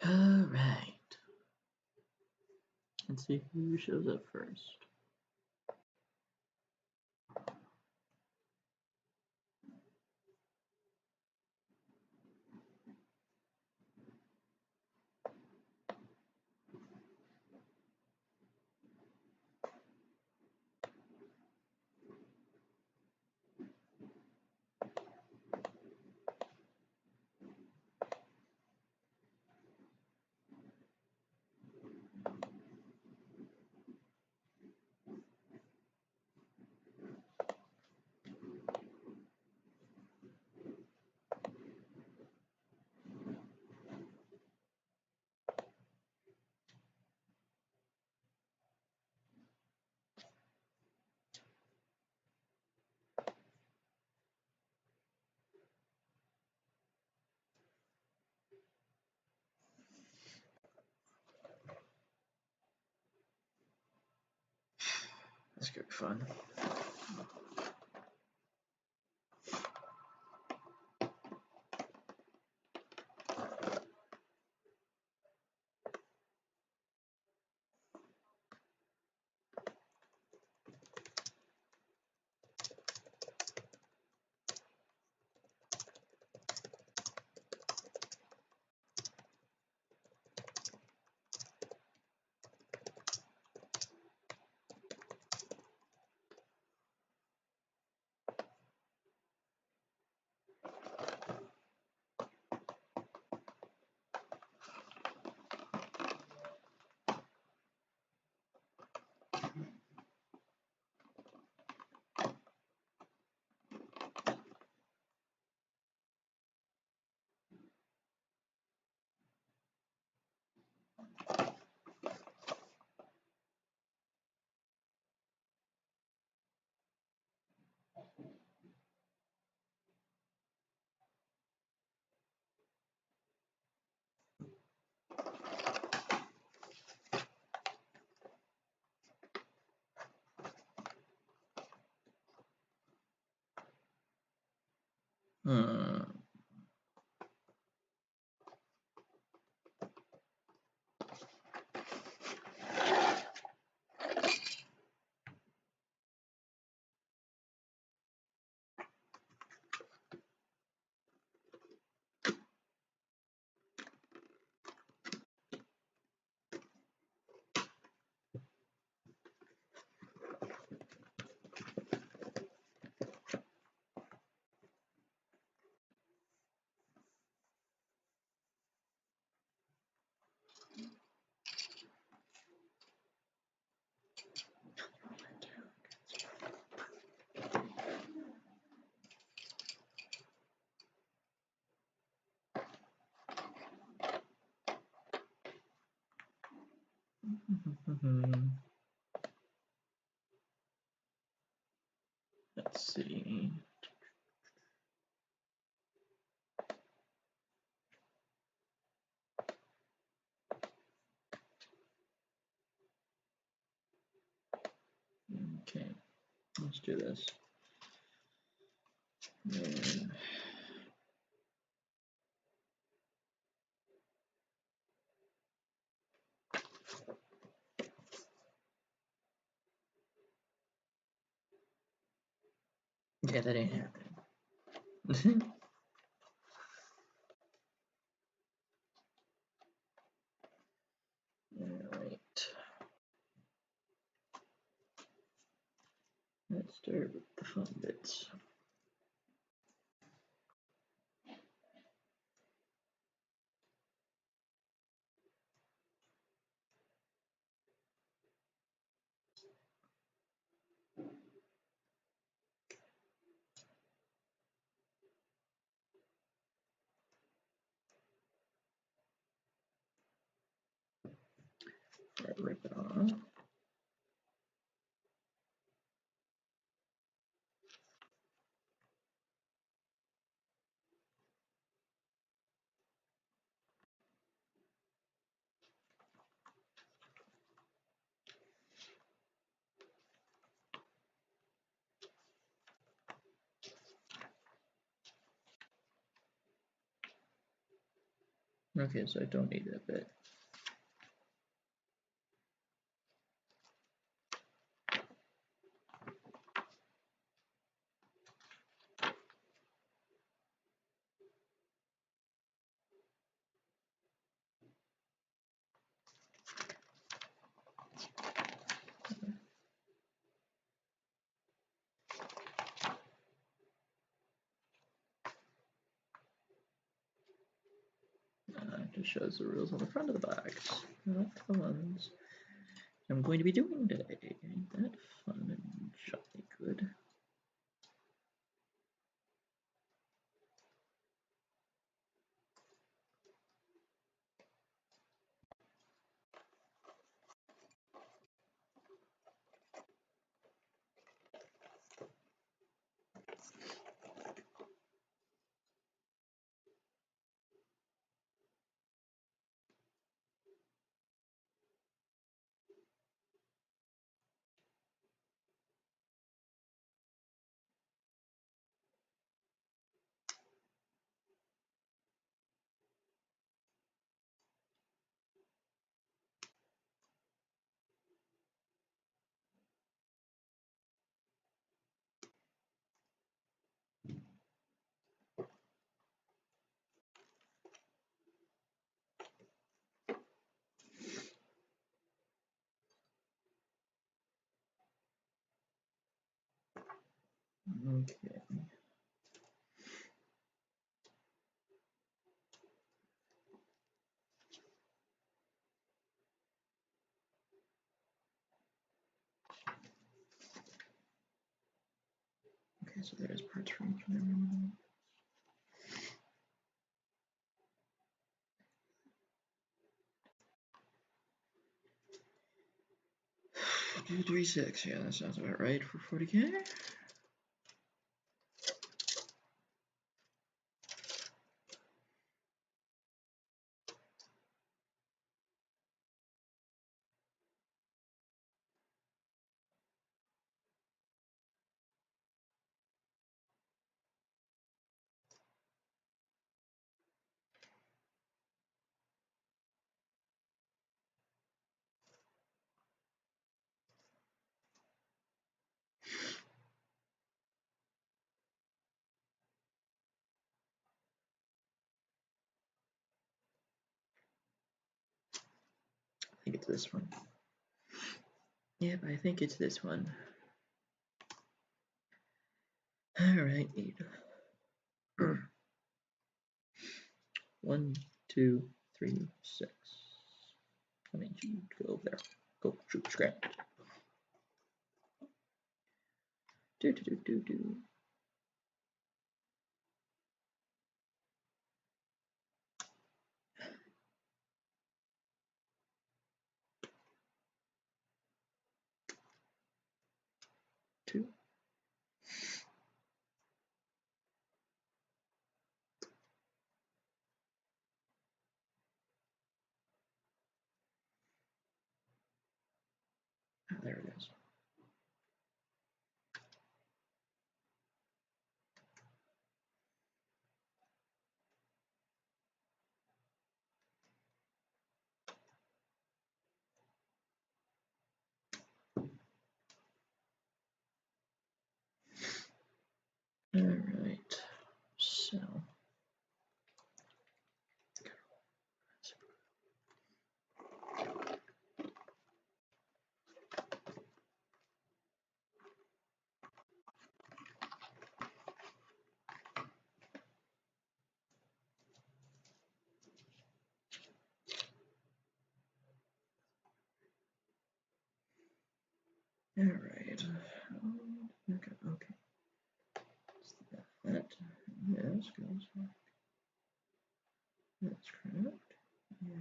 All right. Let's see who shows up first. That's gonna be fun. Let's see. Okay, let's do this. Yeah, that ain't happening. Alright. Let's start with the fun bits. Alright, rip it off. Okay, so I don't need that bit. It just shows the rules on the front of the box, not the ones I'm going to be doing today. Ain't that fun and jolly good? Okay. Okay, so there's parts for each and every one. 236, yeah, that sounds about right for 40K. I think it's this one. Yep, I think it's this one. Alright, 1, 2, 3, 6. I mean, you go over there. Go, shoot, scram. Do. 2. Oh, there it is. Alright, so. Alright. Okay. That. Yes, goes back. That's correct. Yeah.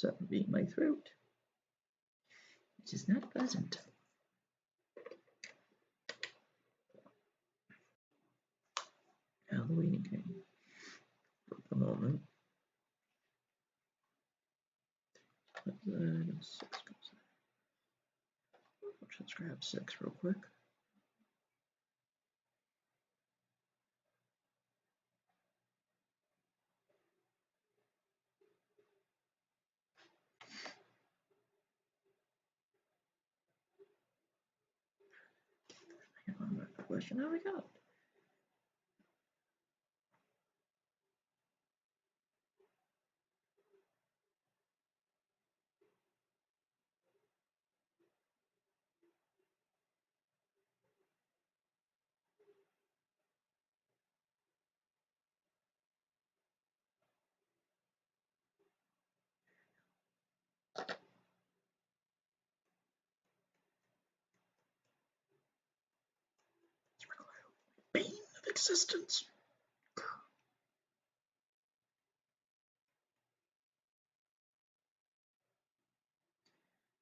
Something being my throat, which is not pleasant. Halloween game for the moment. Let's grab 6 real quick. Question how we got. Bane of existence.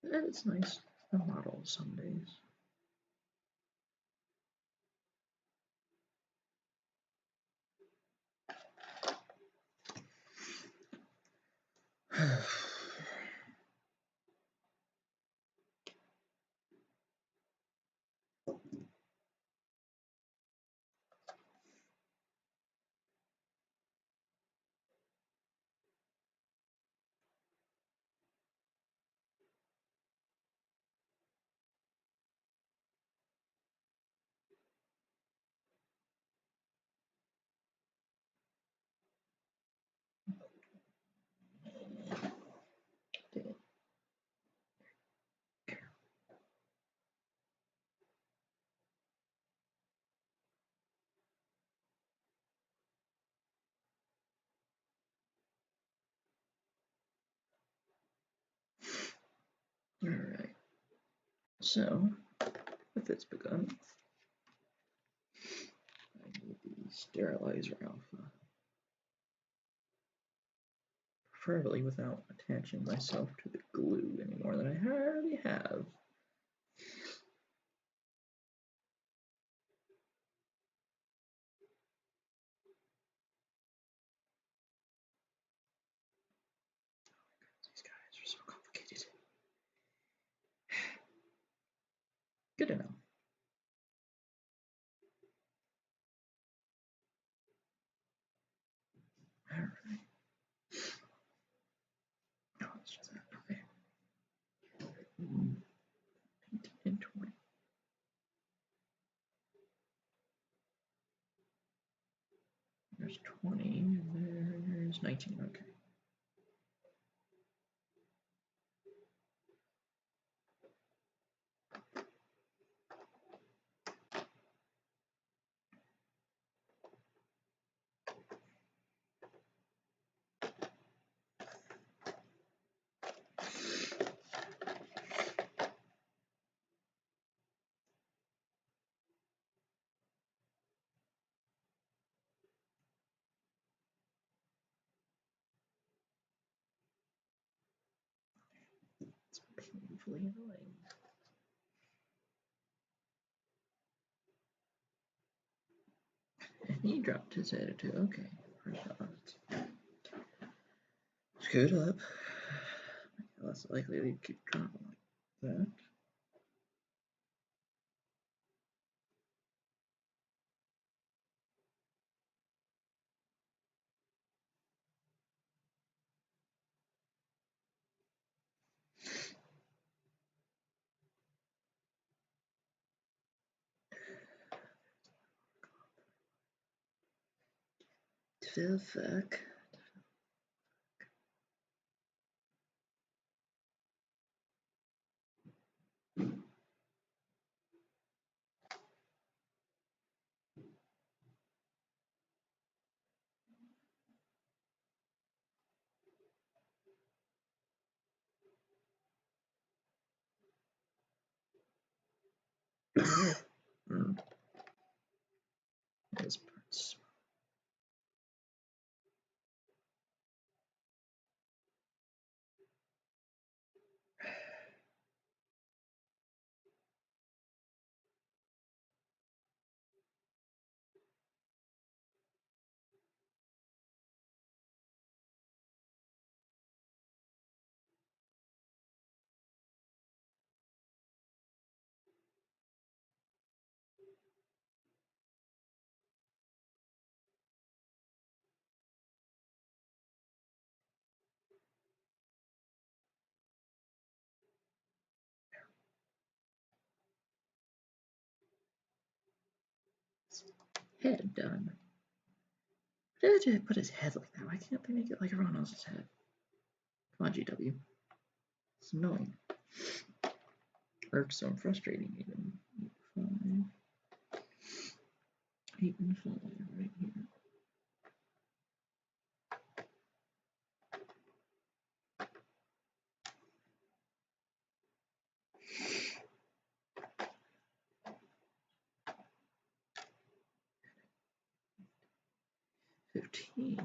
It's nice. The model some days. Alright. So, if it's begun, I need the sterilizer alpha. Preferably without attaching myself to the glue any more than I already have. These guys are so complicated. Good enough. Alright. No, it's just that. Okay. 18 and 20. There's 20, and there's 19. Okay. It's painfully annoying. And he dropped his attitude. Okay. Scoot up. Less likely to keep dropping like that. The fuck? This part's Head done. Why did they put his head like that? Why can't they make it like everyone else's head? Come on, GW. It's annoying. Irksome, frustrating even. 8 and 5 right here.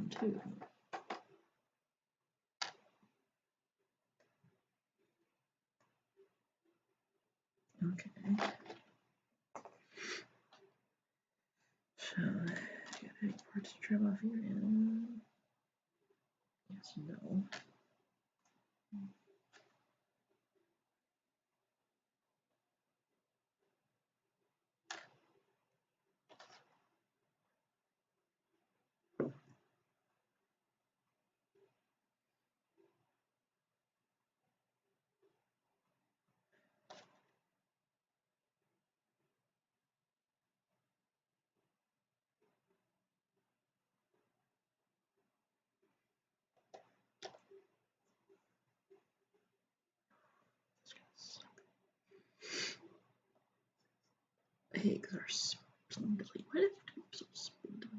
Too. Okay. So, get any parts to trim off here and yes, no. Eggs are spindly. Why do they have to be so spindly?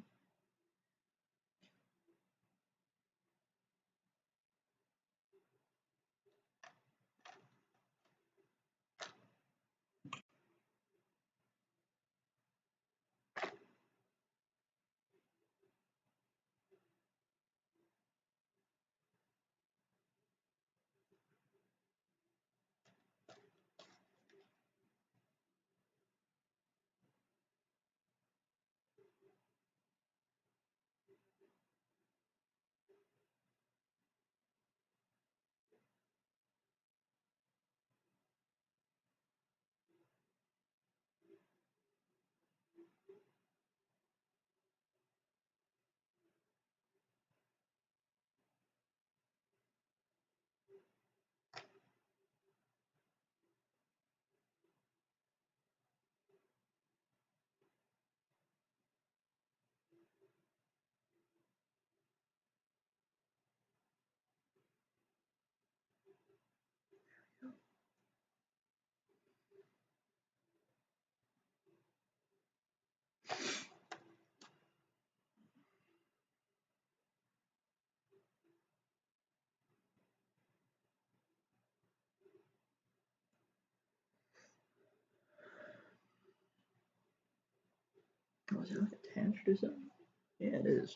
Oh, is it like attached or something? Yeah, it is.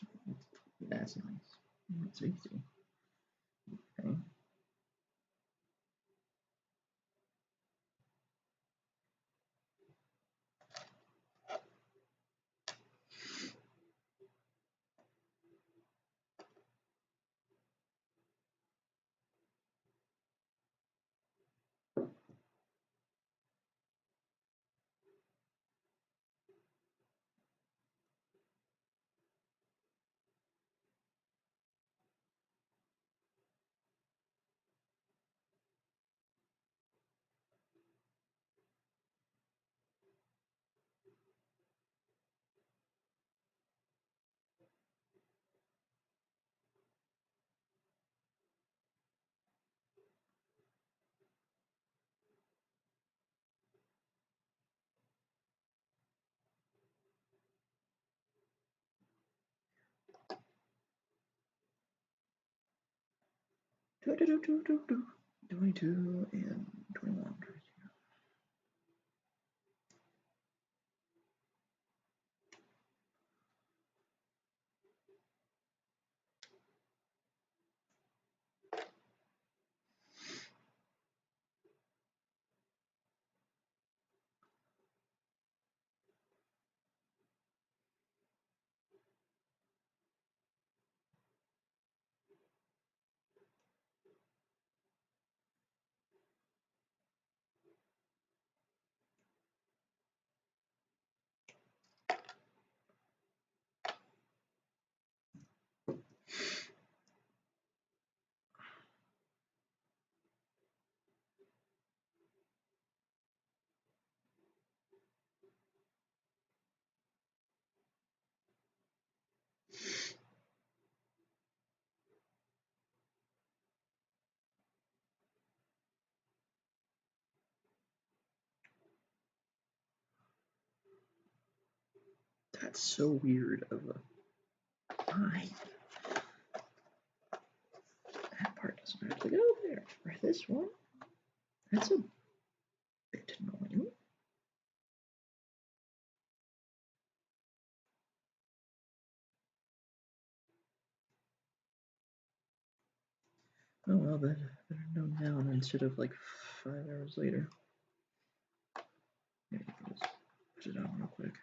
That's nice. That's easy. Okay. Do, do, do, do, do, do. 22 and 21. That's so weird of a line. That part doesn't have to go there. Or this one. That's a bit annoying. Oh well, better know now instead of like 5 hours later. Maybe you can just put it on real quick.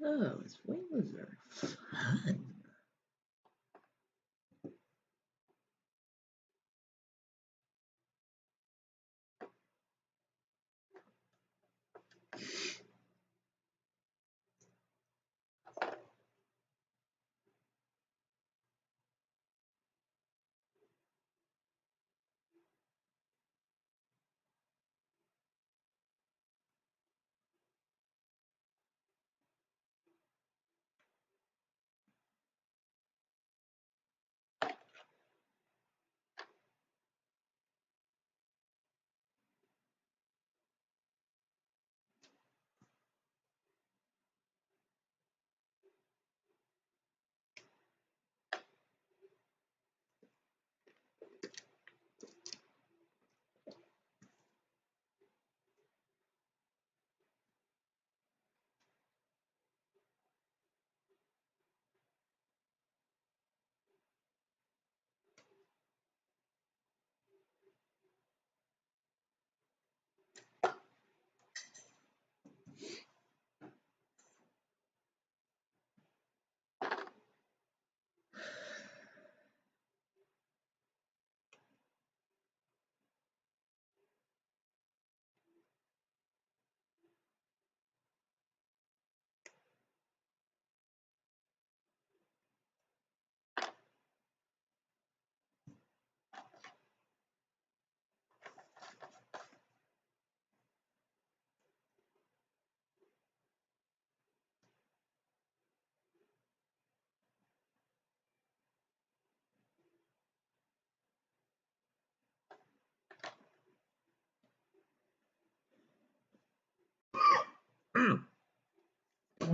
Oh, his wings are fun.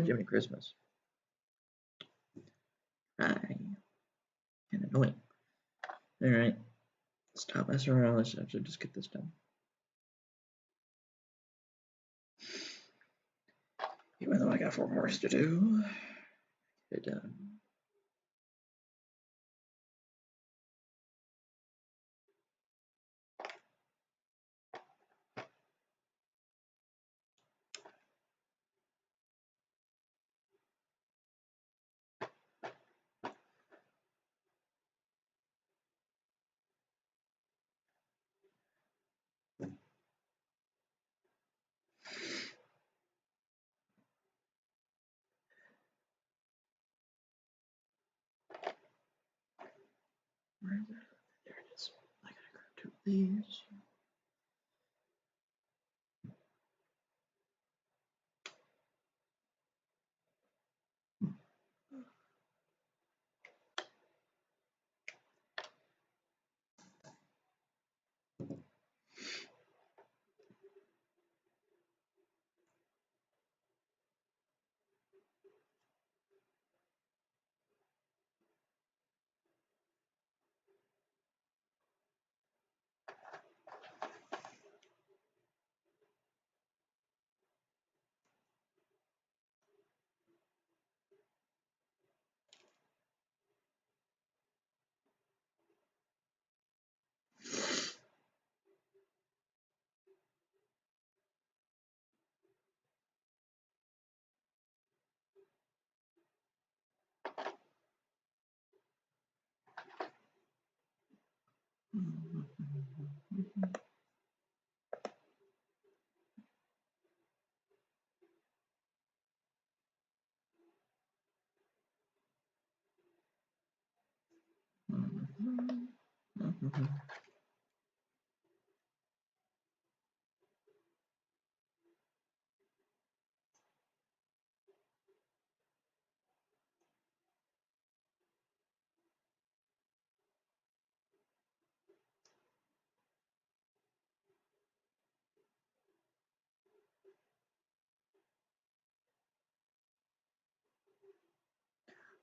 Jiminy Christmas. Hi. And annoying. Alright. Stop messing around. Let's actually just get this done. Even though I got 4 more to do, get it done. Where is it? There it is. I gotta grab 2 of these.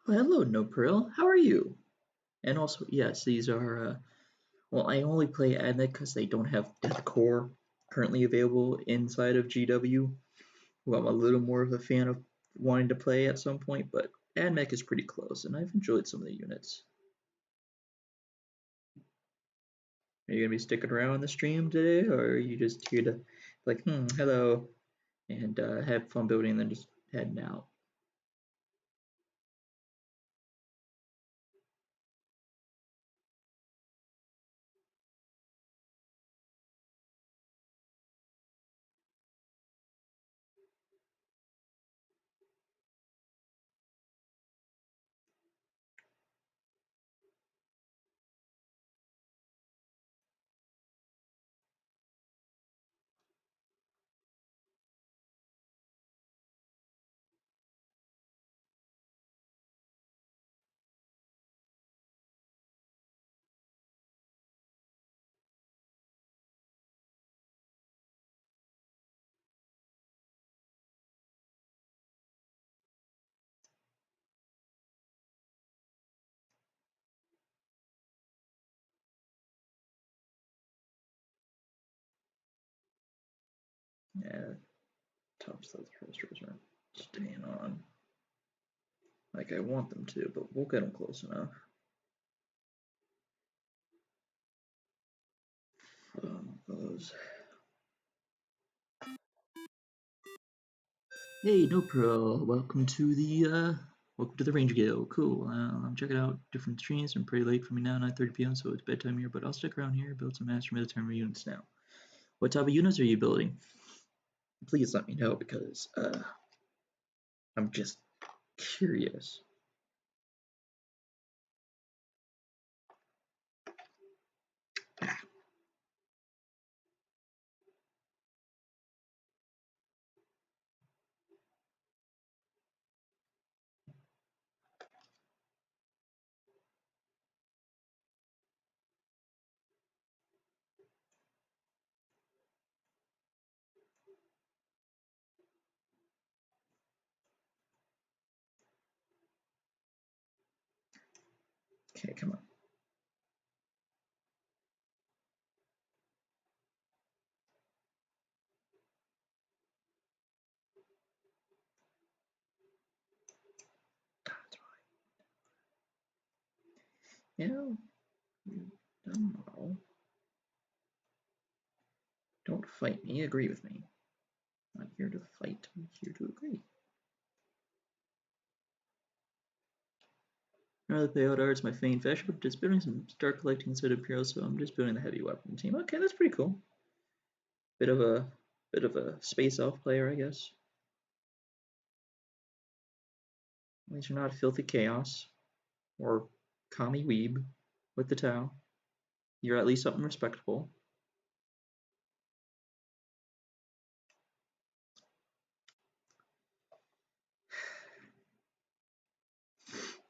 Well, hello, No Prill. How are you? And also, yes, these are. Well, I only play AdMech because they don't have Deathcore currently available inside of GW, who I'm a little more of a fan of wanting to play at some point, but AdMech is pretty close, and I've enjoyed some of the units. Are you gonna be sticking around the stream today, or are you just here to like, hello, and have fun building, and then just heading out? Yeah, top stealth thrusters are staying on like I want them to, but we'll get them close enough. Those. Hey, no pro. Welcome to the Range Guild. Cool. I'm checking out different streams. I'm pretty late for me now, 9:30 p.m. So it's bedtime here. But I'll stick around here, build some master military units now. What type of units are you building? Please let me know because I'm just curious. Okay, come on. That's right. You dumb model. Don't fight me. Agree with me. I'm not here to fight. I'm here to agree. Another payload art is my faint fashion, but just building some start collecting instead of Imperial, so I'm just building the heavy weapon team. Okay, that's pretty cool. Bit of a space elf player, I guess. At least you're not filthy chaos or commie weeb with the Tau. You're at least something respectable.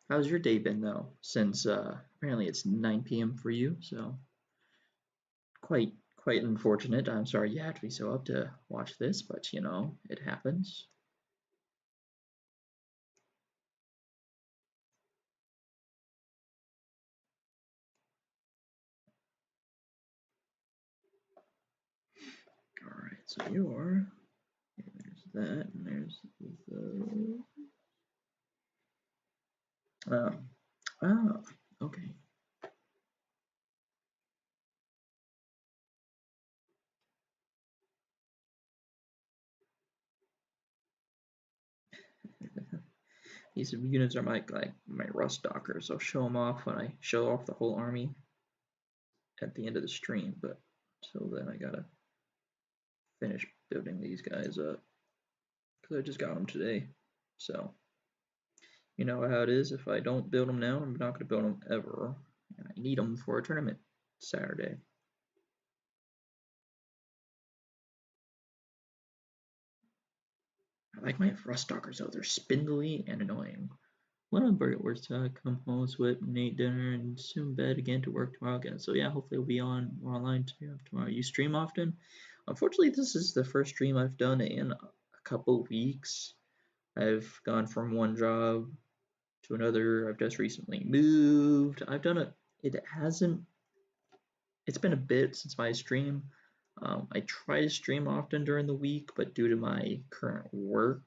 How's your day been though? Since apparently it's 9 p.m. for you, so quite unfortunate. I'm sorry you had to be so up to watch this, but you know, it happens. Alright, so you're there's that and there's the okay. These units are my rust dockers. I'll show them off when I show off the whole army. at the end of the stream, but till then I gotta finish building these guys up because I just got them today. So you know how it is. If I don't build them now, I'm not gonna build them ever. And I need them for a tournament Saturday. I like my rust stalkers though. They're spindly and annoying. When I'm very at work, I come home, sweat, and eat dinner, and soon bed again to work tomorrow again. So yeah, hopefully we'll be on more online tomorrow. You stream often? Unfortunately, this is the first stream I've done in a couple weeks. I've gone from one job to another. I've just recently moved. I've done it. It hasn't. It's been a bit since my stream. I try to stream often during the week, but due to my current work,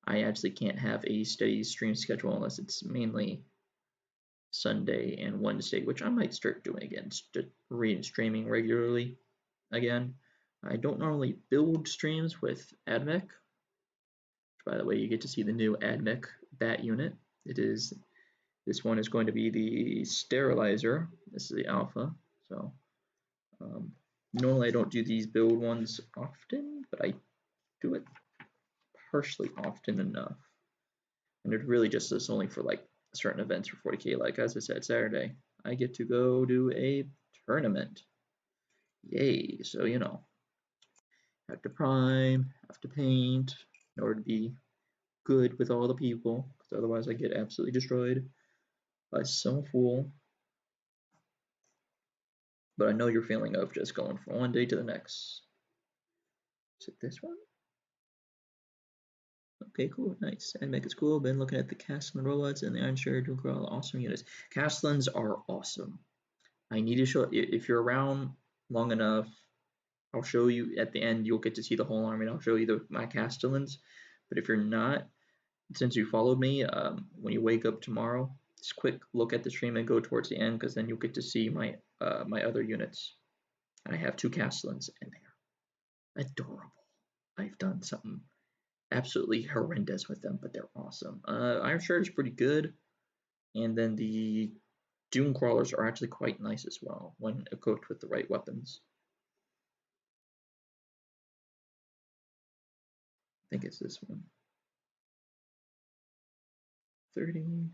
I actually can't have a steady stream schedule unless it's mainly Sunday and Wednesday, which I might start doing again, streaming regularly again. I don't normally build streams with AdMech. By the way, you get to see the new AdMech bat unit. This one is going to be the sterilizer. This is the alpha. So normally I don't do these build ones often, but I do it partially often enough. And it really just is only for like certain events for 40k. Like as I said, Saturday, I get to go do a tournament. Yay! So you know, have to prime, have to paint in order to be good with all the people, because otherwise I get absolutely destroyed by some fool. But I know your feeling of just going from one day to the next. Is it this one? Okay, cool, nice. AdMech is cool. Been looking at the Castellan robots and the Iron Shard doing all awesome units. Castellans are awesome. I need to show if you're around long enough. I'll show you at the end. You'll get to see the whole army. And I'll show you my Castellans. But if you're not, since you followed me, when you wake up tomorrow, just quick look at the stream and go towards the end, because then you'll get to see my my other units. And I have 2 Castellans, and they're adorable. I've done something absolutely horrendous with them, but they're awesome. Iron Shard is pretty good, and then the Doom Crawlers are actually quite nice as well when equipped with the right weapons. I think it's this one. 30.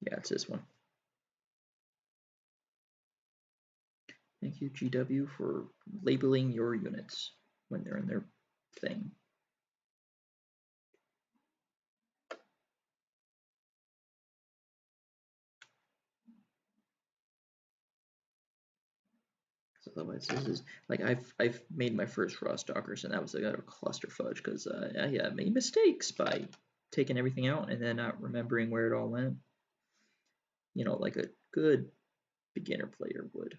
Yeah, it's this one. Thank you, GW, for labeling your units when they're in their thing. So otherwise, this is like I've made my first raw stalkers, and that was like a cluster fudge because I made mistakes by taking everything out and then not remembering where it all went. You know, like a good beginner player would.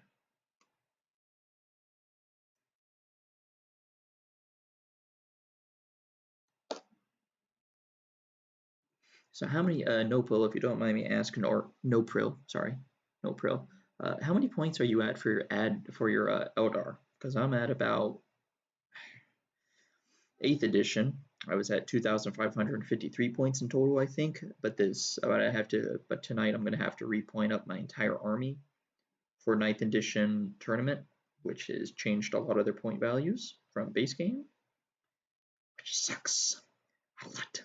So how many Nopal, if you don't mind me asking, or Nopril, sorry, Nopril, how many points are you at for your Eldar? Because I'm at about 8th edition. I was at 2,553 points in total, I think. But tonight I'm gonna have to repoint up my entire army for 9th edition tournament, which has changed a lot of their point values from base game, which sucks a lot.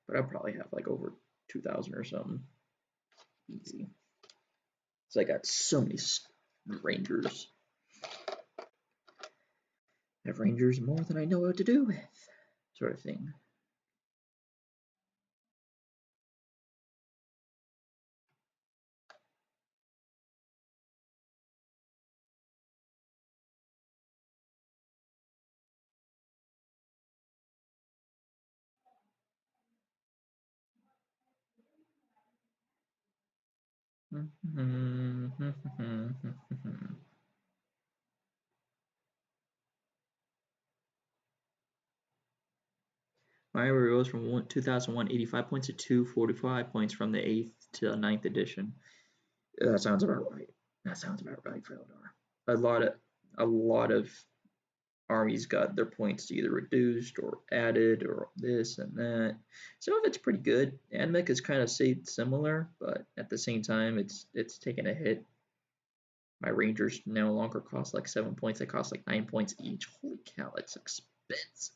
But I'll probably have like over 2,000 or something, easy. So I got so many rangers. I have rangers more than I know what to do with, sort of thing. My army rose from 2,185 points to 245 points from the 8th to the 9th edition. That sounds about right. That sounds about right for Eldar. A lot of armies got their points either reduced or added or this and that. Some of it's pretty good. AdMech is kind of stayed similar, but at the same time, it's taken a hit. My Rangers no longer cost like 7 points; they cost like 9 points each. Holy cow, that's expensive.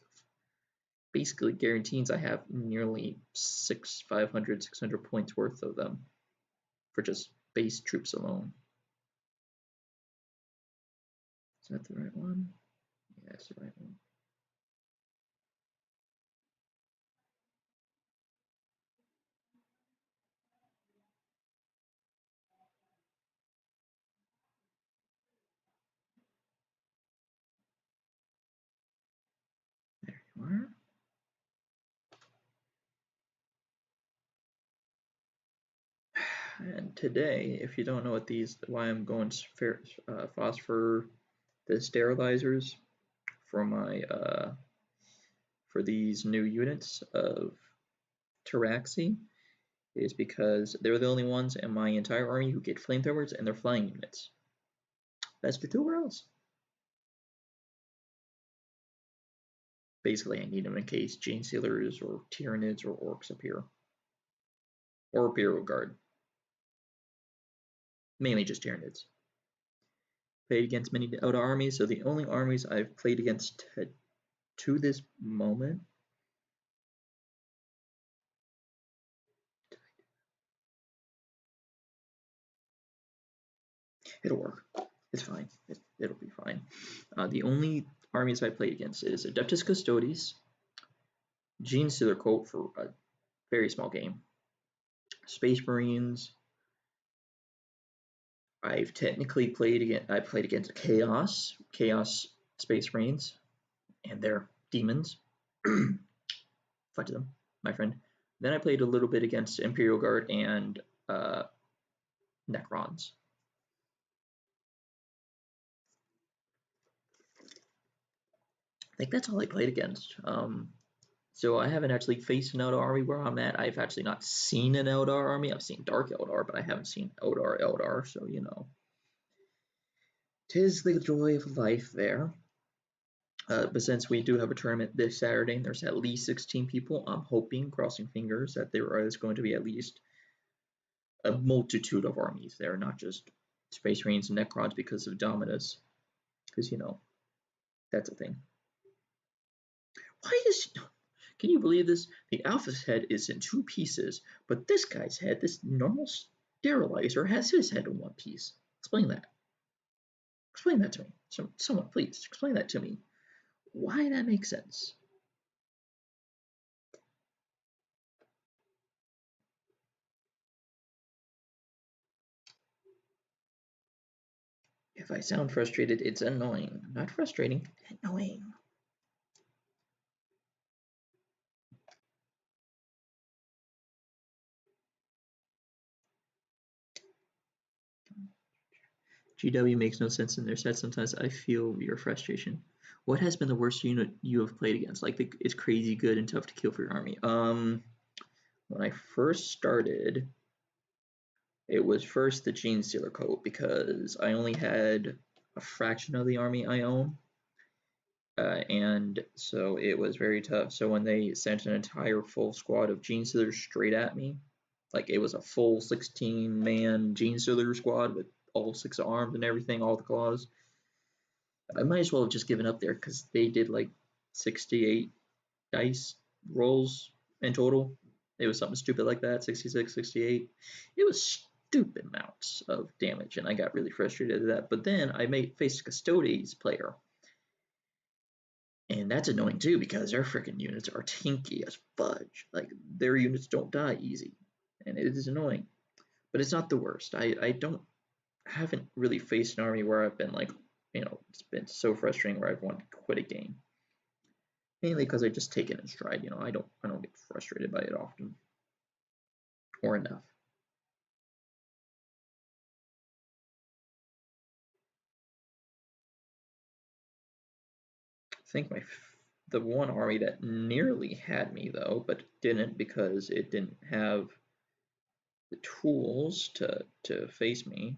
Basically guarantees I have nearly 600 points worth of them for just base troops alone. Is that the right one? Yeah, that's the right one. There you are. And today, if you don't know what why I'm going phosphor, the sterilizers for my for these new units of Taraxi, is because they're the only ones in my entire army who get flamethrowers and they're flying units. Best to two else. Basically, I need them in case Gene Sealers or Tyranids or Orcs appear. Or Imperial Guard. Mainly just Tyranids. Played against many outer armies, so the only armies I've played against to this moment. It'll work. It's fine. It'll be fine. The only armies I played against is Adeptus Custodes, Gene Sealer Cult for a very small game, Space Marines. I've technically played against. I played against Chaos Space Marines, and they're demons. Fudge them, my friend. Then I played a little bit against Imperial Guard and Necrons. I think that's all I played against. So I haven't actually faced an Eldar army where I'm at. I've actually not seen an Eldar army. I've seen Dark Eldar, but I haven't seen Eldar. So, you know, 'tis the joy of life there. But since we do have a tournament this Saturday, and there's at least 16 people, I'm hoping, crossing fingers, that there is going to be at least a multitude of armies there, not just Space Marines and Necrons because of Dominus. Because, you know, that's a thing. Why is... Can you believe this? The Alpha's head is in two pieces, but this guy's head, this normal sterilizer, has his head in one piece. Explain that. Explain that to me. Someone, please, explain that to me. Why that makes sense? If I sound frustrated, it's annoying. Not frustrating, annoying. GW makes no sense in their set. Sometimes I feel your frustration. What has been the worst unit you have played against? Like, it's crazy good and tough to kill for your army. When I first started, it was first the Gene Stealer coat because I only had a fraction of the army I own. And so it was very tough. So when they sent an entire full squad of Gene Stealers straight at me, like it was a full 16-man Gene Stealer squad with all 6 arms and everything, all the claws, I might as well have just given up there because they did like 68 dice rolls in total. It was something stupid like that, 66, 68. It was stupid amounts of damage, and I got really frustrated at that. But then I faced a Custodes player, and that's annoying too because their freaking units are tinky as fudge. Like their units don't die easy, and it is annoying. But it's not the worst. I haven't really faced an army where I've been like, you know, it's been so frustrating where I've wanted to quit a game. Mainly because I just take it in stride. You know, I don't get frustrated by it often or enough. I think the one army that nearly had me though, but didn't because it didn't have the tools to face me,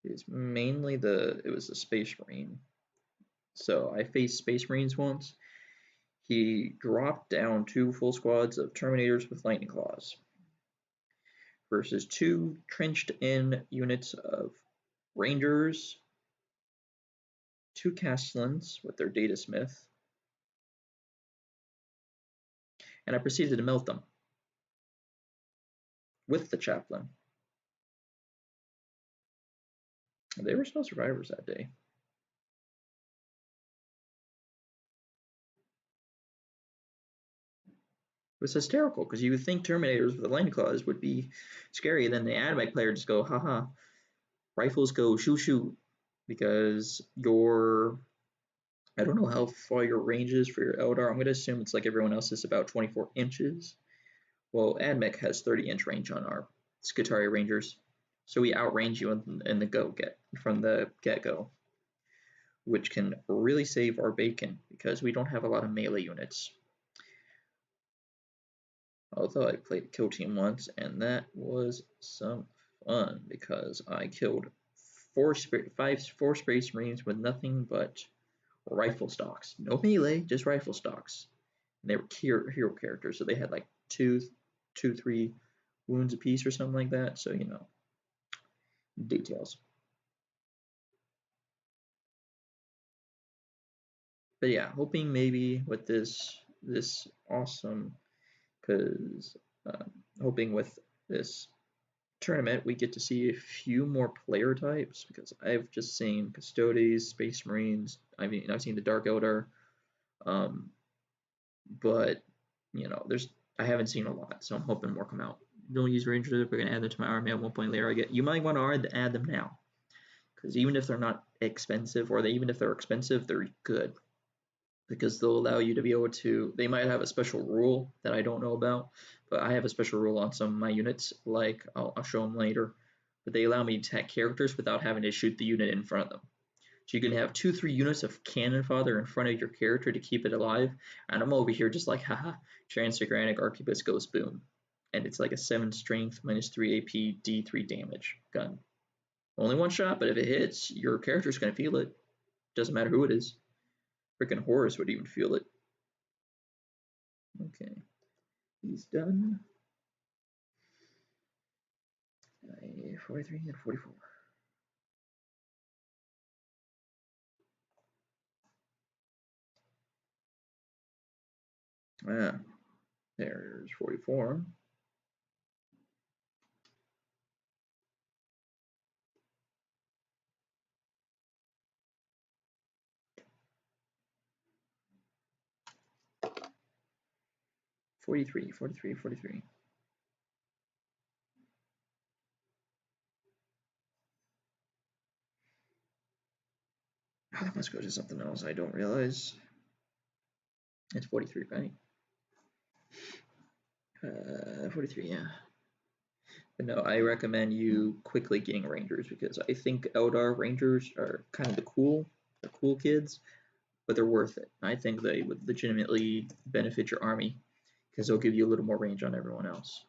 is mainly it was the Space Marine. So I faced Space Marines once. He dropped down 2 full squads of Terminators with Lightning Claws versus 2 trenched in units of Rangers, 2 Castellans with their Data Smith, and I proceeded to melt them with the Chaplain. They were still survivors that day. It was hysterical because you would think Terminators with the Lightning Claws would be scary, and then the AdMech player just go, haha, rifles go shoo shoo, because I don't know how far your range is for your Eldar. I'm going to assume it's like everyone else is about 24 inches. Well, AdMech has 30-inch range on our Skitarii Rangers, so we outrange you in the from the get-go, which can really save our bacon because we don't have a lot of melee units. Although I played Kill Team once, and that was some fun because I killed four Space Marines with nothing but rifle stocks. No melee, just rifle stocks. And they were hero characters, so they had like 3 wounds apiece or something like that. So, details. But yeah, hoping maybe with this awesome, because hoping with this tournament we get to see a few more player types, because I've just seen Custodes, Space Marines. I mean, I've seen the Dark Eldar, but I haven't seen a lot, so I'm hoping more come out. Don't use Rangers if we're gonna add them to my army at one point later. You might want to add them now, because even if they're not expensive, or even if they're expensive, they're good, because they'll allow you to be able to. They might have a special rule that I don't know about, but I have a special rule on some of my units. Like I'll show them later, but they allow me to attack characters without having to shoot the unit in front of them. So you can have 2-3 units of cannon fodder in front of your character to keep it alive, and I'm over here just like, haha, Transatlantic Arquebus goes boom. And it's like a 7 strength, -3 AP, D3 damage gun. Only one shot, but if it hits, your character's going to feel it. Doesn't matter who it is. Freaking Horus would even feel it. Okay, he's done. 43 and 44. Ah, there's 44. Forty-three. Oh, that must go to something else I don't realize. It's 43, right? 43, yeah. But no, I recommend you quickly getting Rangers, because I think Eldar Rangers are kind of the cool kids, but they're worth it. I think they would legitimately benefit your army, because they'll give you a little more range on everyone else.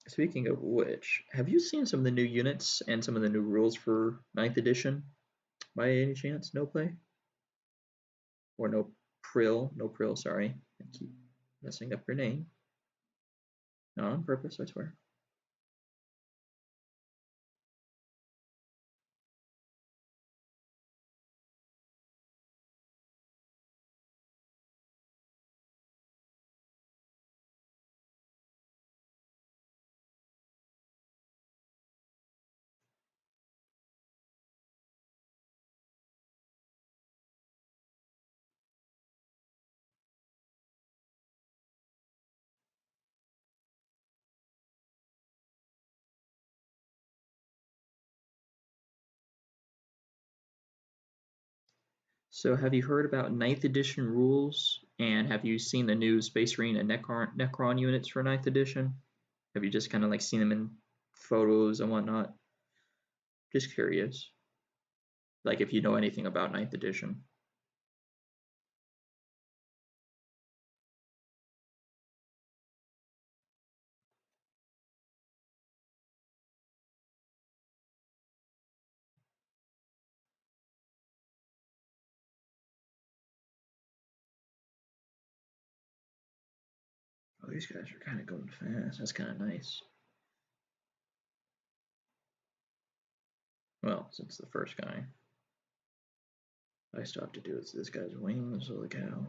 Speaking of which, have you seen some of the new units and some of the new rules for 9th edition by any chance? No play? Or no Prill, sorry. I keep messing up your name. Not on purpose, I swear. So have you heard about 9th edition rules, and have you seen the new Space Marine and Necron units for 9th edition? Have you just kind of like seen them in photos and whatnot? Just curious. Like if you know anything about 9th edition. these guys are kind of going fast. That's kind of nice. Well, since the first guy, I still have to do is this guy's wings. Holy cow.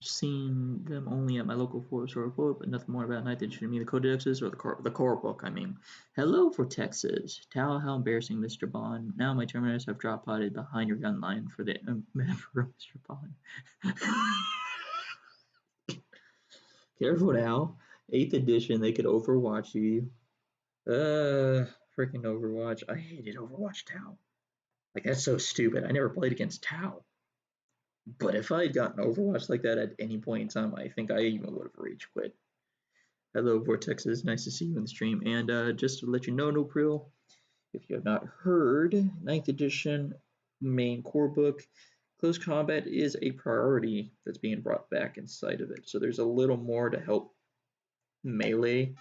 Seen them only at my local forest or book, but nothing more about night than shooting me the codexes or the core book. I mean, hello for Texas. Tell how embarrassing, Mr. Bond. Now my terminators have drop potted behind your gun line for the Emperor, Mr. Bond. Careful now. 8th edition, they could Overwatch you. Freaking Overwatch. I hated Overwatch Tau. Like, that's so stupid. I never played against Tau. But if I had gotten Overwatch like that at any point in time, I think I even would have rage quit. Hello, Vortexes. Nice to see you in the stream. And just to let you know, Nopril, if you have not heard, 9th edition main core book, close combat is a priority that's being brought back inside of it. So there's a little more to help melee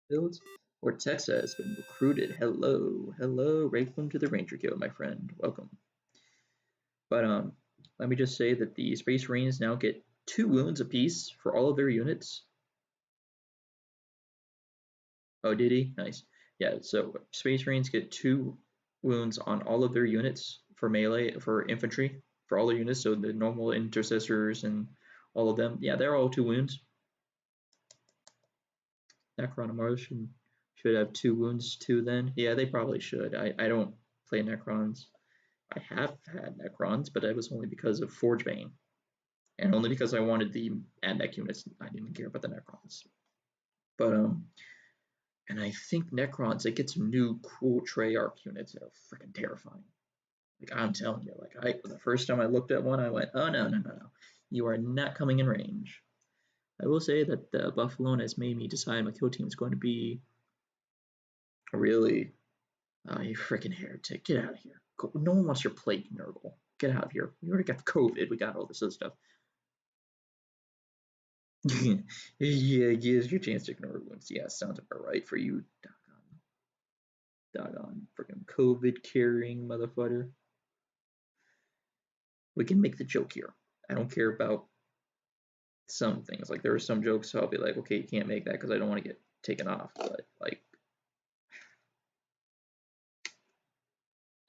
builds. Vortexa has been recruited. Hello, hello. Welcome to the Ranger Guild, my friend. Welcome. But let me just say that the Space Marines now get 2 wounds apiece for all of their units. Oh, did he? Nice. Yeah, so Space Marines get 2 wounds on all of their units for melee, for infantry, for all their units. So the normal intercessors and all of them, yeah, they're all 2 wounds. Necron should have 2 wounds too then. Yeah, they probably should. I don't play Necrons. I have had Necrons, but that was only because of Forgebane. And only because I wanted the AdMech units. I didn't care about the Necrons. But and I think Necrons, they get some new cool Treyarch units that are freaking terrifying. Like, I'm telling you, like, the first time I looked at one, I went, oh no, no, no, no. You are not coming in range. I will say that the Buffalo has made me decide my kill team is going to be really, you freaking heretic. Get out of here. No one wants your plate, Nurgle. Get out of here. We already got the COVID. We got all this other stuff. Yeah, here's your chance to ignore wounds. Yeah, sounds about right for you, doggone freaking COVID carrying motherfucker. We can make the joke here. I don't care about some things. Like, there are some jokes so I'll be like, okay, you can't make that because I don't want to get taken off. But like,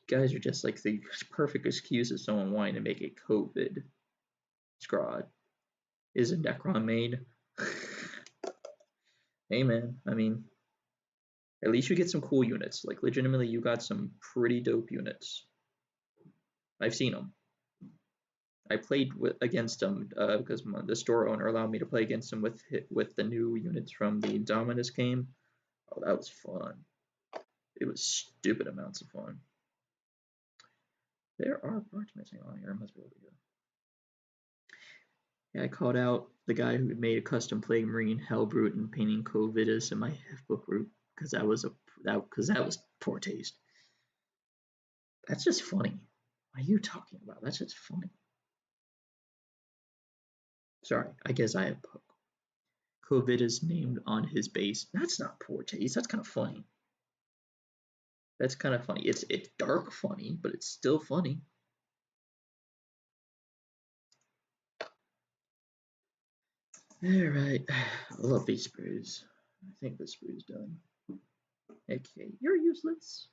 you guys are just like the perfect excuse of someone wanting to make a COVID scrod. Is a Necron made? Hey man, I mean, at least you get some cool units. Like, legitimately, you got some pretty dope units. I've seen them. I played against them because the store owner allowed me to play against them with the new units from the Dominus game. Oh, that was fun. It was stupid amounts of fun. There are parts missing on here. I must be able to go. Yeah, I called out the guy who made a custom Plague Marine Hellbrute and painting Covidus in my book route because that was poor taste. That's just funny. What are you talking about? That's just funny. Sorry, I guess I have Covidus named on his base. That's not poor taste. That's kind of funny. That's kind of funny. It's dark funny, but it's still funny. Alright. I love these sprues. I think this sprue's done. Okay, you're useless.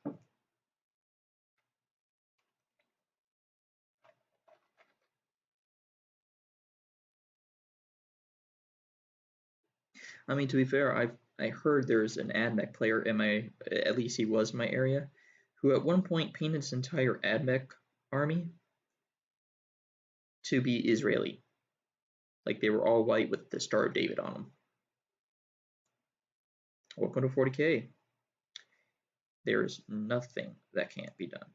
I mean, to be fair, I heard there's an AdMech player in at least he was in my area, who at one point painted his entire AdMech army to be Israeli. Like, they were all white with the Star of David on them. Welcome to 40K. There's nothing that can't be done.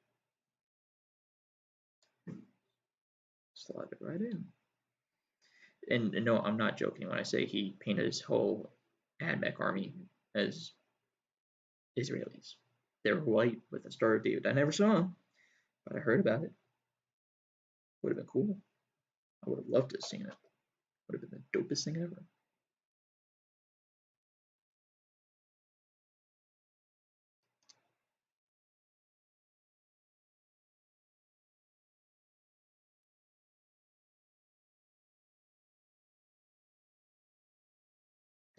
Slide it right in. And no, I'm not joking when I say he painted his whole AdMech army as Israelis. They were white with the Star of David. I never saw him, but I heard about it. Would have been cool. I would have loved to have seen it. Would have been the dopest thing ever.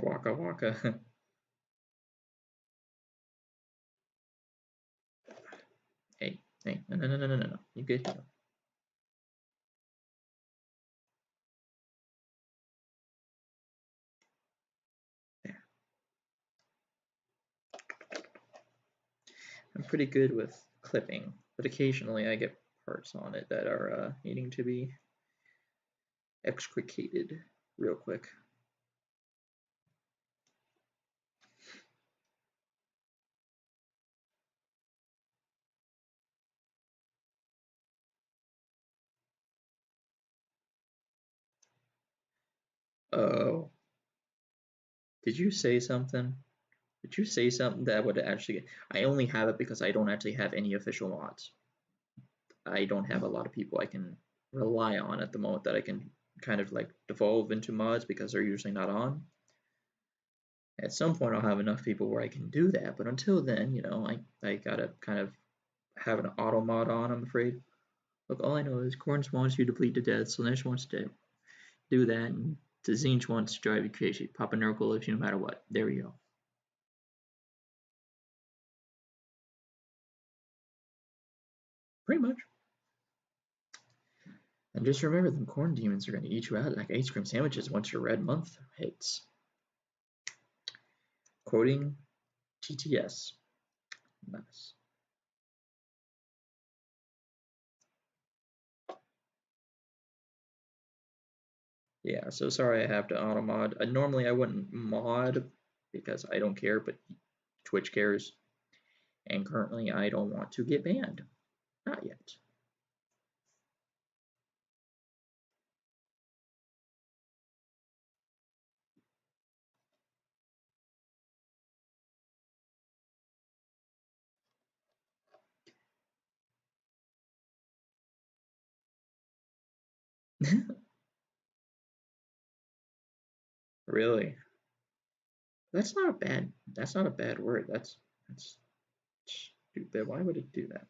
Waka waka. Hey, no. You good? There. I'm pretty good with clipping, but occasionally I get parts on it that are needing to be extricated real quick. Oh, did you say something? Did you say something that would actually? I only have it because I don't actually have any official mods. I don't have a lot of people I can rely on at the moment that I can kind of like devolve into mods because they're usually not on. At some point, I'll have enough people where I can do that, but until then, I gotta kind of have an auto mod on, I'm afraid. Look, all I know is Corns wants you to bleed to death, so Nash wants to do that, and Zinch wants to drive you crazy. Papa Nurgle loves you no matter what. There we go. Pretty much. And just remember, them corn demons are going to eat you out like ice cream sandwiches once your red month hits. Quoting TTS. Nice. Yeah, so sorry I have to auto mod. Normally I wouldn't mod because I don't care, but Twitch cares. And currently I don't want to get banned. Not yet. Really? That's not a bad word. That's stupid. Why would it do that?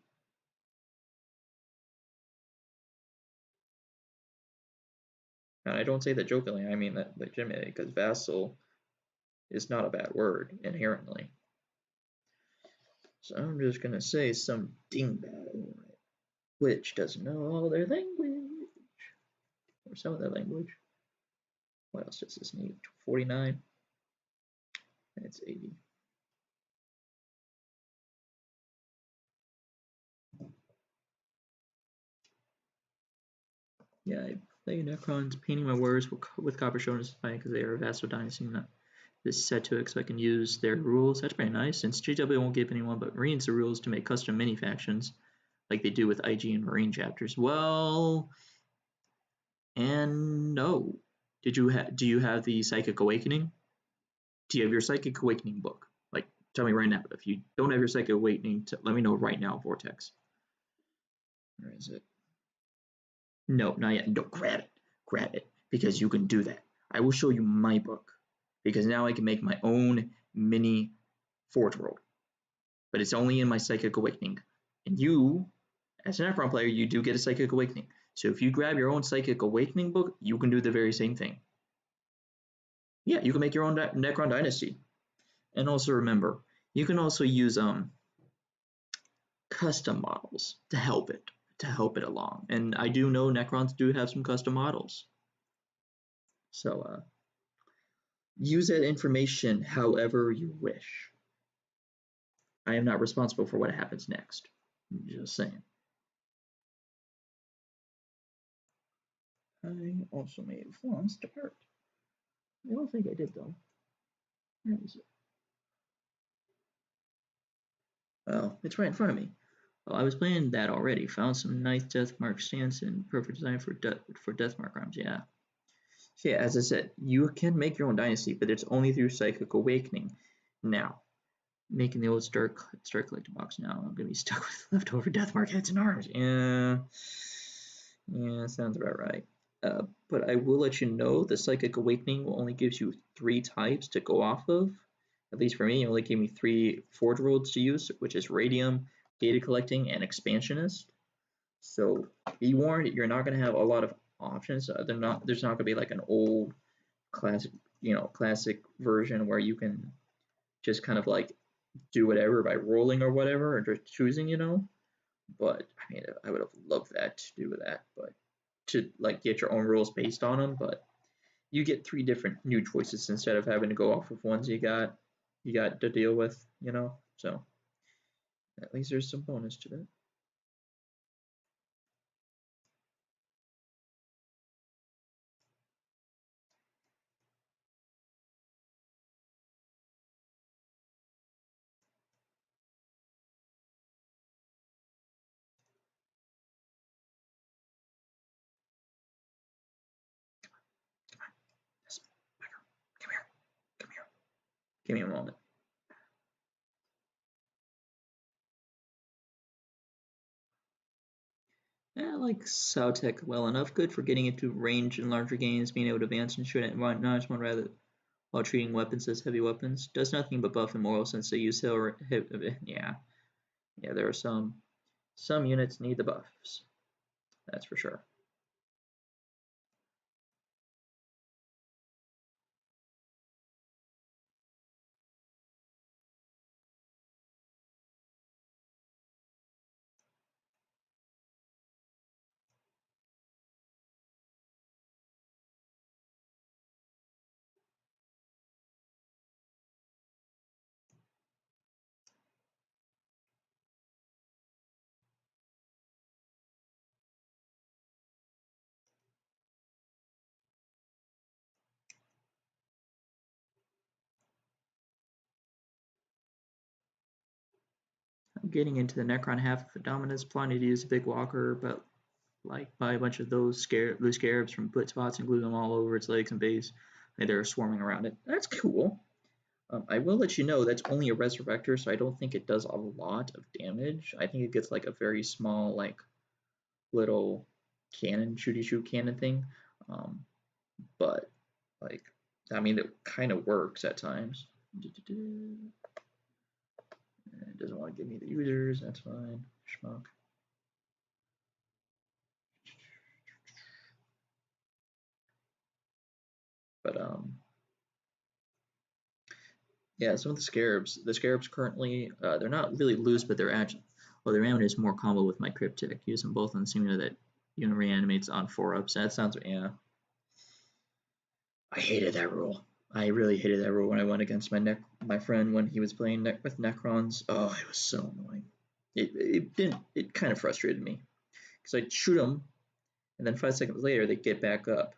And I don't say that jokingly, I mean that legitimately, because vassal is not a bad word inherently. So I'm just gonna say some dingbat which doesn't know all their language. Or some of their language. What else does this need? 49. It's 80. Yeah, I play Necrons. Painting my words with Copper Shonen is fine because they are a vassal dynasty and this set to it so I can use their rules. That's pretty nice. Since GW won't give anyone but Marines the rules to make custom mini factions like they do with IG and Marine chapters. Well, and no. Do you have the Psychic Awakening? Do you have your Psychic Awakening book? Like, tell me right now. If you don't have your Psychic Awakening, let me know right now, Vortex. Where is it? No, not yet. No, grab it. Grab it. Because you can do that. I will show you my book. Because now I can make my own mini Forge World. But it's only in my Psychic Awakening. And you, as an Necron player, you do get a Psychic Awakening. So if you grab your own Psychic Awakening book, you can do the very same thing. Yeah, you can make your own Necron Dynasty. And also remember, you can also use custom models to help it along. And I do know Necrons do have some custom models. So use that information however you wish. I am not responsible for what happens next. I'm just saying. I also made one start. I don't think I did though. Where is it? Oh, it's right in front of me. Oh, I was playing that already. Found some nice Deathmark stance and perfect design for Deathmark arms. Yeah. So yeah, as I said, you can make your own dynasty, but it's only through Psychic Awakening. Now, making the old Star Collector box now, I'm gonna be stuck with leftover Deathmark heads and arms. Yeah, sounds about right. But I will let you know the Psychic Awakening will only gives you 3 types to go off of. At least for me, it only gave me 3 Forge Worlds to use, which is Radium, Data Collecting, and Expansionist. So be warned, you're not going to have a lot of options. There's not going to be like an old classic classic version where you can just kind of like do whatever by rolling or whatever, or just choosing. But I mean, I would have loved that to do that, but to like get your own rules based on them. But you get three different new choices instead of having to go off of ones you got to deal with. So at least there's some bonus to that. Yes, come here, come here. Give me a moment. I like Tech well enough. Good for getting into range in larger games, being able to advance and shoot at nice one rather while treating weapons as heavy weapons. Does nothing but buff and moral since they use yeah. Yeah, there are some units need the buffs. That's for sure. I'm getting into the Necron half of Dominus, planning to use a big walker, but like buy a bunch of those blue scarabs from put spots and glue them all over its legs and base. And they're swarming around it. That's cool. I will let you know that's only a resurrector, so I don't think it does a lot of damage. I think it gets like a very small, like little cannon, shooty shoot cannon thing. But like, I mean, it kind of works at times. It doesn't want to give me the users. That's fine. Schmuck. But yeah, some of the scarabs currently, they're not really loose, but they're actually, well, their ammo is more combo with my cryptic. Use them both on the similar that reanimates on 4-ups. That sounds, yeah. I hated that rule. I really hated that rule when I went against my friend when he was playing with Necrons. Oh, it was so annoying. It kind of frustrated me because I'd shoot them, and then 5 seconds later they get back up.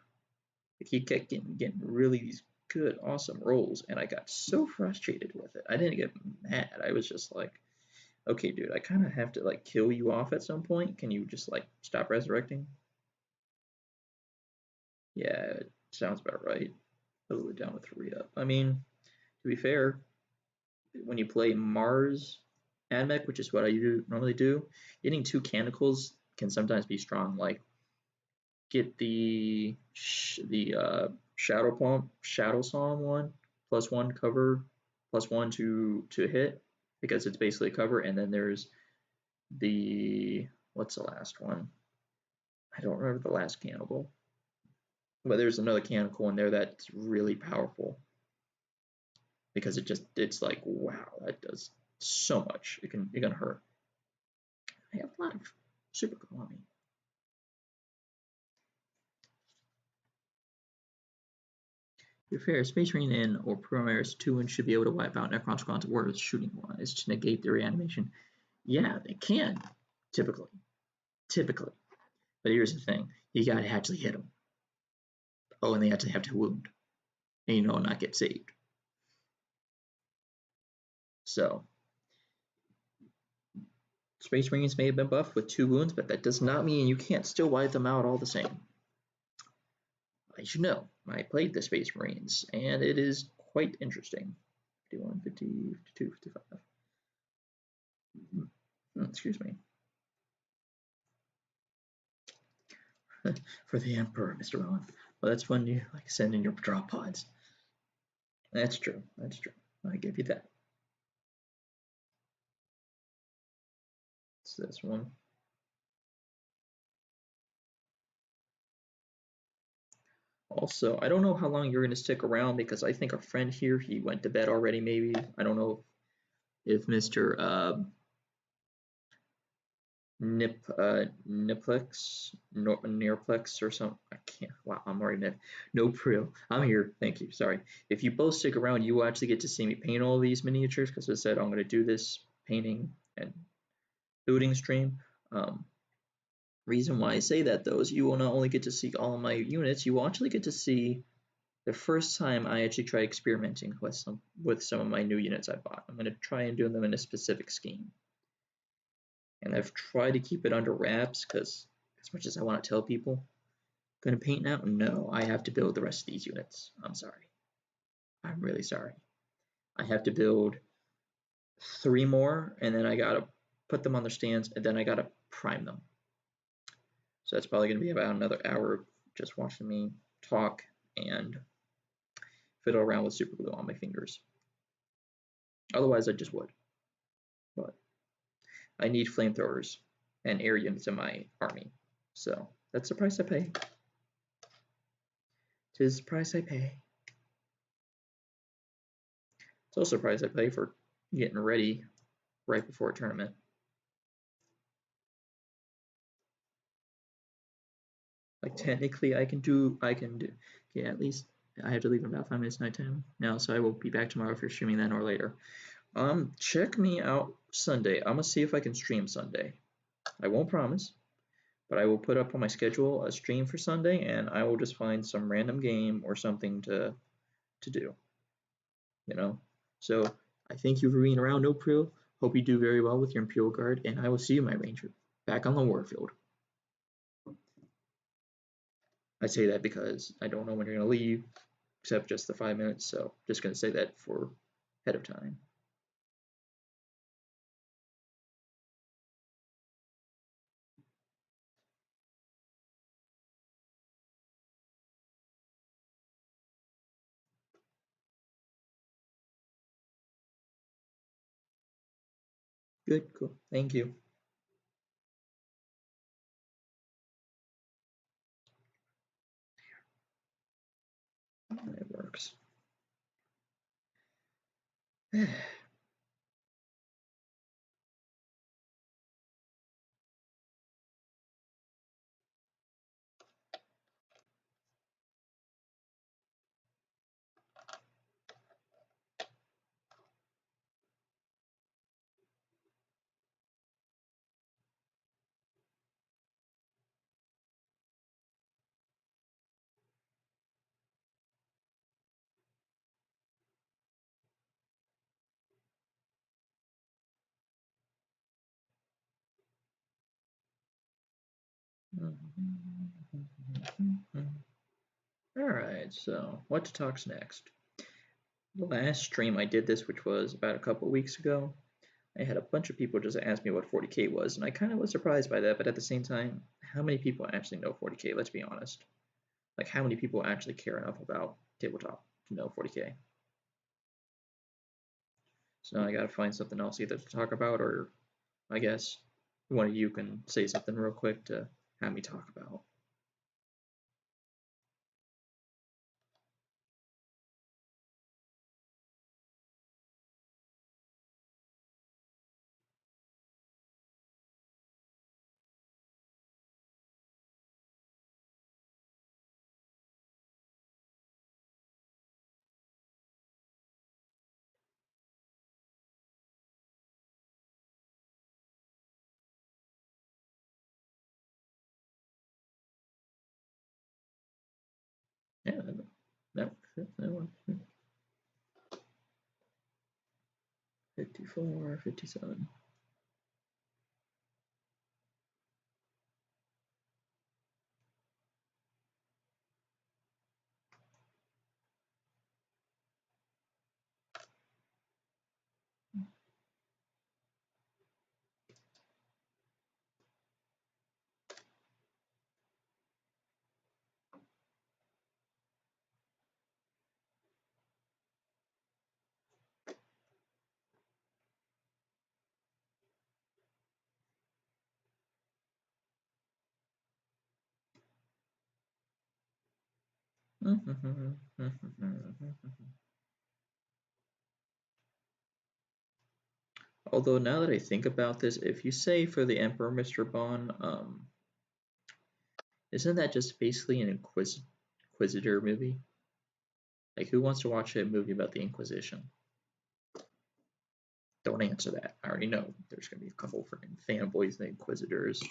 Like he kept getting really these good, awesome rolls, and I got so frustrated with it. I didn't get mad. I was just like, okay, dude, I kind of have to like kill you off at some point. Can you just like stop resurrecting? Yeah, it sounds about right. Oh, down with 3-up. I mean, to be fair, when you play Mars AdMech, which is what I normally do, getting 2 Canicles can sometimes be strong. Like get the Shadow Psalm one +1 cover +1 to hit because it's basically a cover, and then there's the what's the last one? I don't remember the last cannibal, but there's another canonical in there that's really powerful because it's like wow, that does so much. It can hurt. I have a lot of super glue on me. To be fair, Space Marine in or Primaris 2 should be able to wipe out Necron squads worth shooting wise to negate their reanimation. Yeah, they can, typically. Typically. But here's the thing, you gotta actually hit them. Oh, and they actually have to wound. And not get saved. So Space Marines may have been buffed with 2 wounds, but that does not mean you can't still wipe them out all the same. As you know, I played the Space Marines, and it is quite interesting. 51, 50, 52, 55. Excuse me. For the Emperor, Mr. Owen. Well, that's when you like send in your drop pods. That's true. That's true. I give you that. It's this one. Also, I don't know how long you're going to stick around because I think our friend here, he went to bed already, maybe. I don't know if Mr. Nearplex or something. I can't. Wow, I'm already net. No Prill. I'm here. Thank you. Sorry. If you both stick around, you will actually get to see me paint all these miniatures because I said I'm going to do this painting and building stream. Reason why I say that though is you will not only get to see all of my units, you will actually get to see the first time I actually try experimenting with some of my new units I bought. I'm going to try and do them in a specific scheme. And I've tried to keep it under wraps because as much as I want to tell people, gonna paint now? No, I have to build the rest of these units. I'm sorry. I'm really sorry. I have to build 3 more and then I gotta put them on their stands and then I gotta prime them. So that's probably gonna be about another hour of just watching me talk and fiddle around with super glue on my fingers. Otherwise I just would. But I need flamethrowers and air units in my army. So that's the price I pay. 'Tis the price I pay. It's also the price I pay for getting ready right before a tournament. Like technically I can do, yeah, at least I have to leave in about 5 minutes nighttime now, so I will be back tomorrow if you're streaming then or later. Check me out Sunday. I'm gonna see if I can stream Sunday. I won't promise, but I will put up on my schedule a stream for Sunday and I will just find some random game or something to do, you know? So I thank you for being around, No Prill. Hope you do very well with your Imperial Guard, and I will see you, my Ranger, back on the warfield. I say that because I don't know when you're going to leave, except just the 5 minutes, so just going to say that for ahead of time. Good, cool, thank you. It works. Alright, so what to talk's next? The last stream I did this, which was about a couple weeks ago, I had a bunch of people just ask me what 40k was, and I kind of was surprised by that, but at the same time, how many people actually know 40k? Let's be honest. Like, how many people actually care enough about tabletop to know 40k? So now I gotta find something else either to talk about, or I guess one of you can say something real quick to have me talk about. Yeah, that works. That works. 54, 57. Although now that I think about this, if you say for the Emperor, Mr. Bond, isn't that just basically an Inquisitor movie? Like, who wants to watch a movie about the Inquisition? Don't answer that. I already know there's gonna be a couple freaking fanboys, the Inquisitors,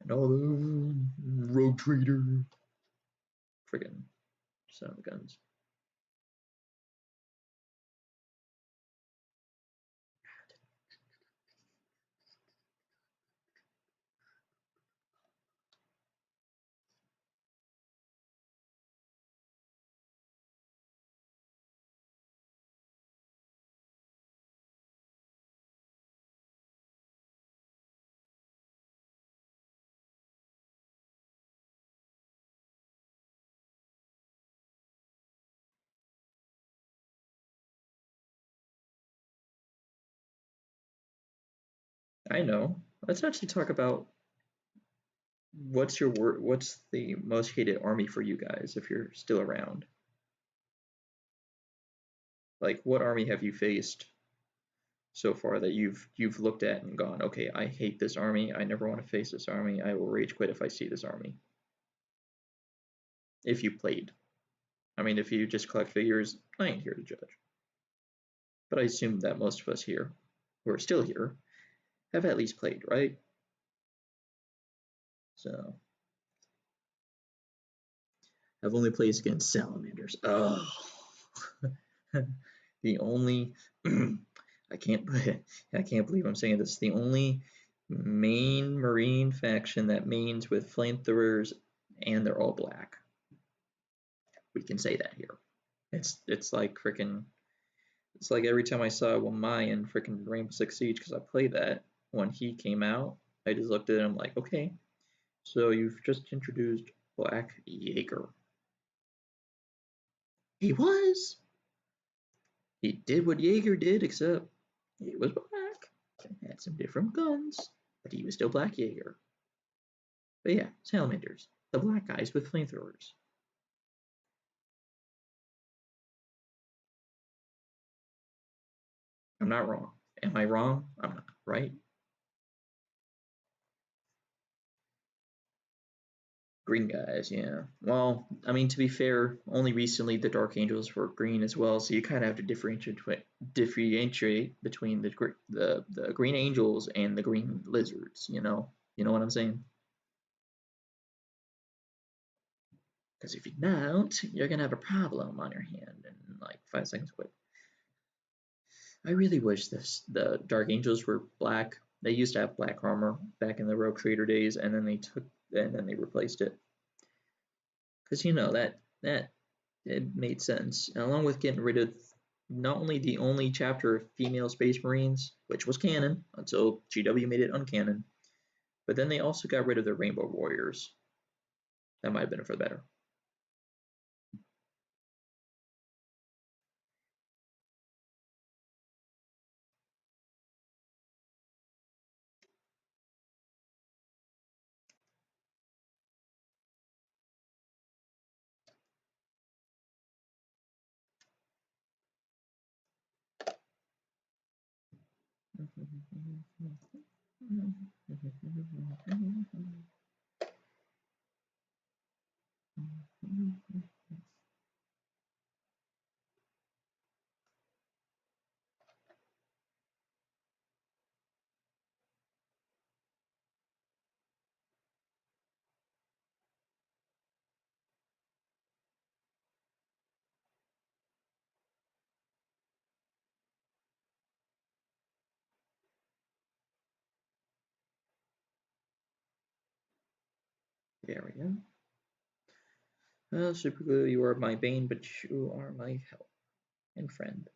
and all the Rogue Trader, friggin' son of guns. I know. Let's actually talk about what's the most hated army for you guys if you're still around. Like, what army have you faced so far that you've looked at and gone, okay, I hate this army. I never want to face this army. I will rage quit if I see this army. If you played. I mean, if you just collect figures, I ain't here to judge. But I assume that most of us here, who are still here, have at least played, right? So, I've only played against salamanders. Oh, the only I can't believe I'm saying this. The only main marine faction that mains with flamethrowers, and they're all black. We can say that here. It's like freaking. It's like every time I saw one Mayan freaking Rainbow Six Siege, because I played that when he came out, I just looked at him like, okay, so you've just introduced Black Jaeger. He was. He did what Jaeger did, except he was black and had some different guns, but he was still Black Jaeger. But yeah, salamanders, the black guys with flamethrowers. I'm not wrong. Am I wrong? I'm not, right? Green guys, yeah. Well, I mean, to be fair, only recently the Dark Angels were green as well, so you kind of have to differentiate between the Green Angels and the Green Lizards. You know what I'm saying? Because if you don't, you're gonna have a problem on your hand in like 5 seconds. Quick. I really wish the Dark Angels were black. They used to have black armor back in the Rogue Trader days, and then they replaced it. Because that it made sense. And along with getting rid of not only the only chapter of female Space Marines, which was canon until GW made it uncanon, but then they also got rid of the Rainbow Warriors. That might have been for the better. There we go. Super Glue, you are my bane, but you are my help and friend.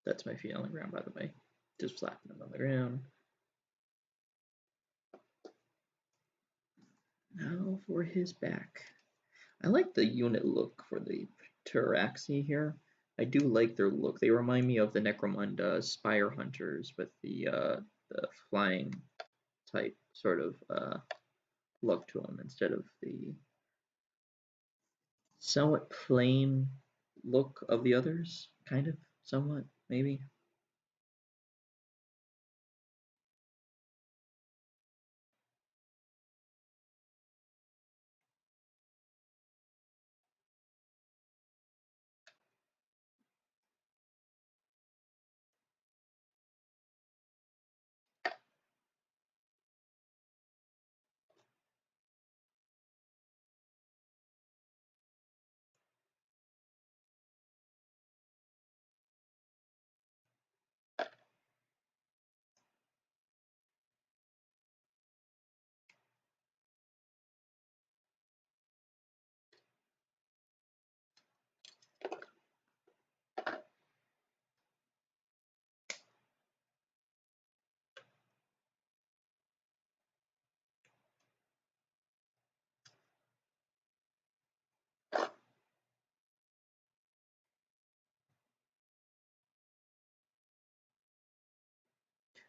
That's my feet on the ground, by the way. Just flapping them on the ground. Now for his back. I like the unit look for the Pteraxi here. I do like their look. They remind me of the Necromunda Spire Hunters with the flying type sort of look to them instead of the somewhat plain look of the others. Kind of, somewhat, maybe.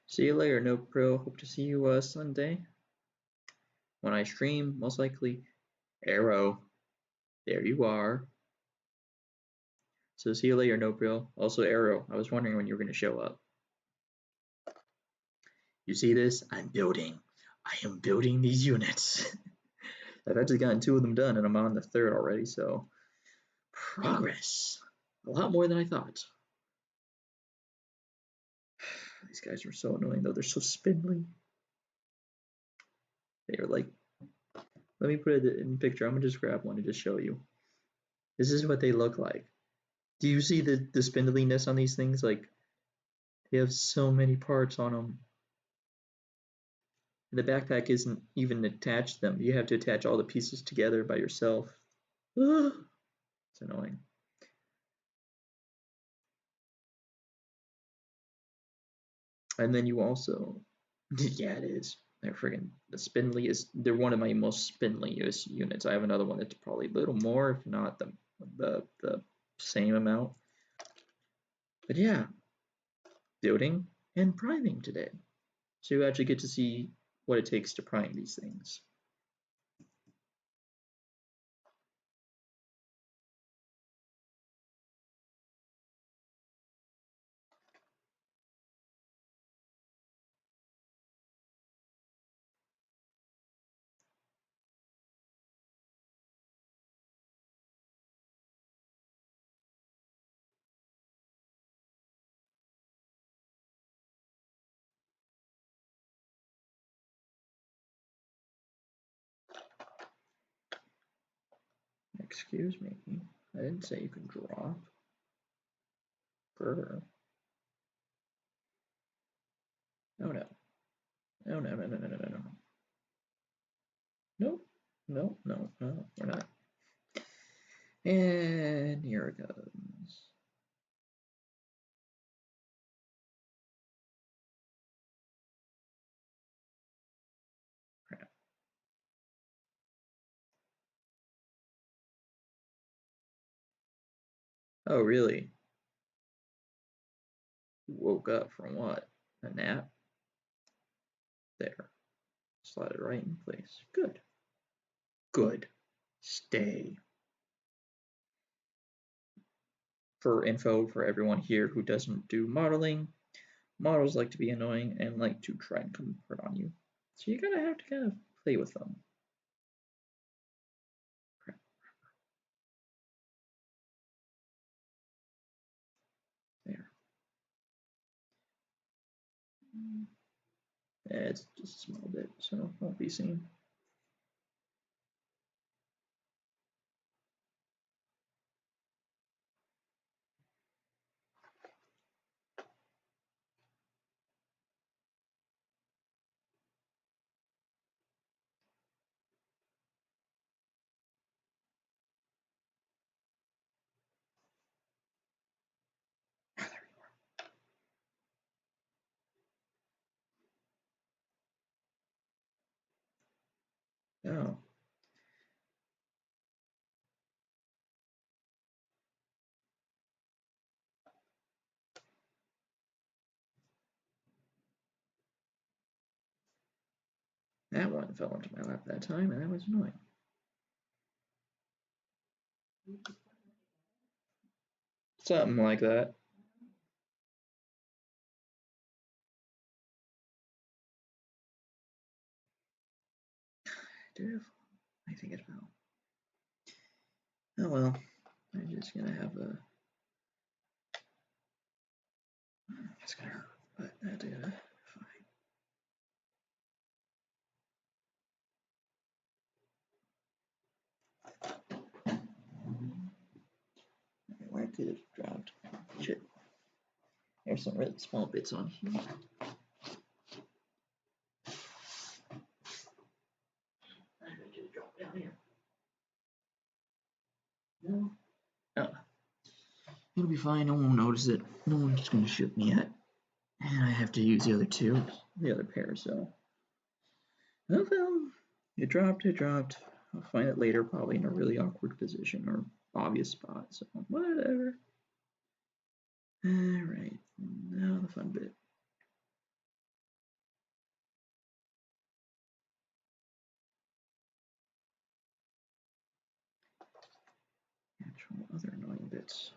See you later, no pro. Hope to see you Sunday when I stream. Most likely, Arrow. There you are. So see you later, no pro. Also, Arrow. I was wondering when you were going to show up. You see this? I'm building. I am building these units. I've actually gotten 2 of them done, and I'm on the 3rd already. So progress. A lot more than I thought. These guys are so annoying, though. They're so spindly. They are like. Let me put it in picture. I'm gonna just grab one to just show you. This is what they look like. Do you see the spindliness on these things? Like, they have so many parts on them. The backpack isn't even attached to them. You have to attach all the pieces together by yourself. It's annoying. And then you also, yeah, it is. They're friggin' the spindliest. They're one of my most spindliest units. I have another one that's probably a little more, if not the same amount. But yeah, building and priming today. So you actually get to see what it takes to prime these things. Excuse me, I didn't say you could drop. Brr. Oh no. No, no, no, no, no, no, no, no. Nope. No, no, no, we're not. And here it goes. Crap. Oh, really? Woke up from what? A nap? There. Slide it right in place. Good. Good. Stay. For info for everyone here who doesn't do modeling, models like to be annoying and like to try and come hard on you. So you gotta have to kind of play with them. Crap. There. It's just a small bit, so it won't be seen. Ah, there you are. That one fell into my lap that time, and that was annoying. Something like that. Dude, I think it fell. Oh well, I'm just gonna have a. It's gonna hurt, but that's gonna fine. Where could it have dropped? Shit. There's some really small bits on here. I bet you it dropped down here. No. Oh. It'll be fine. No one will notice it. No one's gonna shoot me yet. And I have to use the other two, the other pair, so. Oh well. It dropped, it dropped. I'll find it later, probably in a really awkward position or obvious spot, so whatever. Alright, now the fun bit. Actual other annoying bits.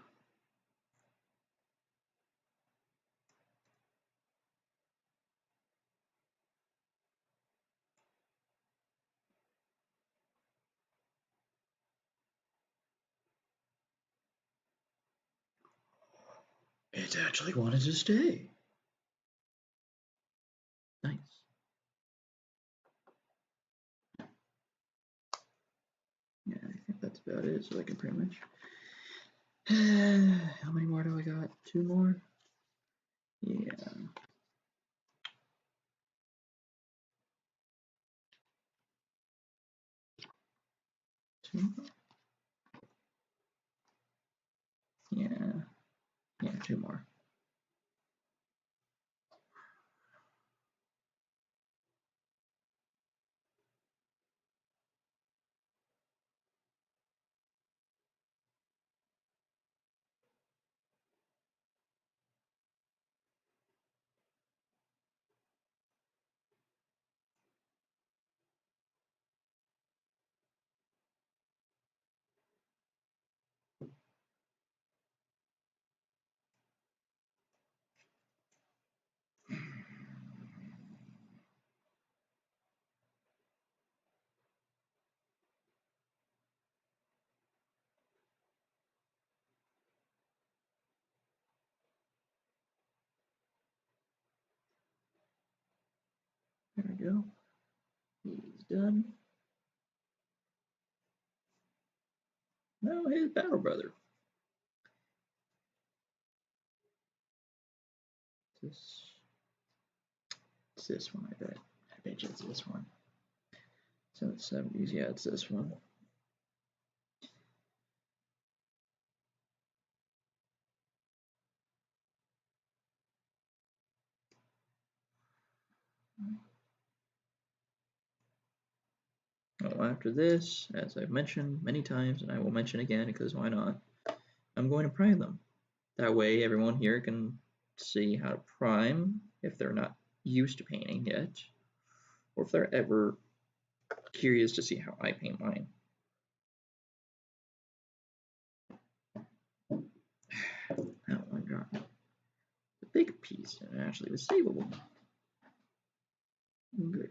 It actually wanted to stay. Nice. Yeah, I think that's about it, so I can pretty much. How many more do I got? 2 more? Yeah. 2 more? Yeah. Yeah, 2 more. There we go. He's done. No, his battle brother. It's this one, I bet. I bet you it's this one. So it's 70s, yeah, it's this one. Well, after this, as I've mentioned many times, and I will mention again because why not, I'm going to prime them. That way everyone here can see how to prime if they're not used to painting yet, or if they're ever curious to see how I paint mine. That one dropped. The big piece, and it actually was savable. Good.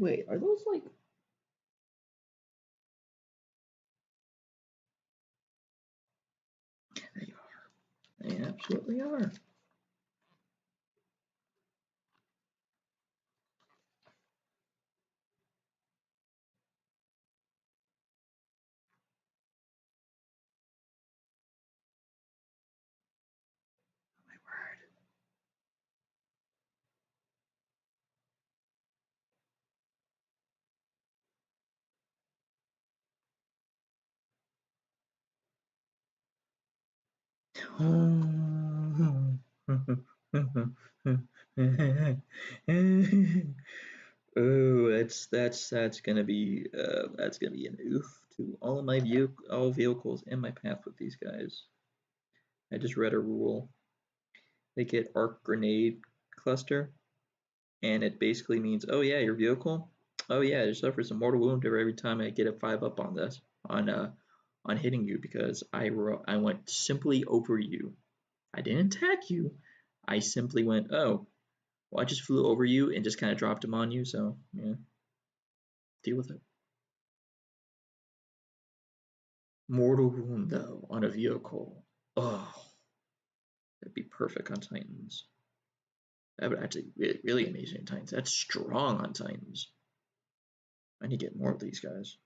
Wait, are those like... They are. They absolutely are. Oh, that's gonna be an oof to all of my all vehicles in my path with these guys. I just read a rule. They get arc grenade cluster, and it basically means, oh yeah, your vehicle, oh yeah, it suffers a mortal wound every time I get a 5 up on this on hitting you because I went simply over you. I didn't attack you. I simply went, oh, well, I just flew over you and just kind of dropped him on you. So yeah, deal with it. Mortal wound though on a vehicle. Oh, that'd be perfect on Titans. That would actually be really amazing on Titans. That's strong on Titans. I need to get more of these guys.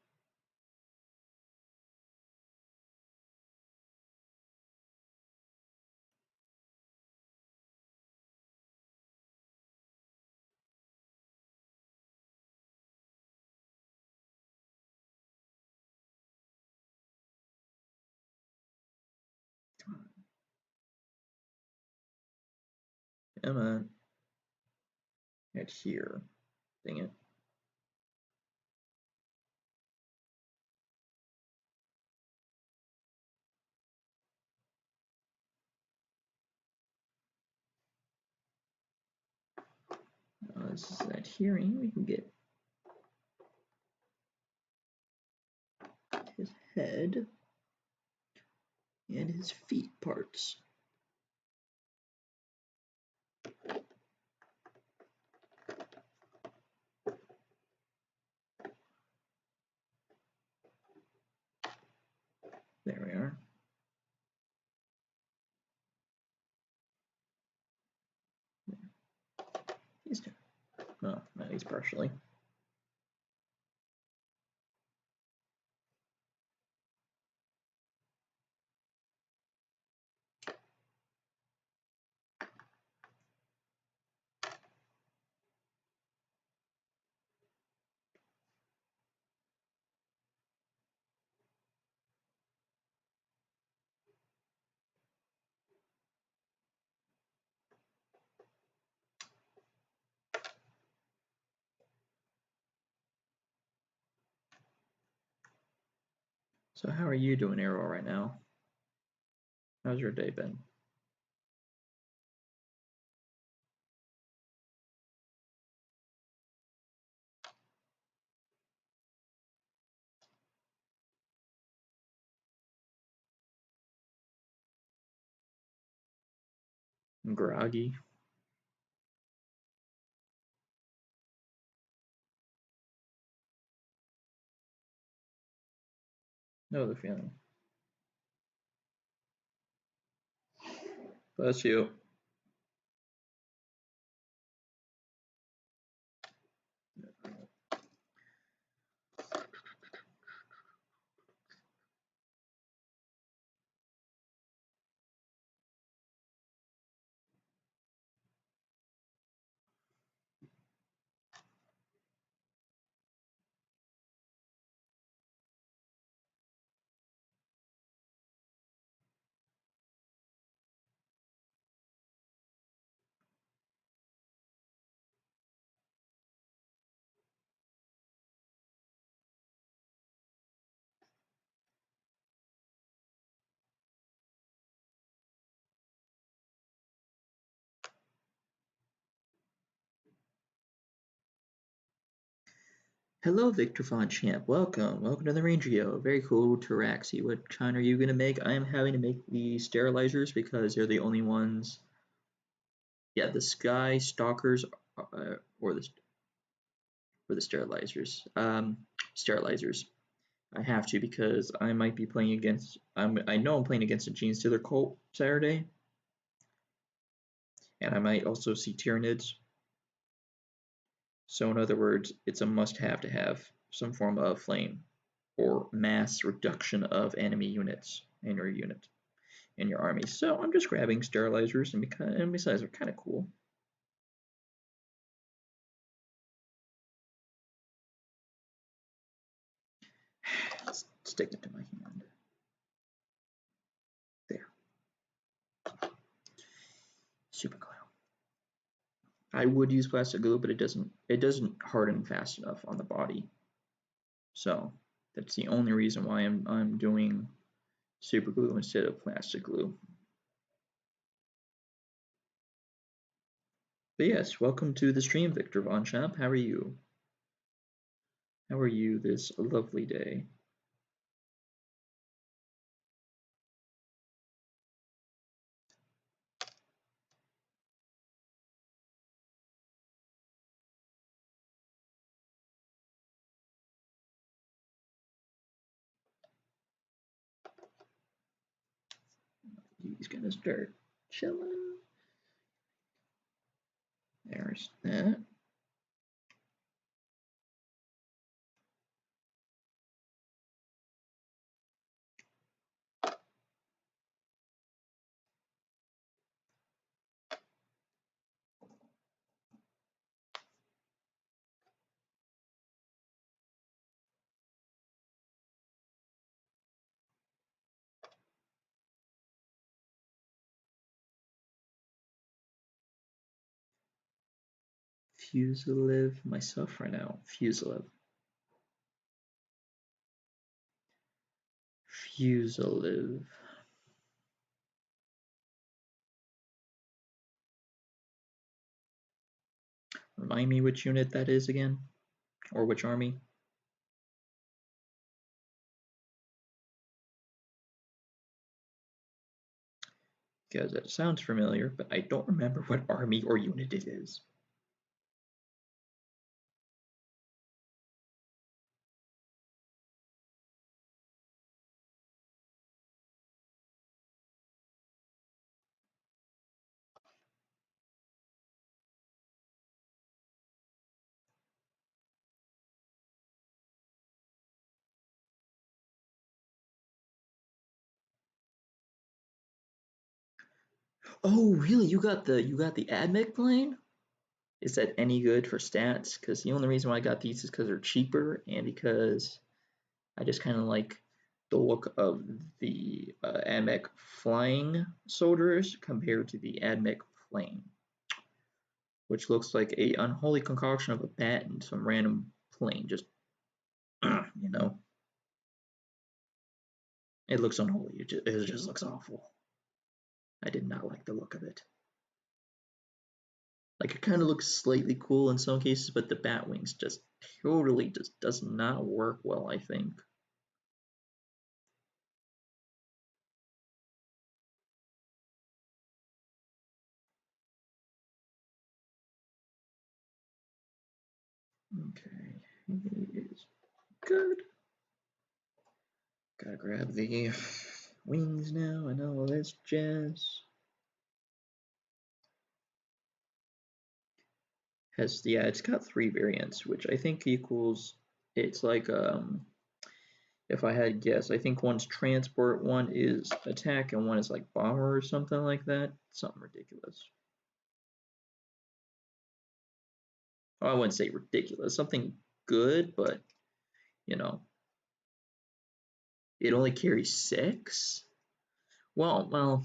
Come on. Get here. Dang it. This is that hearing. We can get his head and his feet parts. There we are. He's dead. Oh, at least partially. So how are you doing, Arrow, right now? How's your day been? Groggy? No other feeling. Bless you. Hello, Victor Von Champ. Welcome. Welcome to the Rangio. Very cool, Taraxi. What kind are you going to make? I am having to make the sterilizers because they're the only ones. Yeah, the Sky Stalkers, or the for the sterilizers. Sterilizers. I have to because I might be playing against. I know I'm playing against a Gene Stealer cult Saturday, and I might also see Tyranids. So in other words, it's a must-have to have some form of flame or mass reduction of enemy units in your unit, in your army. So I'm just grabbing sterilizers, and besides, they're kind of cool. Stick it to my hand. There. Super glue. I would use plastic glue, but it doesn't harden fast enough on the body. So that's the only reason why I'm doing super glue instead of plastic glue. But yes, welcome to the stream, Victor Von Champ. How are you? How are you this lovely day? He's gonna start chilling. There's that. Fusilive myself right now. Fusilive. Fusilive. Remind me which unit that is again, or which army? Because it sounds familiar, but I don't remember what army or unit it is. Oh, really? You got the AdMech plane? Is that any good for stats? Because the only reason why I got these is because they're cheaper and because I just kind of like the look of the AdMech flying soldiers compared to the AdMech plane, which looks like a unholy concoction of a bat and some random plane. Just you know, it looks unholy. It just looks awful. I did not like the look of it. Like, it kind of looks slightly cool in some cases, but the bat wings just totally just does not work well, I think. Okay, he is good. Gotta grab the wings now and all this jazz. Yeah, it's got 3 variants, which I think equals, it's like if I had to guess, I think one's transport, one is attack, and one is like bomber or something like that. Something ridiculous. Oh, I wouldn't say ridiculous, something good, but you know, it only carries 6. Well,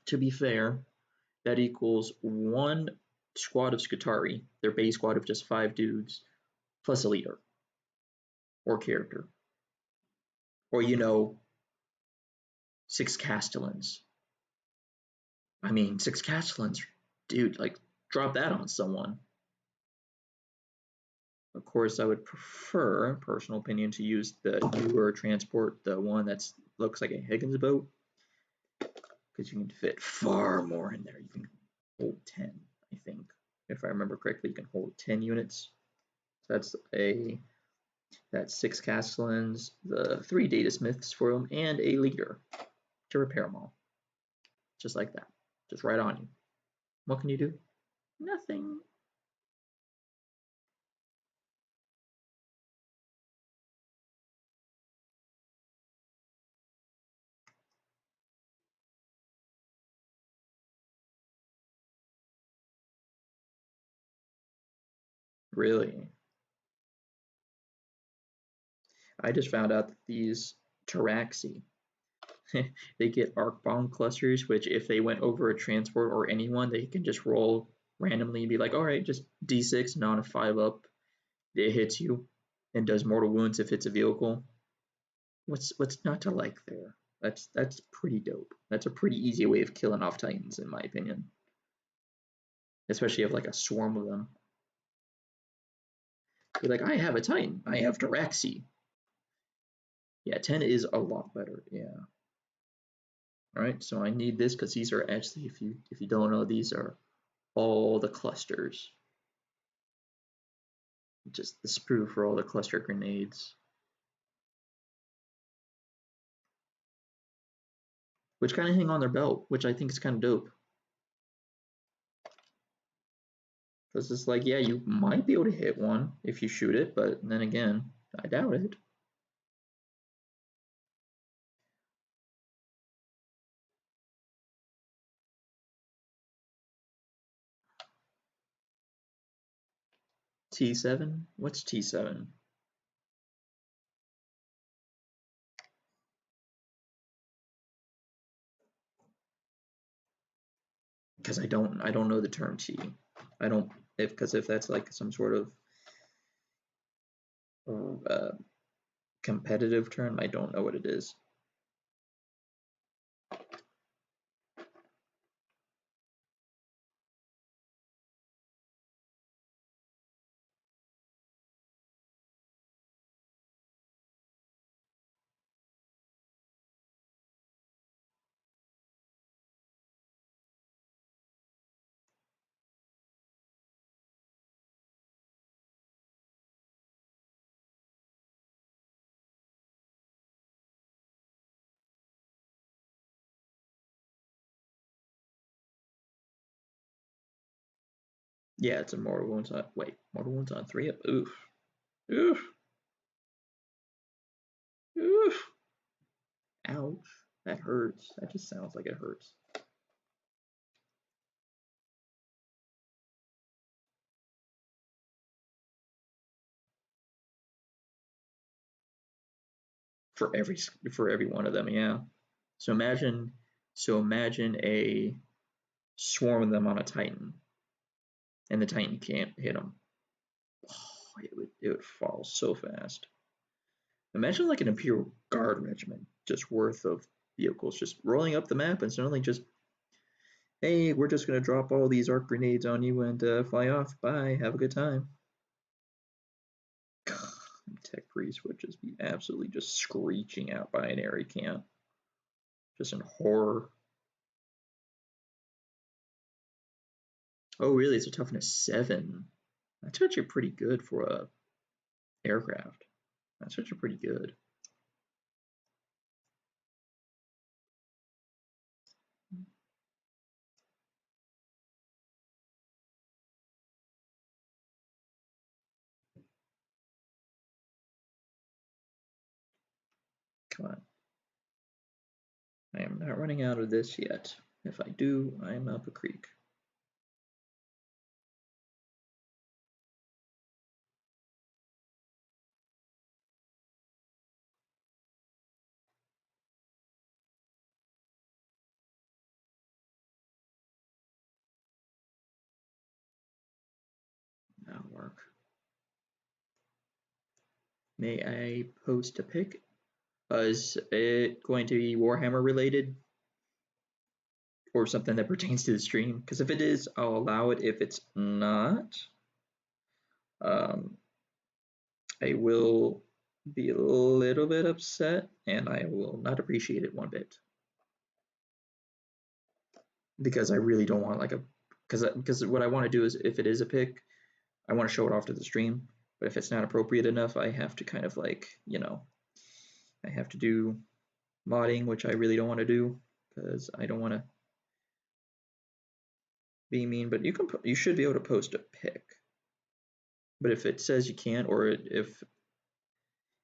to be fair, that equals 1 squad of Skitarii, their base squad of just 5 dudes, plus a leader or character, or 6 Castellans. I mean, 6 Castellans, dude, like, drop that on someone. Of course, I would prefer, personal opinion, to use the newer transport, the one that looks like a Higgins boat, because you can fit far more in there. You can hold 10, I think. If I remember correctly, you can hold 10 units. That's 6 Castellans, the 3 Data Smiths for them, and a leader to repair them all. Just like that. Just right on you. What can you do? Nothing. Really. I just found out that these Taraxi, they get arc bomb clusters, which if they went over a transport or anyone, they can just roll randomly and be like, all right, just D6 and on a 5 up, it hits you and does mortal wounds if it's a vehicle. What's not to like there? That's pretty dope. That's a pretty easy way of killing off Titans, in my opinion. Especially if like a swarm of them. You're like, I have a Titan. I have Diraxi. Yeah, 10 is a lot better. Yeah. All right, so I need this because these are actually, if you don't know, these are all the clusters. Just the sprue for all the cluster grenades. Which kind of hang on their belt, which I think is kind of dope. Because it's like, yeah, you might be able to hit one if you shoot it, but then again, I doubt it. T7? What's T7? Because I don't know the term T. I don't if that's like some sort of uh, competitive term, I don't know what it is. Yeah, it's a mortal wounds on. Wait, mortal wounds on 3 up. Oof. Oof. Oof. Ouch. That hurts. That just sounds like it hurts. For every one of them, yeah. So imagine a swarm of them on a Titan, and the Titan can't hit them. Oh, it would fall so fast. Imagine like an Imperial Guard regiment just worth of vehicles just rolling up the map and suddenly just, hey, we're just gonna drop all these arc grenades on you and fly off. Bye, have a good time. Tech Priest would just be absolutely just screeching out binary camp, just in horror. Oh, really? It's a toughness 7. That's actually pretty good for a aircraft. That's actually pretty good. Come on. I am not running out of this yet. If I do, I am up a creek. That'll work. May I post a pic? Is it going to be Warhammer related? Or something that pertains to the stream? Because if it is, I'll allow it. If it's not, I will be a little bit upset and I will not appreciate it one bit. Because I really don't want like a, because what I want to do is if it is a pick, I want to show it off to the stream. But if it's not appropriate enough, I have to kind of like, I have to do modding, which I really don't want to do because I don't want to be mean. But you should be able to post a pic. But if it says you can't, or if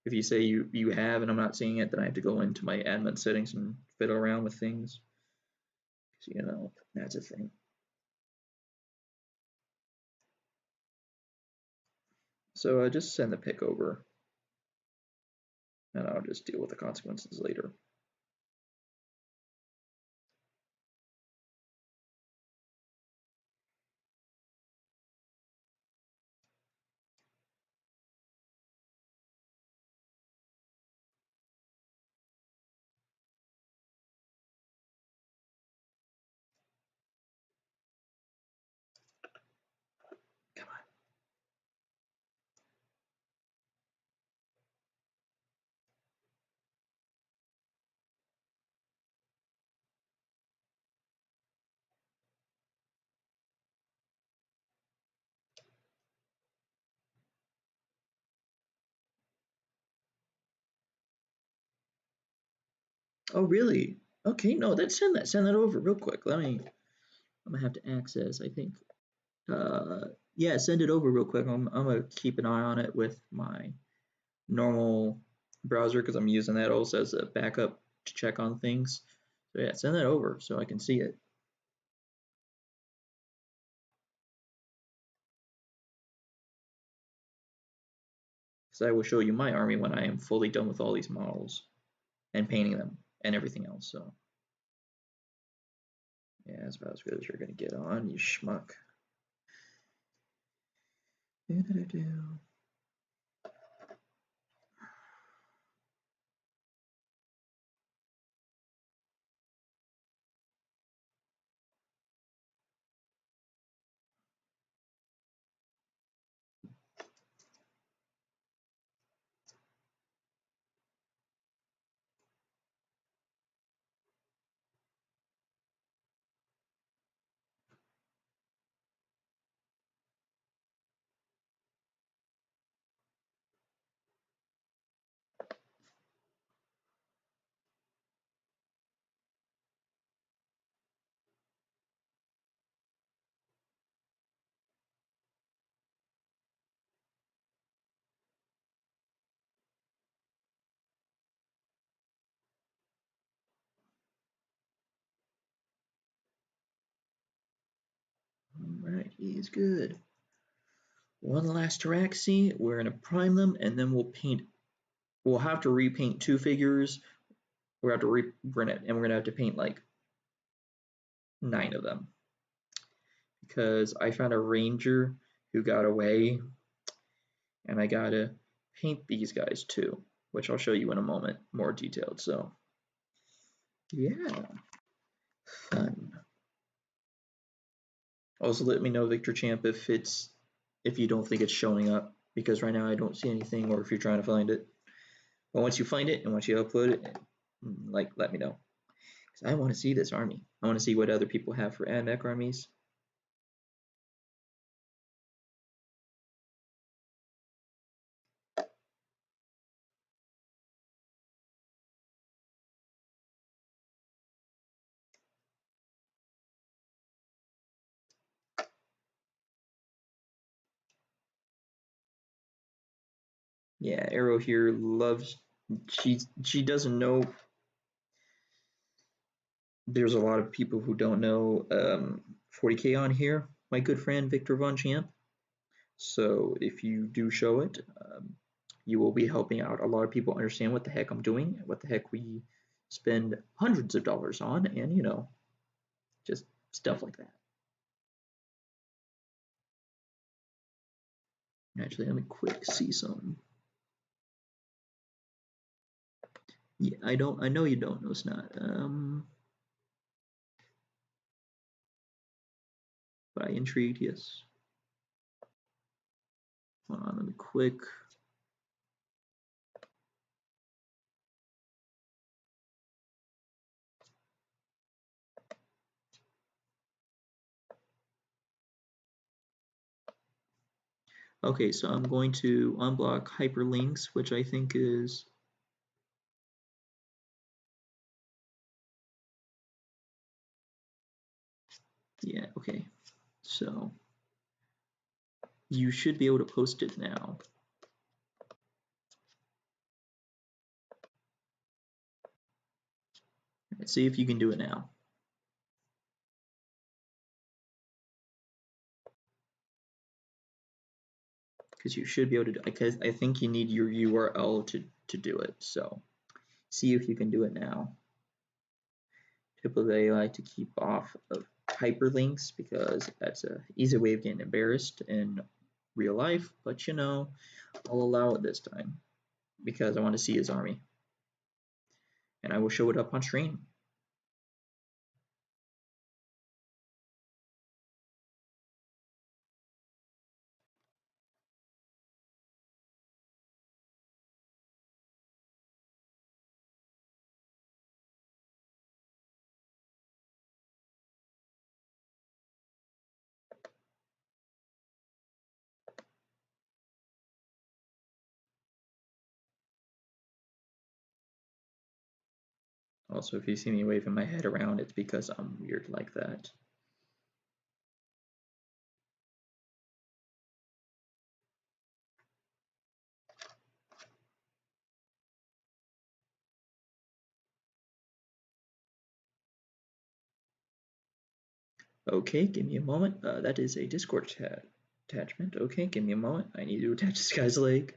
you say you have and I'm not seeing it, then I have to go into my admin settings and fiddle around with things. That's a thing. So just send the pic over, and I'll just deal with the consequences later. Come on. Oh, really? Okay, no, send that over real quick. I'm gonna have to access, I think. Yeah, send it over real quick. I'm gonna keep an eye on it with my normal browser because I'm using that also as a backup to check on things. So yeah, send that over so I can see it. Because I will show you my army when I am fully done with all these models and painting them and everything else. So yeah, that's about as good as you're gonna get on, you schmuck. Alright, he's good. One last Taraxi, we're gonna prime them and then we'll have to repaint 2 figures. We're gonna have to reprint it and we're gonna have to paint like 9 of them. Because I found a ranger who got away and I gotta paint these guys too, which I'll show you in a moment, more detailed. So yeah, fun. Also let me know, Victor Champ, if you don't think it's showing up, because right now I don't see anything, or if you're trying to find it. But once you find it and once you upload it, like let me know. Because I want to see this army. I want to see what other people have for AdMech armies. Yeah, Arrow here loves. She doesn't know. There's a lot of people who don't know 40K on here. My good friend Victor Von Champ. So if you do show it, you will be helping out a lot of people understand what the heck I'm doing, what the heck we spend hundreds of dollars on, and just stuff like that. Actually, let me quick see some. Yeah, I know you don't know Snot. But I intrigued, yes. Hold on, let me quick. Okay, so I'm going to unblock hyperlinks, which I think is yeah, okay. So you should be able to post it now. Let's see if you can do it now. Because you should be able to do it, because I think you need your URL to do it. So see if you can do it now. Typically, I like to keep off of hyperlinks because that's an easy way of getting embarrassed in real life, but you know, I'll allow it this time because I want to see his army. And I will show it up on stream. Also, if you see me waving my head around, it's because I'm weird like that. Okay, give me a moment. That is a Discord attachment. Okay, give me a moment. I need to attach this guy's leg.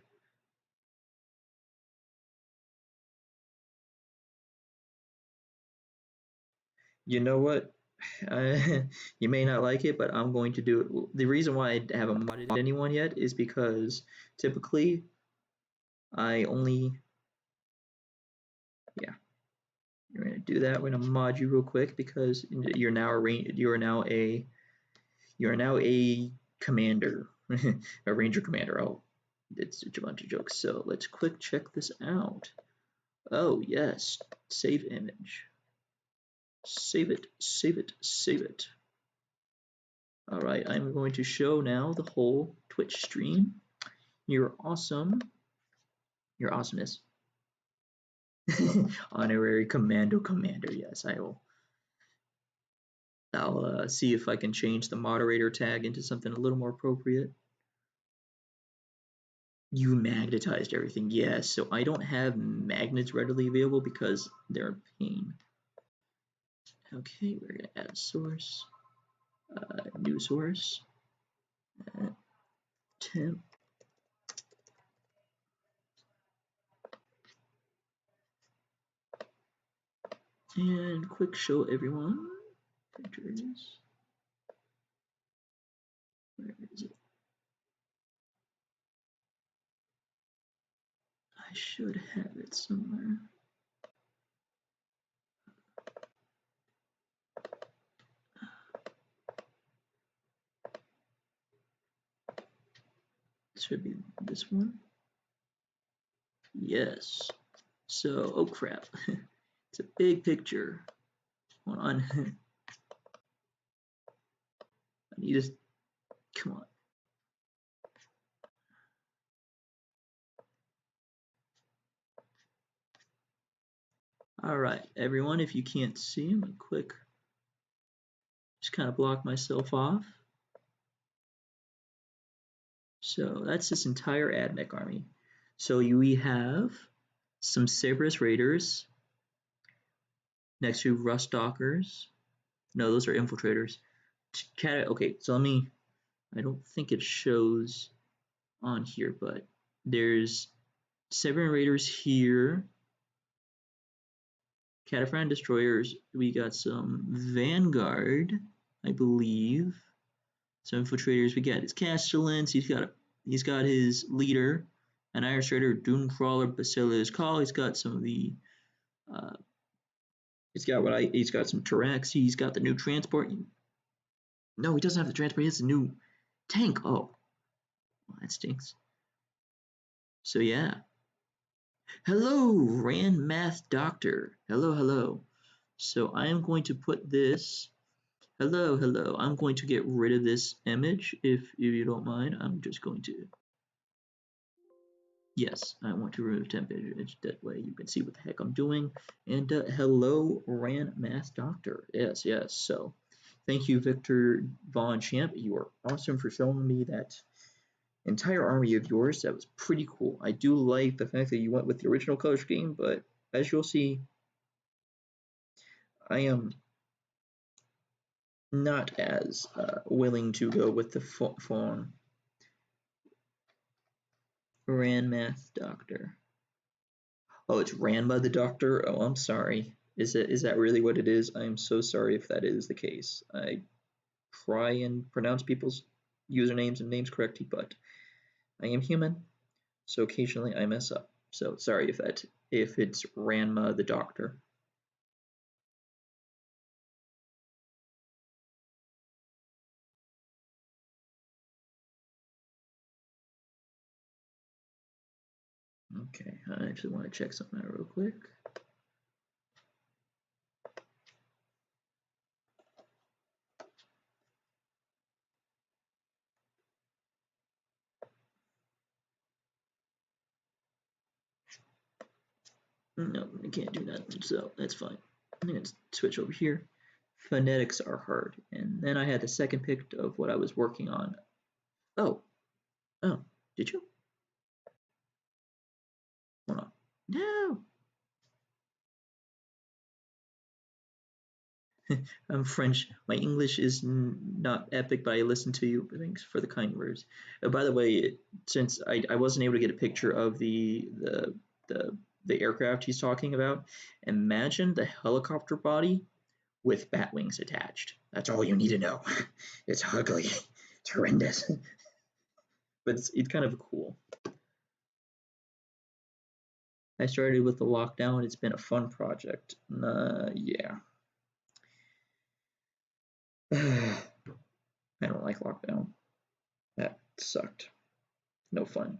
You know what? You may not like it, but I'm going to do it. The reason why I haven't modded anyone yet is because typically I only, yeah, you're gonna do that. We're gonna mod you real quick because you're now a commander, a ranger commander. Oh, it's a bunch of jokes. So let's quick check this out. Oh yes, save image. Save it, save it, save it. All right, I'm going to show now the whole Twitch stream. You're awesome. Your awesomeness. Honorary Commando Commander. Yes, I will. I'll see if I can change the moderator tag into something a little more appropriate. You magnetized everything. Yes, so I don't have magnets readily available because they're a pain. Okay, we're going to add a source. New source. Temp. And quick show everyone. Pictures. Where is it? I should have it somewhere. It should be this one. Yes. So, oh crap. It's a big picture. Hold on. I need to, come on. All right, everyone, if you can't see, I'm gonna quick, just kind of block myself off. So that's this entire AdMech army. So we have some Cerberus Raiders next to Rust Stalkers. No, those are infiltrators. Okay, so I don't think it shows on here, but there's Cerberus Raiders here. Cataphragm Destroyers, we got some Vanguard, I believe. Some infiltrators, we got his Castellans, he's got his leader, an Irish Raider, Doomcrawler, Basileus Call, he's got some of the he's got some Tarax, he's got the new transport. No, he doesn't have the transport, he has a new tank. Oh, well, that stinks. So yeah. Hello, Rand Math Doctor. Hello, hello. So I am going to put this. Hello, hello. I'm going to get rid of this image if you don't mind. I'm just going to Yes, I want to remove temp image, that way you can see what the heck I'm doing. And hello, Ran Math Doctor. Yes, yes. So, thank you, Victor Von Champ. You are awesome for showing me that entire army of yours. That was pretty cool. I do like the fact that you went with the original color scheme, but as you'll see, I am not as willing to go with the Fawn Ran Math Doctor. Oh, it's Ranma the Doctor? Oh, I'm sorry. Is that really what it is? I'm so sorry if that is the case. I try and pronounce people's usernames and names correctly, but I am human, so occasionally I mess up. So sorry if it's Ranma the Doctor. Okay, I actually want to check something out real quick. No, I can't do that, so that's fine. I'm gonna switch over here. Phonetics are hard, and then I had the second pick of what I was working on. Oh, oh, did you? Hold on. No, I'm French. My English is not epic, but I listen to you. Thanks for the kind words. By the way, since I wasn't able to get a picture of the the aircraft he's talking about, imagine the helicopter body with bat wings attached. That's all you need to know. It's ugly. It's horrendous, but it's kind of cool. I started with the lockdown. It's been a fun project. Yeah. I don't like lockdown. That sucked. No fun.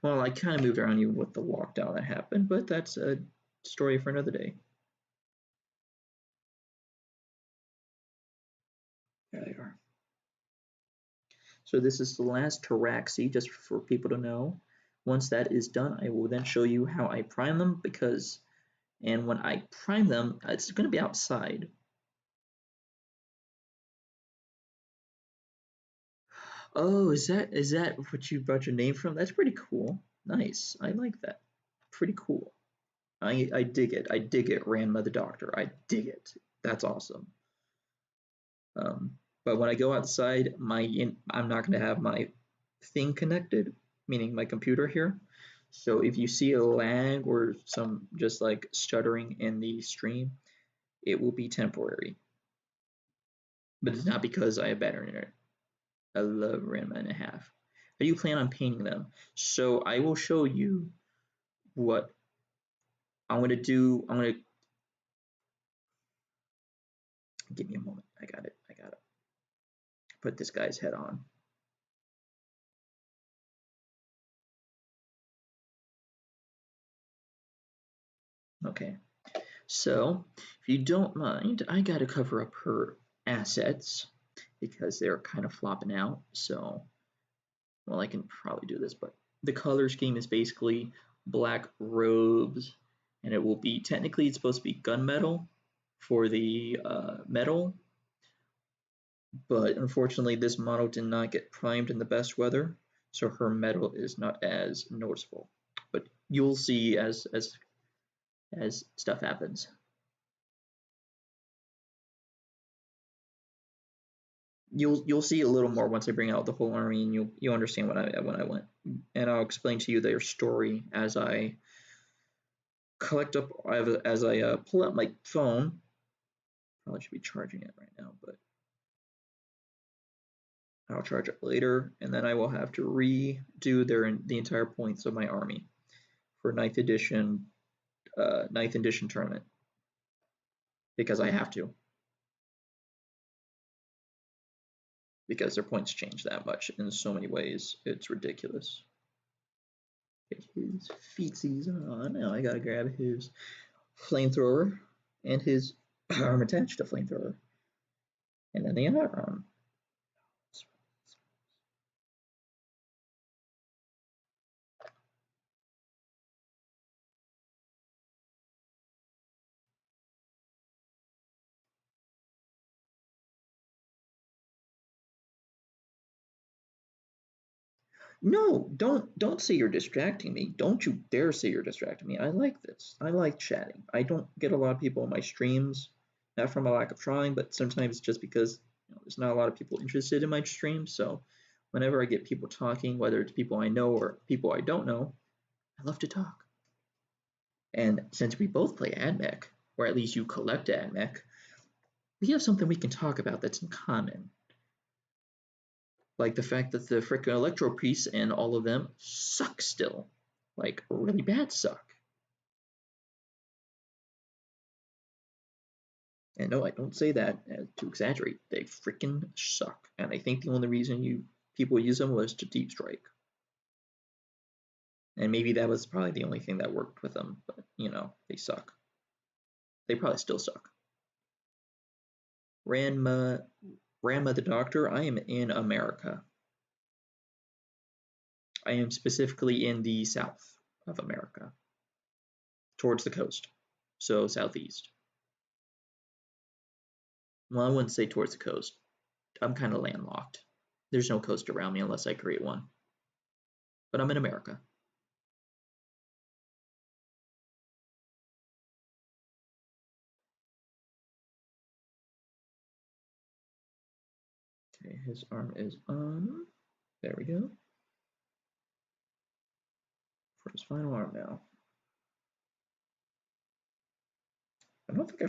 Well, I kind of moved around even with the lockdown that happened, but that's a story for another day. There they are. So this is the last Taraxi, just for people to know. Once that is done, I will then show you how I prime them and when I prime them, it's going to be outside. Oh, is that what you brought your name from? That's pretty cool. Nice. I like that. Pretty cool. I dig it. I dig it, Ranma the Doctor. I dig it. That's awesome. But when I go outside, I'm not going to have my thing connected, meaning my computer here. So if you see a lag or some just like stuttering in the stream, it will be temporary. But it's not because I have better internet. I love Ranma and a half. How do you plan on painting them? So I will show you what I'm going to do. I'm going to give me a moment. I got it. I got it. Put this guy's head on. Okay. So, if you don't mind, I got to cover up her assets because they're kind of flopping out. So, well, I can probably do this, but the color scheme is basically black robes, and it will be technically it's supposed to be gunmetal for the metal, but unfortunately, this model did not get primed in the best weather, so her metal is not as noticeable. But you'll see as stuff happens. You'll see a little more once I bring out the whole army, and you'll understand when I went, and I'll explain to you their story as I collect up as I pull out my phone. Probably should be charging it right now, but I'll charge it later, and then I will have to redo the entire points of my army for ninth edition tournament because I have to because their points change that much in so many ways. It's ridiculous. Get his feetsies on. Now I gotta grab his flamethrower and his arm attached to flamethrower. And then the other arm. No, don't say you're distracting me. Don't you dare say you're distracting me. I like this. I like chatting. I don't get a lot of people in my streams, not from a lack of trying, but sometimes just because there's not a lot of people interested in my streams. So whenever I get people talking, whether it's people I know or people I don't know, I love to talk. And since we both play AdMech, or at least you collect AdMech, we have something we can talk about that's in common. Like the fact that the frickin' Electro Priests and all of them suck still. Like, really bad suck. And no, I don't say that to exaggerate. They freaking suck. And I think the only reason people use them was to deep strike. And maybe that was probably the only thing that worked with them. But, they suck. They probably still suck. Ranma the Doctor, I am in America. I am specifically in the south of America. Towards the coast. So southeast. Well, I wouldn't say towards the coast. I'm kind of landlocked. There's no coast around me unless I create one. But I'm in America. Okay, his arm is on. There we go. For his final arm now. I don't think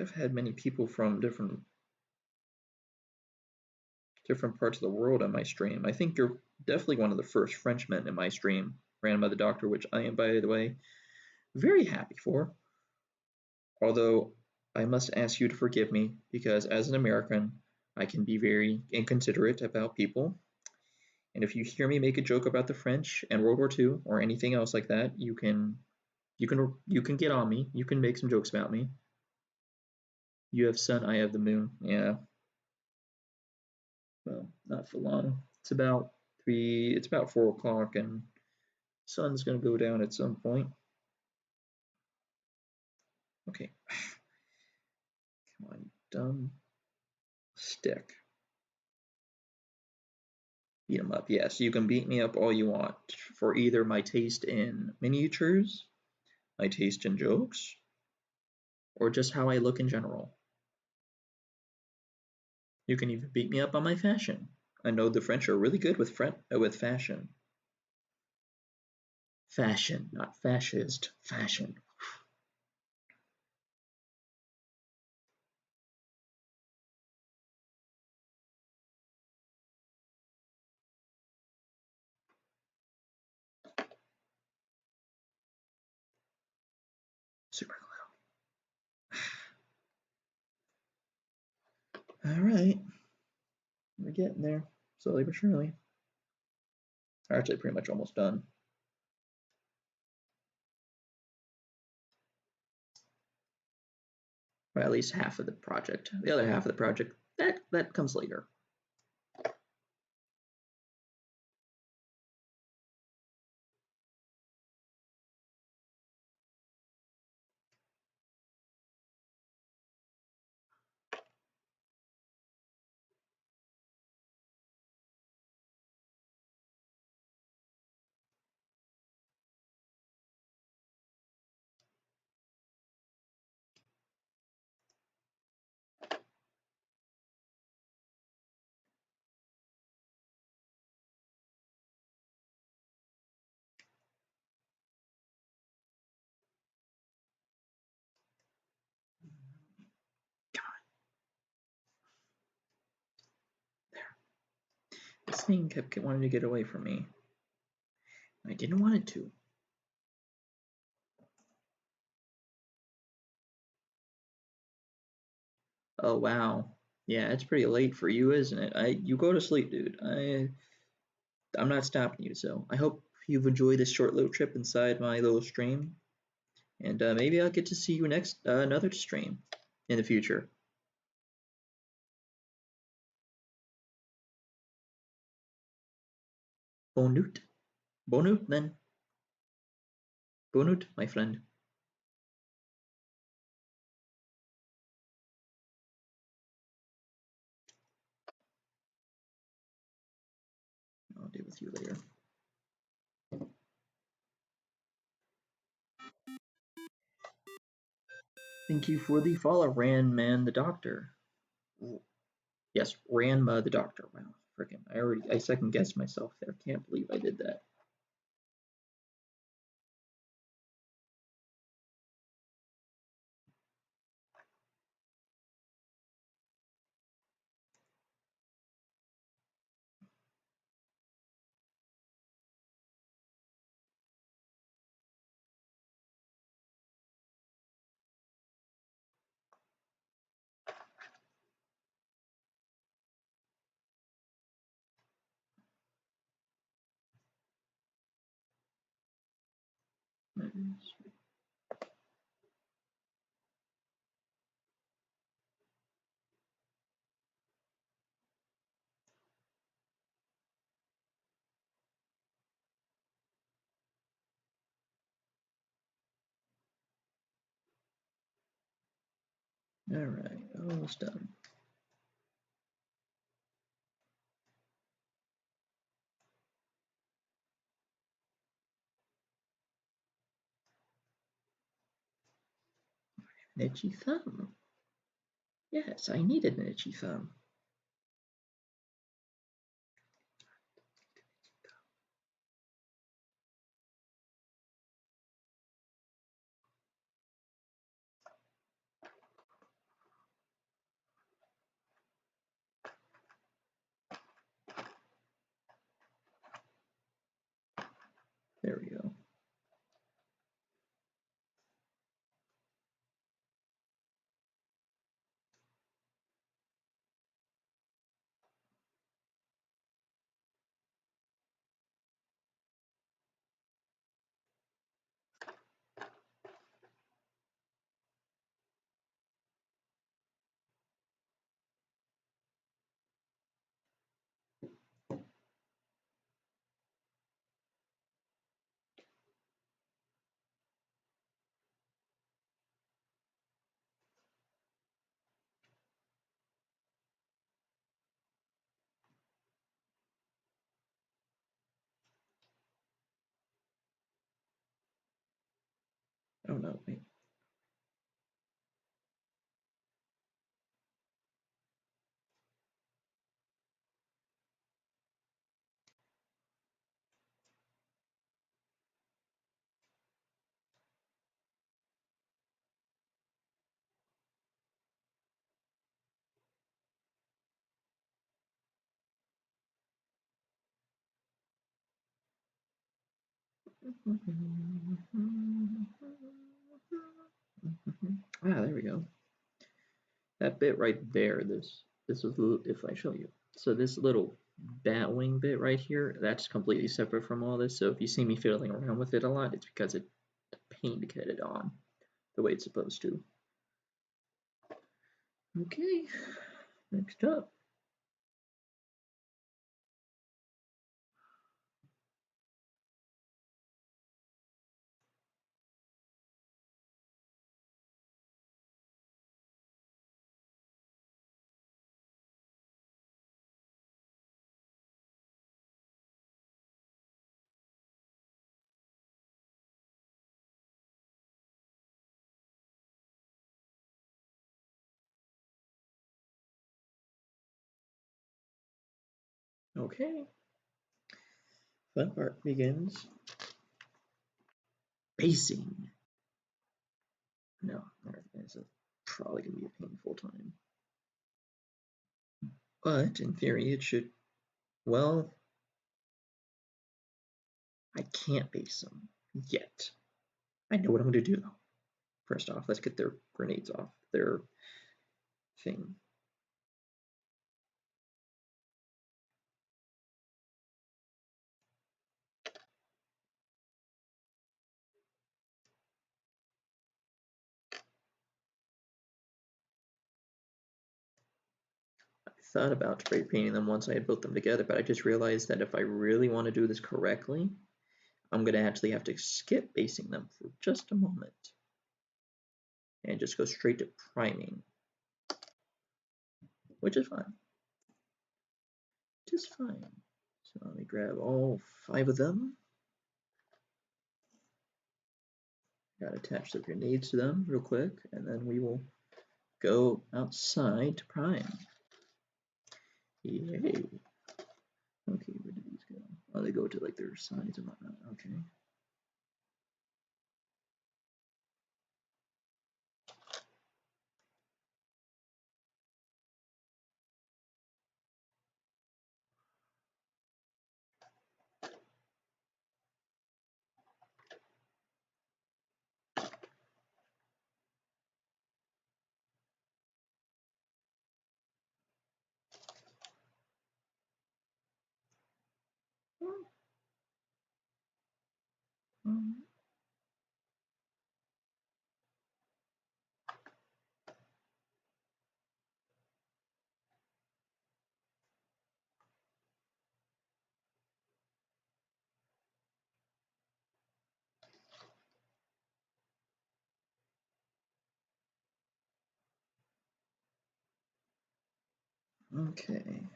I've had many people from different parts of the world on my stream. I think you're definitely one of the first Frenchmen in my stream, ran by the Doctor, which I am, by the way, very happy for. Although I must ask you to forgive me because as an American, I can be very inconsiderate about people. And if you hear me make a joke about the French and World War II or anything else like that, you can get on me. You can make some jokes about me. You have sun, I have the moon. Yeah. Well, not for long. It's about 4 o'clock and sun's gonna go down at some point. Okay. Come on, dumb stick. Beat 'em up. Yes, you can beat me up all you want for either my taste in miniatures, my taste in jokes, or just how I look in general. You can even beat me up on my fashion. I know the French are really good with fashion. Fashion, not fascist. Fashion. Super glue. All right, we're getting there slowly but surely. Actually, pretty much almost done. Or at least half of the project. The other half of the project that comes later. This thing kept wanting to get away from me. I didn't want it to. Oh wow. Yeah, it's pretty late for you, isn't it? You go to sleep, dude. I'm not stopping you, so I hope you've enjoyed this short little trip inside my little stream. And maybe I'll get to see you next another stream in the future. Bonut. Bonut then. Bonut, my friend. Oh, with you later. Thank you for the follow, Ranman the Doctor. Yes, Ranma the Doctor. Wow, freaking! I second guessed myself there. Can't believe I did that. All right, almost done. An itchy thumb. Yes, I needed an itchy thumb. There we go. Oh no, wait. Ah, there we go. That bit right there, this is if I show you. So this little bat wing bit right here, that's completely separate from all this. So if you see me fiddling around with it a lot, it's because it's a pain to get it on the way it's supposed to. Okay, next up. Okay, fun part begins. Basing. No, it's probably going to be a painful time. But in theory, it should. Well, I can't base them yet. I know what I'm going to do though. First off, let's get their grenades off their thing. I thought about spray painting them once I had built them together, but I just realized that if I really want to do this correctly, I'm going to actually have to skip basing them for just a moment and just go straight to priming, which is fine. Just fine. So let me grab all 5 of them. Gotta attach the grenades to them real quick, and then we will go outside to prime. Yay. Okay, where do these go? Oh, they go to like their sides and whatnot. Okay. Okay.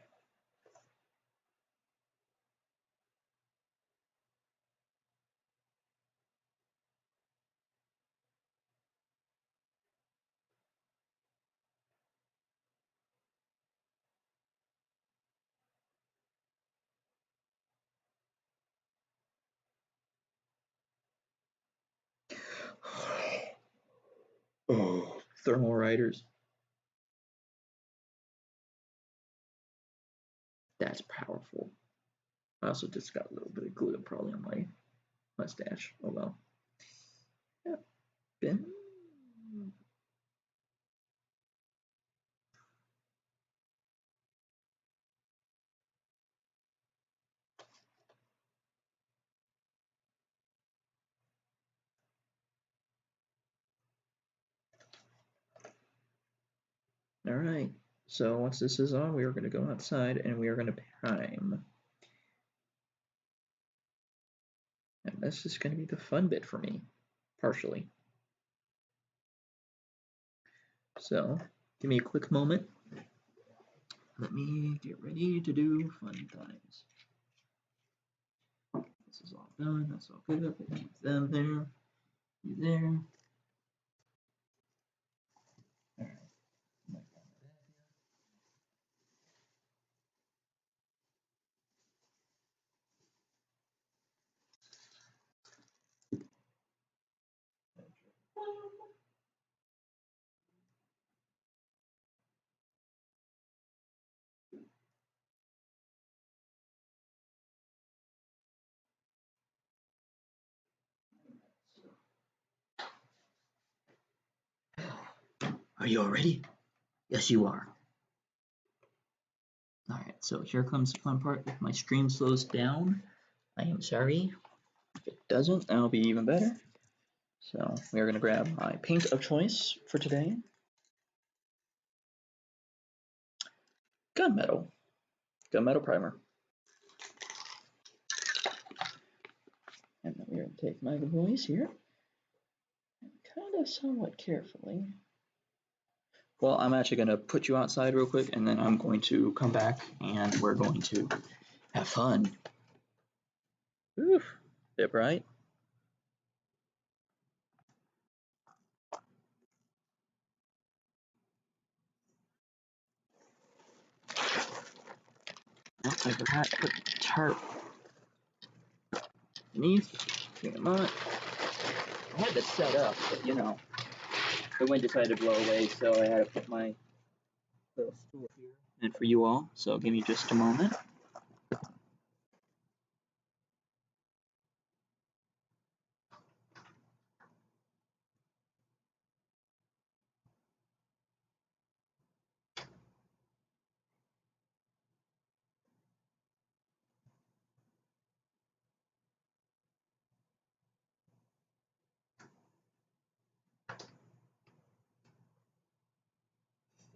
Oh, thermal riders. That's powerful. I also just got a little bit of glue probably on my mustache. Oh well. Yeah. Ben. All right. So once this is on, we are going to go outside and we are going to prime. And this is going to be the fun bit for me, partially. So give me a quick moment. Let me get ready to do fun times. This is all done. That's all good. Leave them there. You there. All right. Are you all ready? Yes, you are. All right, so here comes the fun part. If my stream slows down, I am sorry. If it doesn't, that'll be even better. So we are going to grab my paint of choice for today. Gunmetal primer. And then we're going to take my voice here, and kind of somewhat carefully. Well, I'm actually going to put you outside real quick, and then I'm going to come back, and we're going to have fun. Oof, bit bright. Oh, I forgot to put the tarp beneath. Give it a moment. I had this set up, but you know, the wind decided to blow away, so I had to put my little stool here and for you all. So give me just a moment.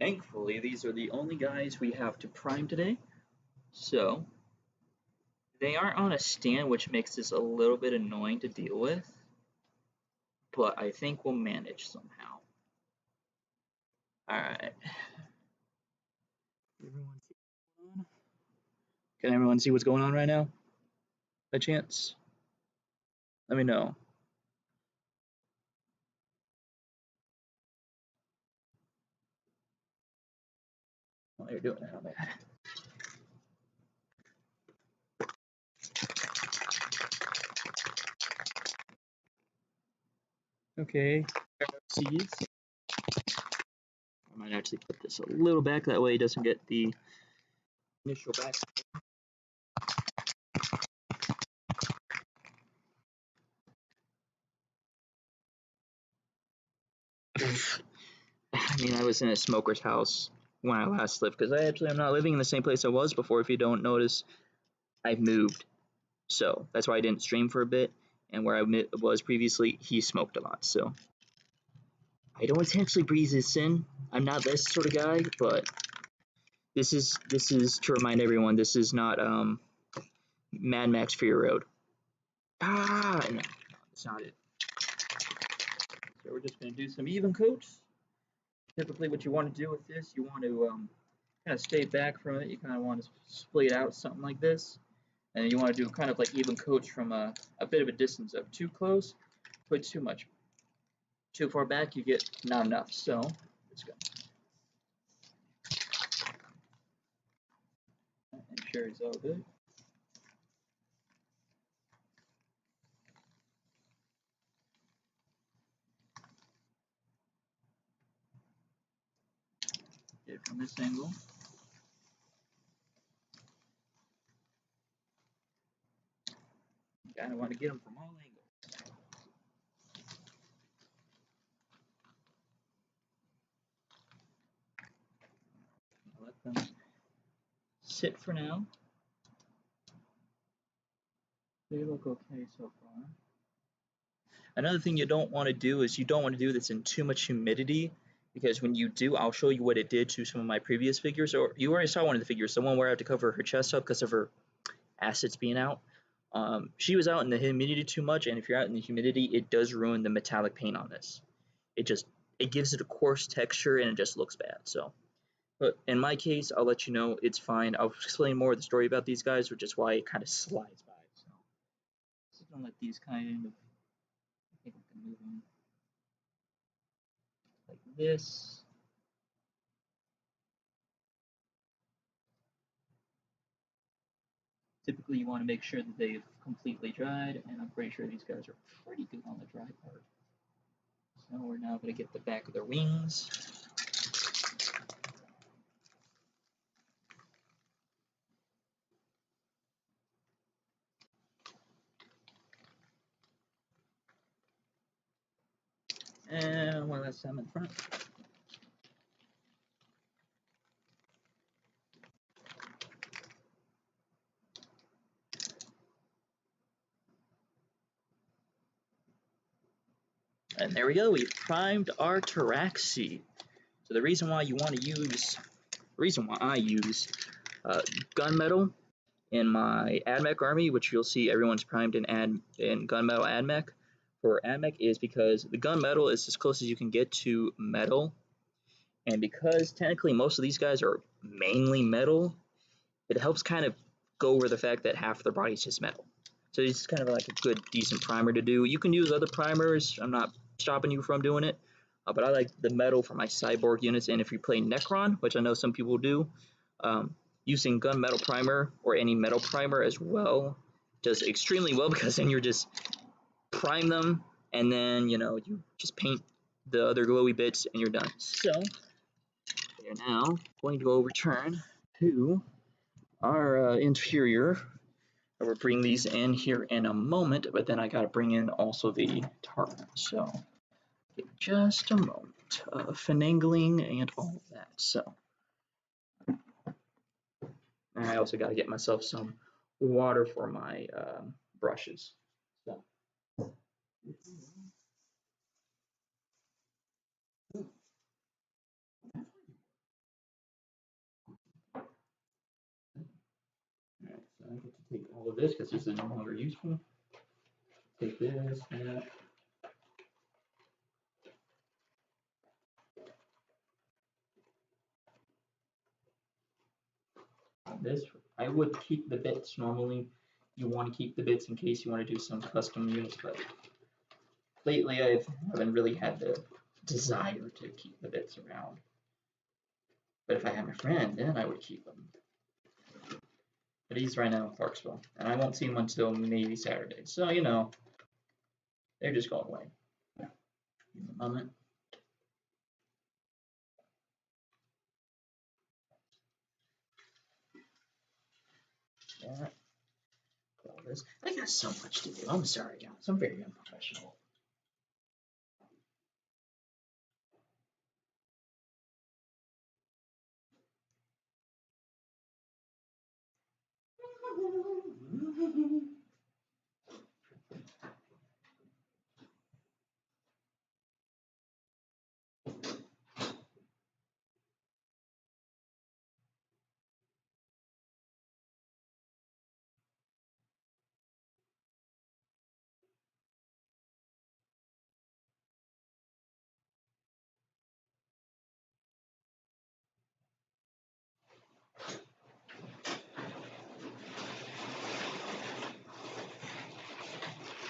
Thankfully, these are the only guys we have to prime today. So they are on a stand, which makes this a little bit annoying to deal with. But I think we'll manage somehow. Alright. Can everyone see what's going on right now? By chance? Let me know. While you're doing it, how bad? Okay. Seeds. I might actually put this a little back, that way it doesn't get the initial back. I mean, I was in a smoker's house when I last lived, because I actually am not living in the same place I was before. If you don't notice, I've moved. So that's why I didn't stream for a bit. And where I was previously, he smoked a lot. So I don't intentionally breathe this in. I'm not this sort of guy, but this is to remind everyone, this is not Mad Max Fury Road. No, that's not it. So we're just going to do some even coats. Typically what you want to do with this, you want to kind of stay back from it. You kind of want to split out something like this. And you want to do kind of like even coats from a bit of a distance of too close, but too much. Too far back, you get not enough. So let's go. Make sure it's all good. Get it from this angle. You kind of want to get them from all angles. Let them sit for now. They look okay so far. Another thing you don't want to do is you don't want to do this in too much humidity, because when you do, I'll show you what it did to some of my previous figures. Or you already saw one of the figures, the one where I had to cover her chest up because of her acids being out. She was out in the humidity too much, and if you're out in the humidity, it does ruin the metallic paint on this. It gives it a coarse texture and it just looks bad. So, but in my case, I'll let you know it's fine. I'll explain more of the story about these guys, which is why it kind of slides by. So, just gonna let these kind of, I think I can move them like this. Typically, you want to make sure that they've completely dried, and I'm pretty sure these guys are pretty good on the dry part. So we're now going to get the back of their wings. And one last time in front. And there we go, we've primed our Taraxi. So the reason why you want to use, I use gunmetal in my AdMech army, which you'll see everyone's primed in gunmetal AdMech for AdMech, is because the gunmetal is as close as you can get to metal. And because technically most of these guys are mainly metal, it helps kind of go over the fact that half of their body is just metal. So it's kind of like a good, decent primer to do. You can use other primers. I'm not stopping you from doing it. But I like the metal for my cyborg units. And if you play Necron, which I know some people do, using gunmetal primer or any metal primer as well does extremely well, because then you're just prime them and then, you know, you just paint the other glowy bits and you're done. So we are now going to return to our interior. We'll bring these in here in a moment, but then I gotta bring in also the tarp. So just a moment of finagling and all of that. So I also gotta get myself some water for my brushes. So. Alright, so I get to take all of this because this is no longer useful. Take this, that. this, I would keep the bits. Normally, you want to keep the bits in case you want to do some custom units, but lately I haven't really had the desire to keep the bits around. But if I had my friend, then I would keep them. But he's right now in Clarksville, and I won't see him until maybe Saturday. So, you know, they're just going away. Give me a moment. Yeah. All this. I got so much to do. I'm sorry, guys. I'm very unprofessional.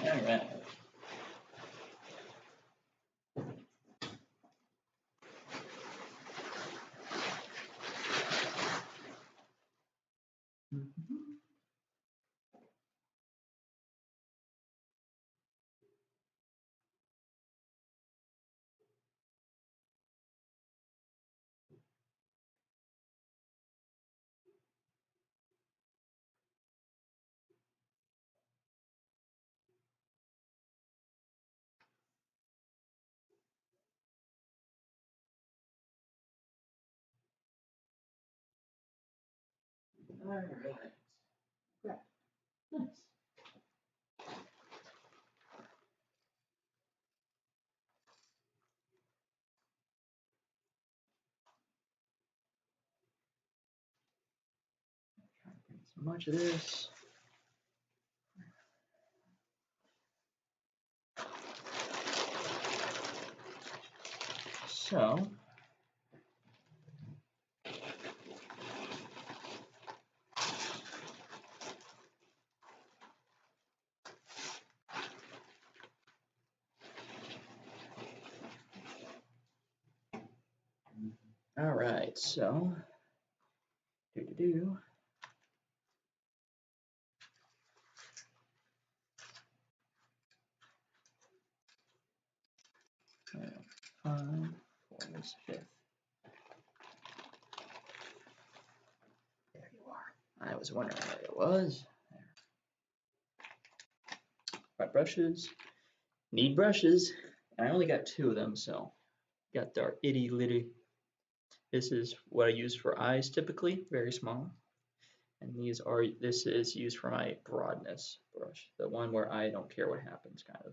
All right. All right. Right. Nice. Trying to bring so much of this. So, all right. So, do. Fine. For this fifth. There you are. I was wondering where it was. There. My brushes. Need brushes. I only got 2 of them, so got our itty litty. This is what I use for eyes typically, very small. And this is used for my broadness brush, the one where I don't care what happens, kind of.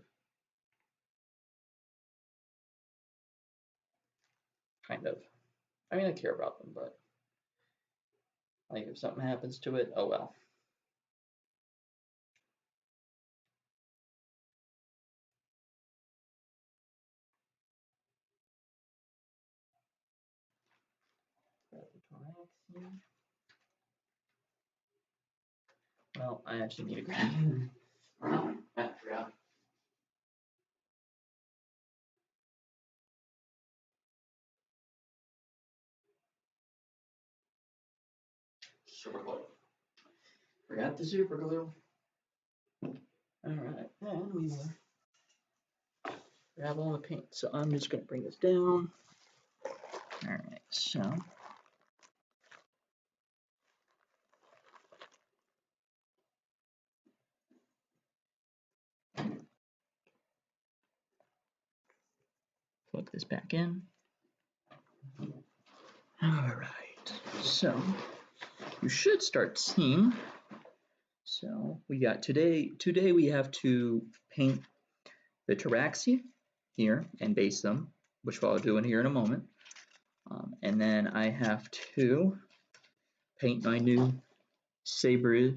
Kind of. I mean, I care about them, but like if something happens to it, oh well. Well, I actually need a grab. Oh, I forgot. Super glue. Forgot the super glue. Alright, and we will grab all the paint. So I'm just going to bring this down. Alright, so. Plug this back in. Alright, so you should start seeing. So we got today we have to paint the Taraxi here and base them, which I'll do in here in a moment. And then I have to paint my new Saber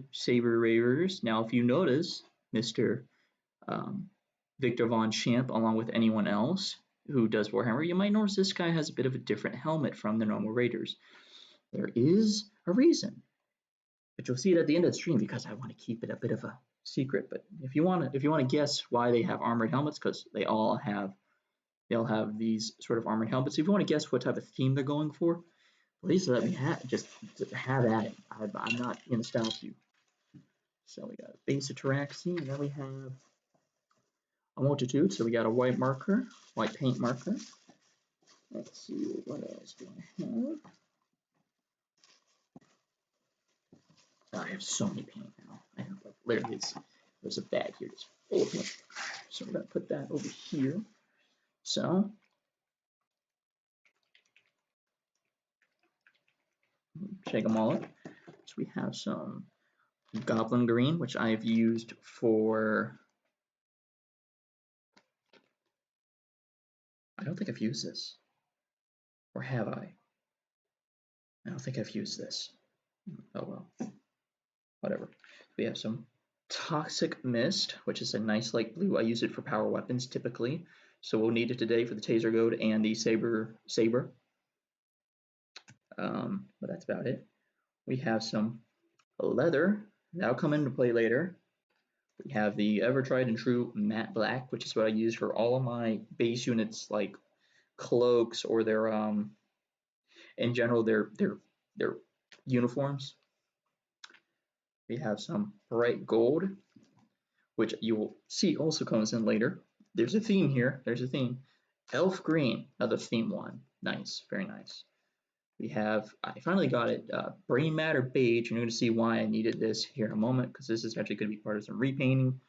Ravers. Now, if you notice, Mr. Victor Von Champ, along with anyone else who does Warhammer, you might notice this guy has a bit of a different helmet from the normal Raiders. There is a reason. but you'll see it at the end of the stream because I want to keep it a bit of a secret. But if you want to guess why they have armored helmets, because they all have these sort of armored helmets. If you want to guess what type of theme they're going for, please let me just have at it. I'm not going to stop you. So we got a base ataraxy, and then we have a multitude. So we got a white marker, white paint marker. Let's see, what else do I have? I have so many paint now. I have like literally, there's a bag here just full of paint. So we're gonna put that over here. So shake them all up. So we have some goblin green, which I've used for. I don't think I've used this, or have I? I don't think I've used this. Oh well, whatever. We have some toxic mist, which is a nice light blue. I use it for power weapons typically, so we'll need it today for the taser goad and the saber. But that's about it. We have some leather. That'll come into play later. We have the ever tried and true matte black, which is what I use for all of my base units, like cloaks or their in general their uniforms. We have some bright gold, which you will see also comes in later. There's a theme here. There's a theme. Elf green, another theme one. Nice, very nice. We have, I finally got it, brain matter beige, and you're going to see why I needed this here in a moment, because this is actually going to be part of some repainting.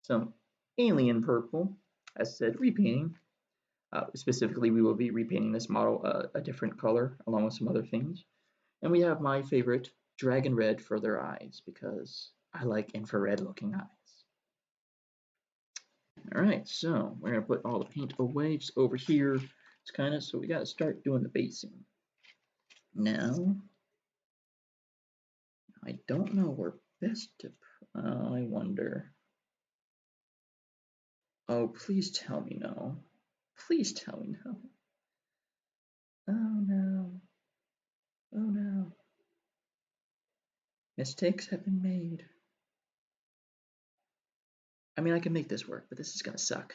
Some alien purple, as I said, repainting. Specifically, we will be repainting this model a different color, along with some other things. And we have my favorite, dragon red for their eyes, because I like infrared looking eyes. Alright, so we're going to put all the paint away, just over here. It's kind of, so we got to start doing the basing. Now, I don't know where best to, I wonder. Oh, please tell me no. Please tell me no. Oh no. Oh no. Mistakes have been made. I mean, I can make this work, but this is gonna suck.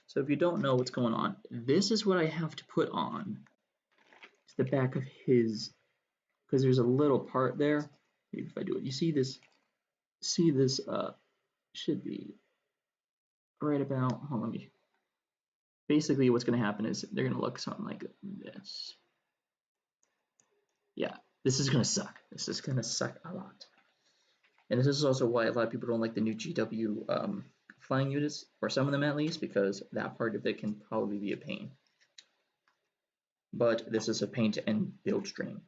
So if you don't know what's going on, this is what I have to put on. It's the back of his, because there's a little part there. Maybe if I do it, you see this, should be right about, hold on, let me, basically what's gonna happen is they're gonna look something like this. Yeah, this is gonna suck. This is gonna suck a lot. And this is also why a lot of people don't like the new GW flying units, or some of them at least, because that part of it can probably be a pain. But this is a paint and build stream.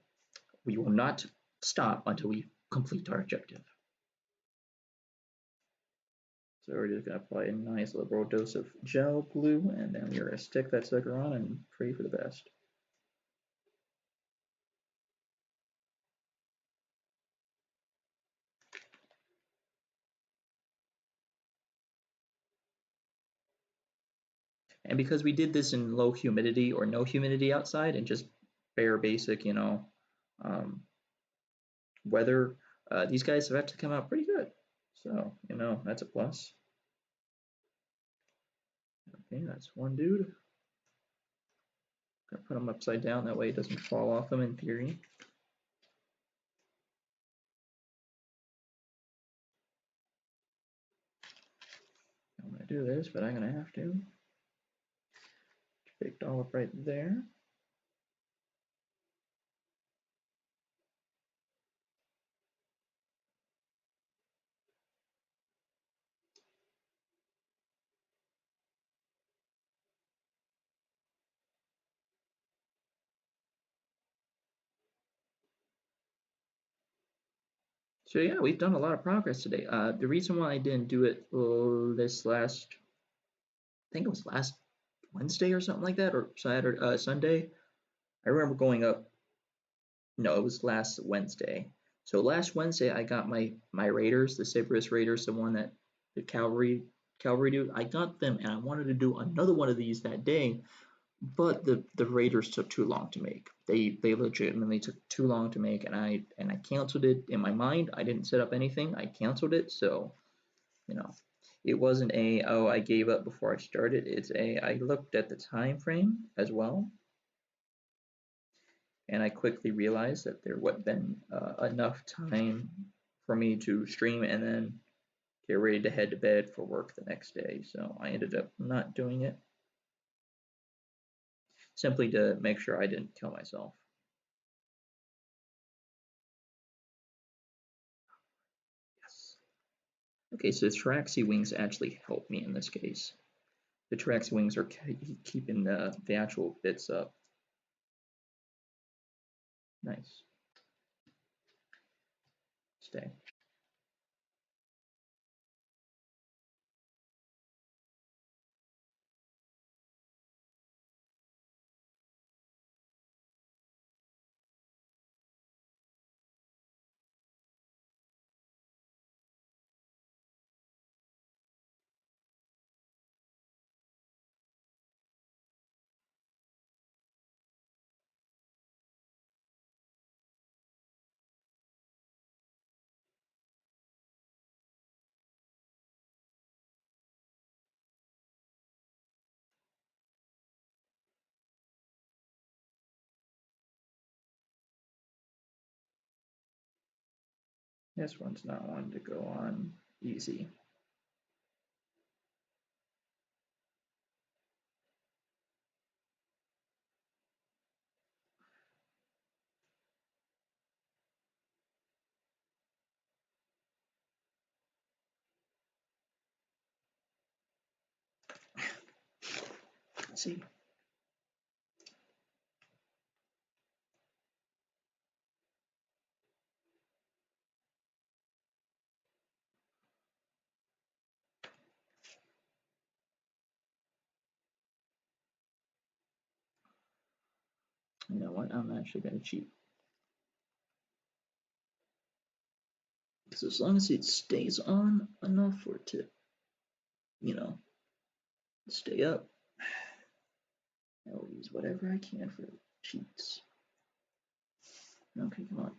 We will not stop until we complete our objective. So we're just going to apply a nice liberal dose of gel glue, and then we're going to stick that sucker on and pray for the best. And because we did this in low humidity or no humidity outside and just bare basic, weather, these guys have actually come out pretty good. So, that's a plus. Okay, that's one dude. Gonna put him upside down, that way it doesn't fall off him in theory. I'm gonna do this, but I'm gonna have to. Big dollop right there. So yeah, we've done a lot of progress today. The reason why I didn't do it this last, I think it was last Wednesday or something like that, or Saturday, Sunday. I remember going up. No, it was last Wednesday. So last Wednesday I got my Raiders, the Cerberus Raiders, the one that the cavalry dude. I got them, and I wanted to do another one of these that day, but the Raiders took too long to make. They legitimately took too long to make, and I canceled it in my mind. I didn't set up anything. I canceled it, so you know, it wasn't a oh I gave up before I started. It's a I looked at the time frame as well, and I quickly realized that there would have been enough time for me to stream and then get ready to head to bed for work the next day. So I ended up not doing it simply to make sure I didn't kill myself. Yes. Okay, so the Traxy wings actually help me in this case. The Traxy wings are keeping the actual bits up. Nice. Stay. This one's not one to go on easy. Let's see. You know what? I'm actually going to cheat. Because as long as it stays on enough for it to, you know, stay up, I'll use whatever I can for cheats. Okay, come on.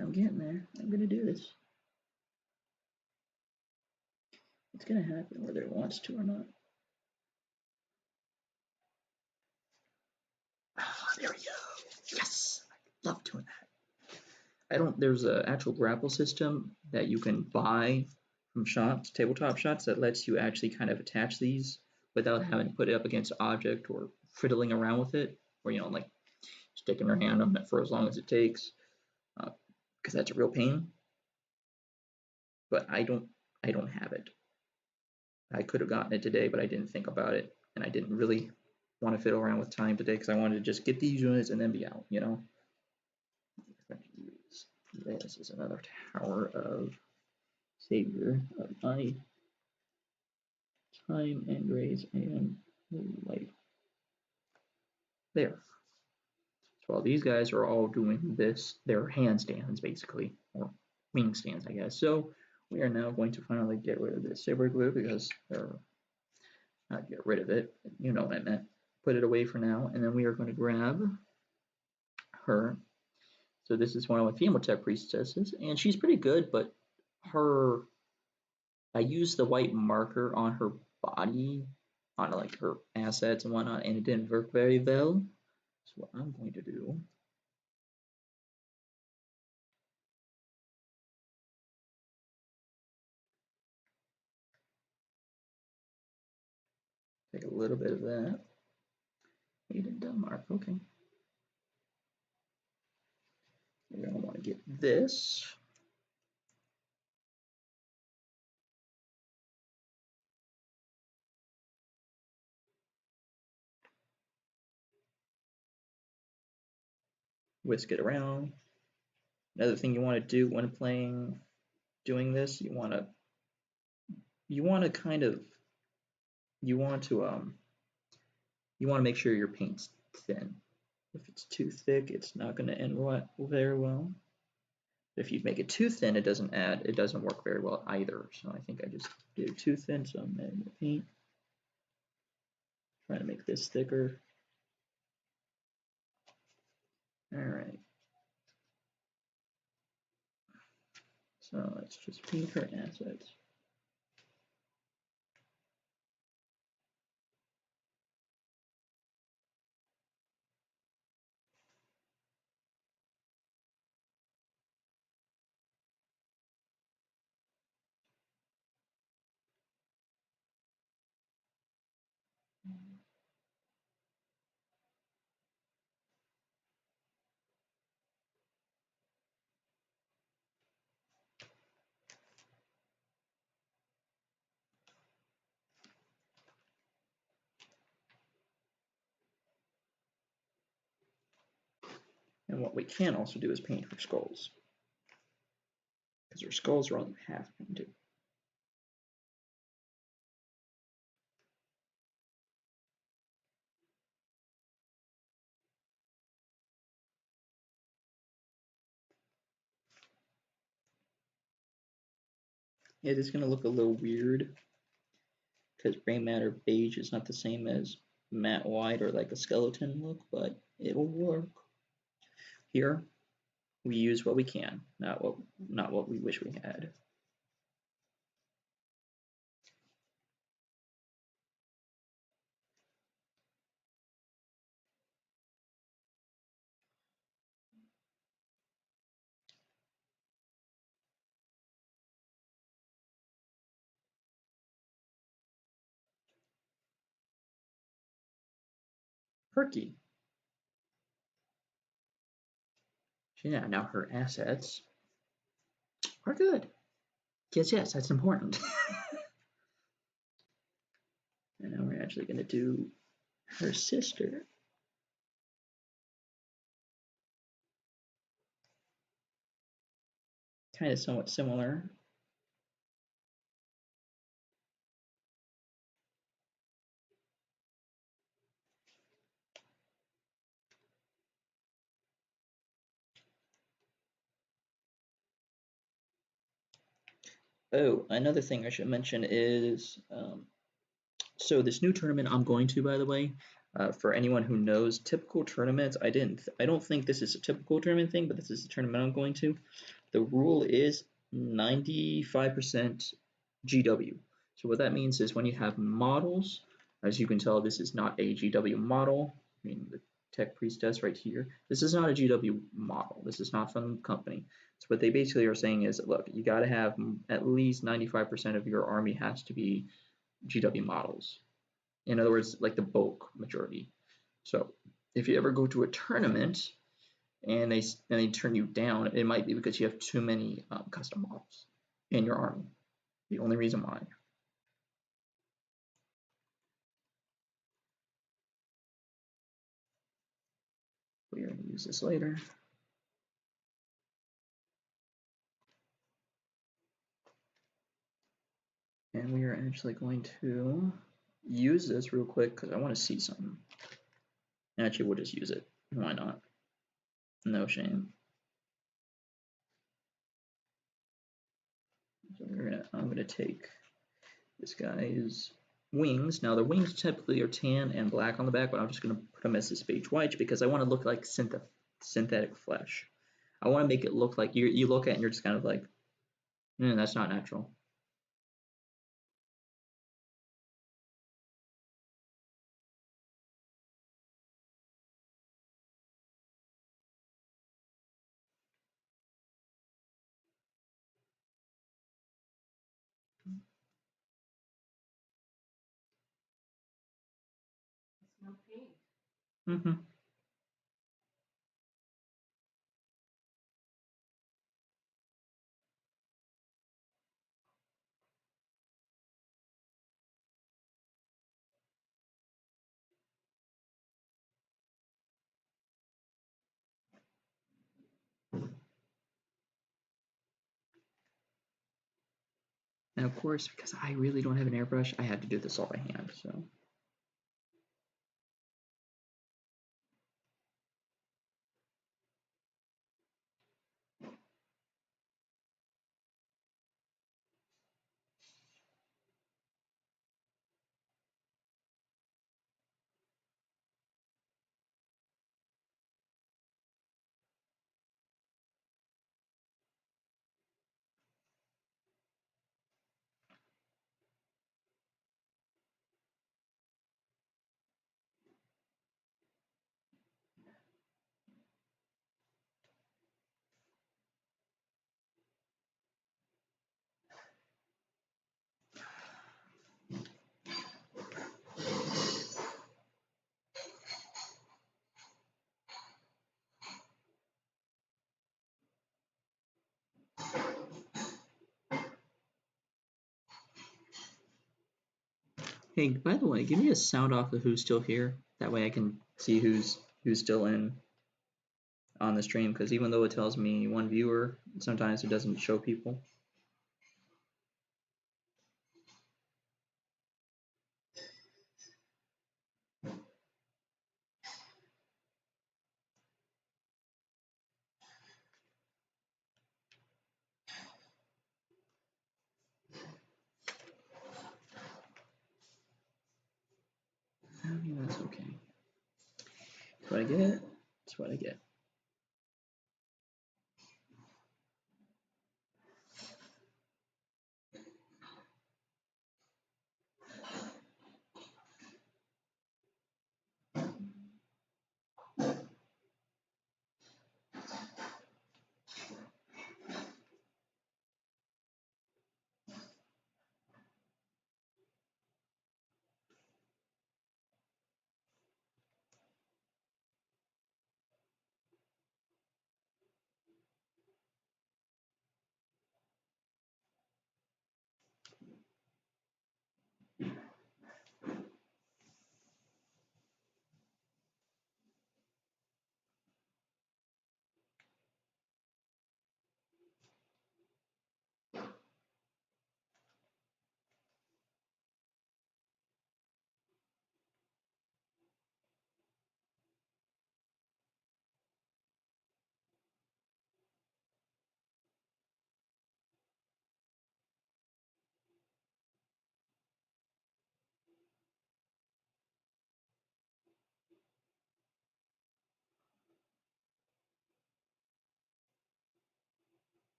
I'm getting there. I'm going to do this. It's going to happen whether it wants to or not. There we go. Yes! I love doing that. There's an actual grapple system that you can buy from shops, tabletop shops, that lets you actually kind of attach these without having to put it up against an object or fiddling around with it, or, like sticking your hand on it for as long as it takes, because that's a real pain. But I don't have it. I could have gotten it today, but I didn't think about it, and I didn't really want to fiddle around with time today because I wanted to just get these units and then be out. This is another tower of savior of my time and grace and life. There. So while these guys are all doing this, they're handstands basically, or wing stands, I guess. So we are now going to finally get rid of this saber glue because they're not get rid of it. You know what I meant. Put it away for now, and then we are going to grab her. So this is one of my female tech priestesses, and she's pretty good, but her I used the white marker on her body, on like her assets and whatnot, and it didn't work very well. So what I'm going to do take a little bit of that. Made in Denmark, okay. You're gonna want to get this. Whisk it around. Another thing you want to do when doing this, you want to kind of you want to make sure your paint's thin. If it's too thick, it's not going to end very well. If you make it too thin, it doesn't work very well either. So I think I just did it too thin, so I'm adding the paint. Trying to make this thicker. All right. So let's just paint her assets. And what we can also do is paint her skulls, because her skulls are only half painted. It is going to look a little weird because gray matter beige is not the same as matte white or like a skeleton look, but it'll work. Here, we use what we can, not what we wish we had. Perky. Yeah, now her assets are good. Yes, that's important. And now we're actually going to do her sister. Kind of somewhat similar. Oh, another thing I should mention is so this new tournament I'm going to, by the way, for anyone who knows typical tournaments, I don't think this is a typical tournament thing, but this is the tournament I'm going to. The rule is 95% GW. So what that means is when you have models, as you can tell, this is not a GW model. I mean, the Tech Priestess right here. This is not a GW model. This is not from the company. So what they basically are saying is, look, you got to have at least 95% of your army has to be GW models. In other words, like the bulk majority. So if you ever go to a tournament and they turn you down, it might be because you have too many custom models in your army. The only reason why. We're going to use this later. And we are actually going to use this real quick because I want to see something. Actually, we'll just use it. Why not? No shame. So I'm gonna take this guy's wings. Now the wings typically are tan and black on the back, but I'm just gonna put them as this beige white because I want to look like synthetic flesh. I want to make it look like you look at it and you're just kind of like, that's not natural. Mm-hmm. And of course, because I really don't have an airbrush, I had to do this all by hand. So. Hey, by the way, give me a sound off of who's still here. That way I can see who's still in on the stream. Because even though it tells me one viewer, sometimes it doesn't show people. That's okay. That's what I get. That's what I get.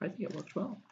I think it works well.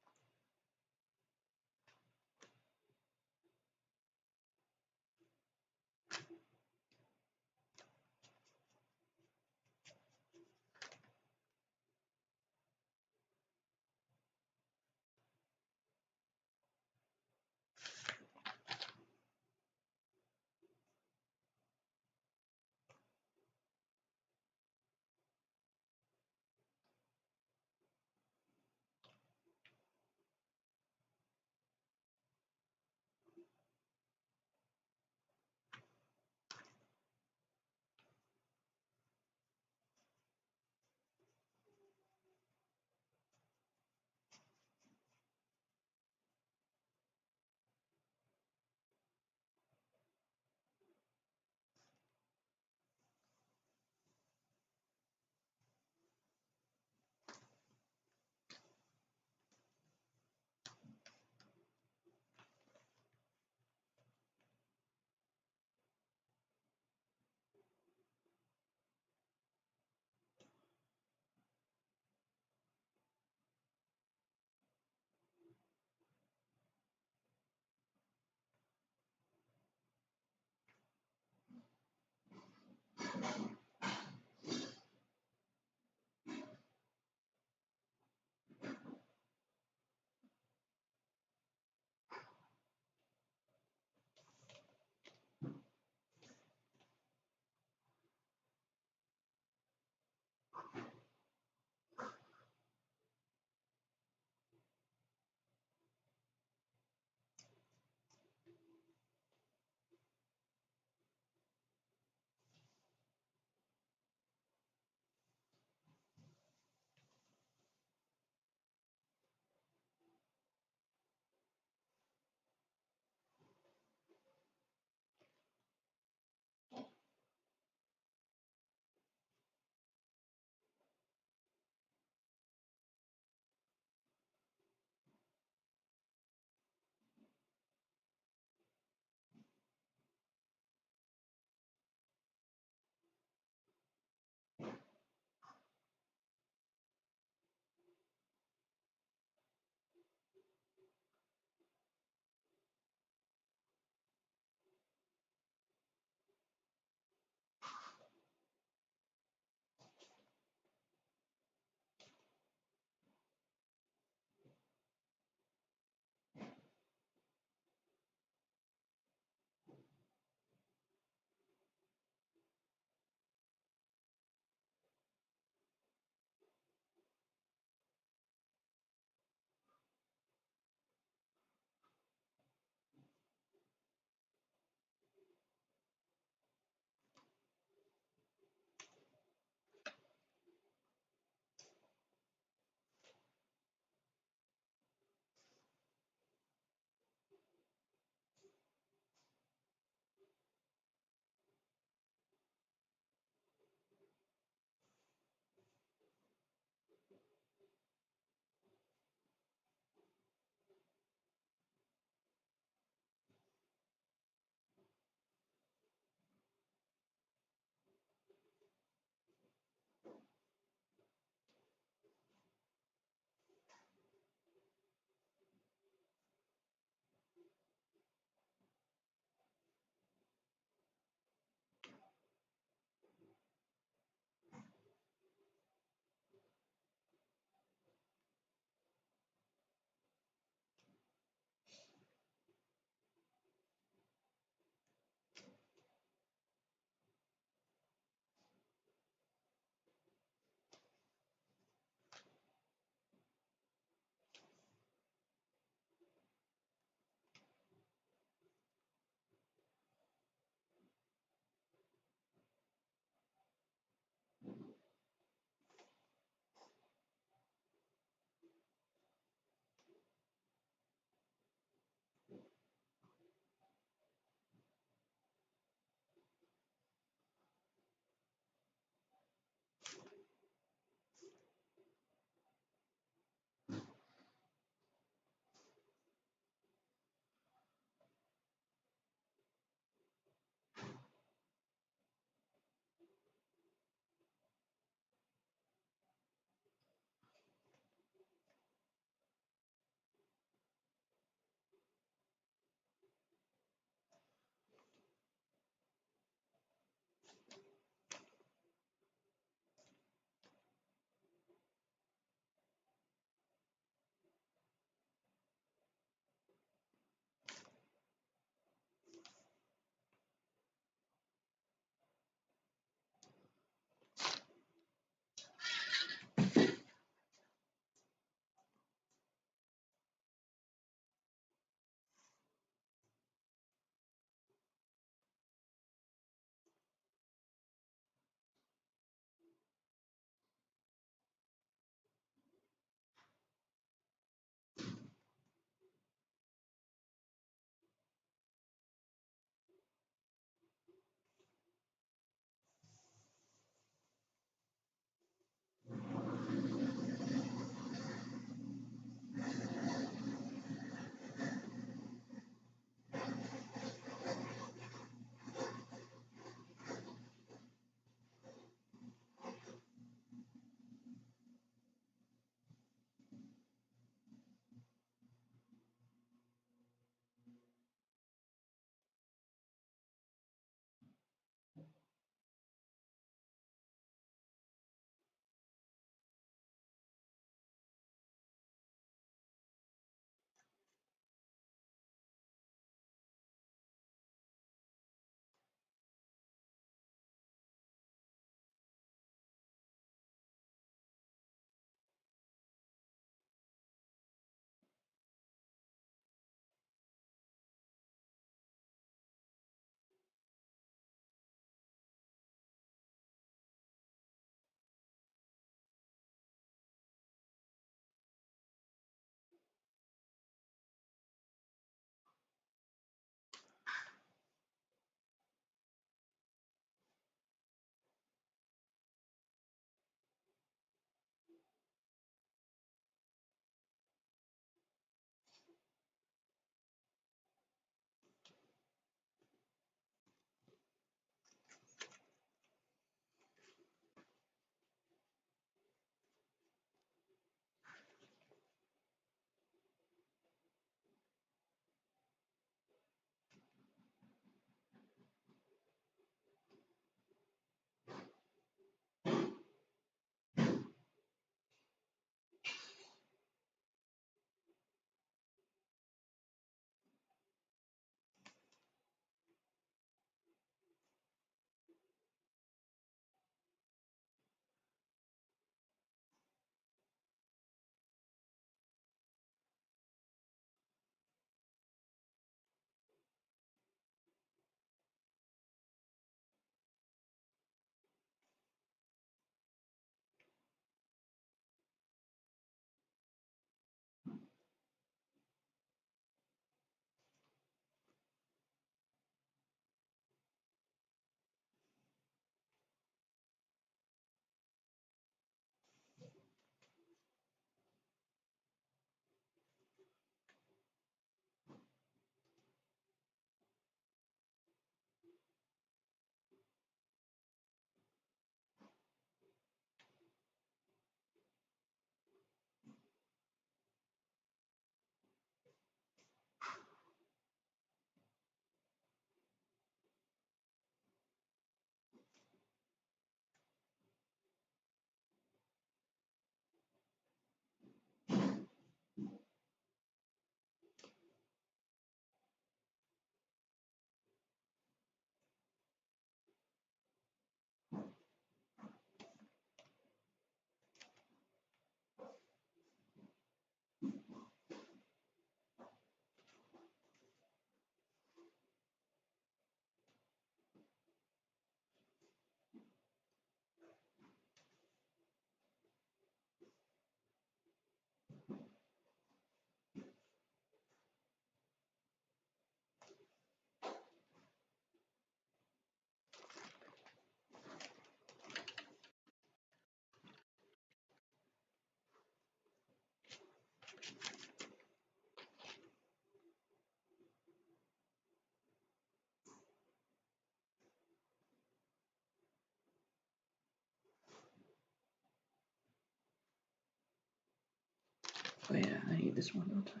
I need this one, don't I?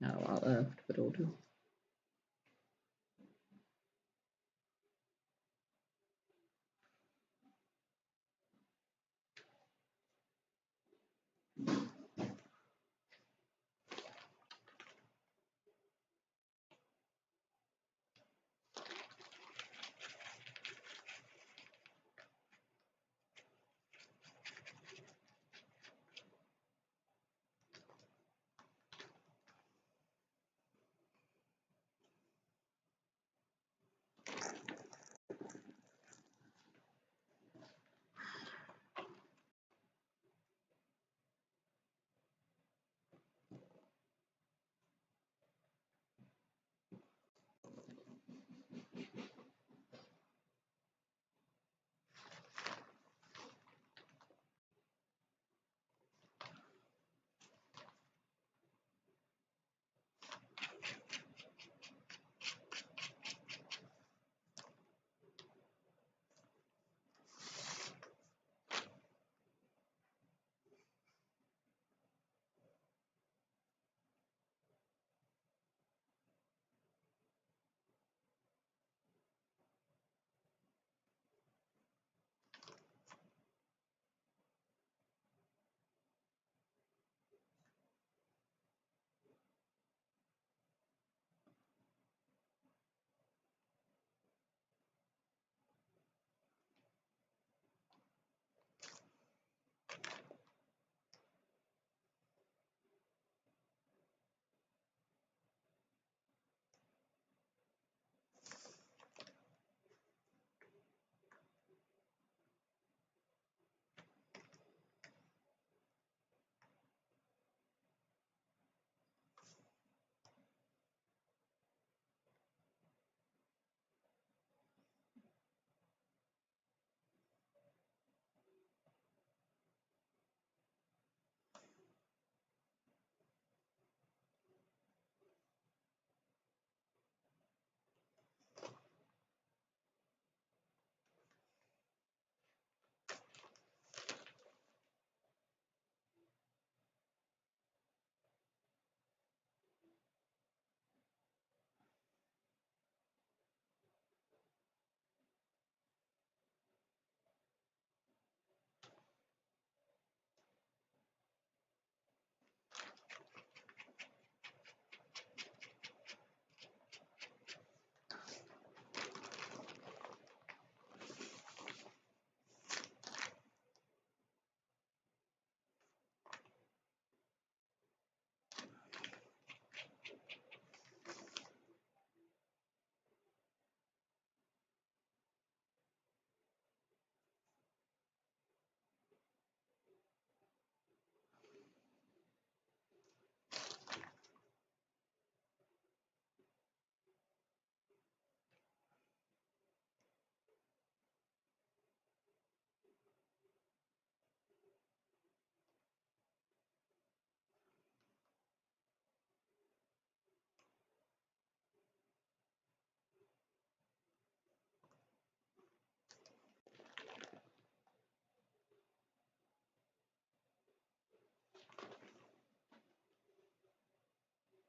Not a lot left, but it'll do.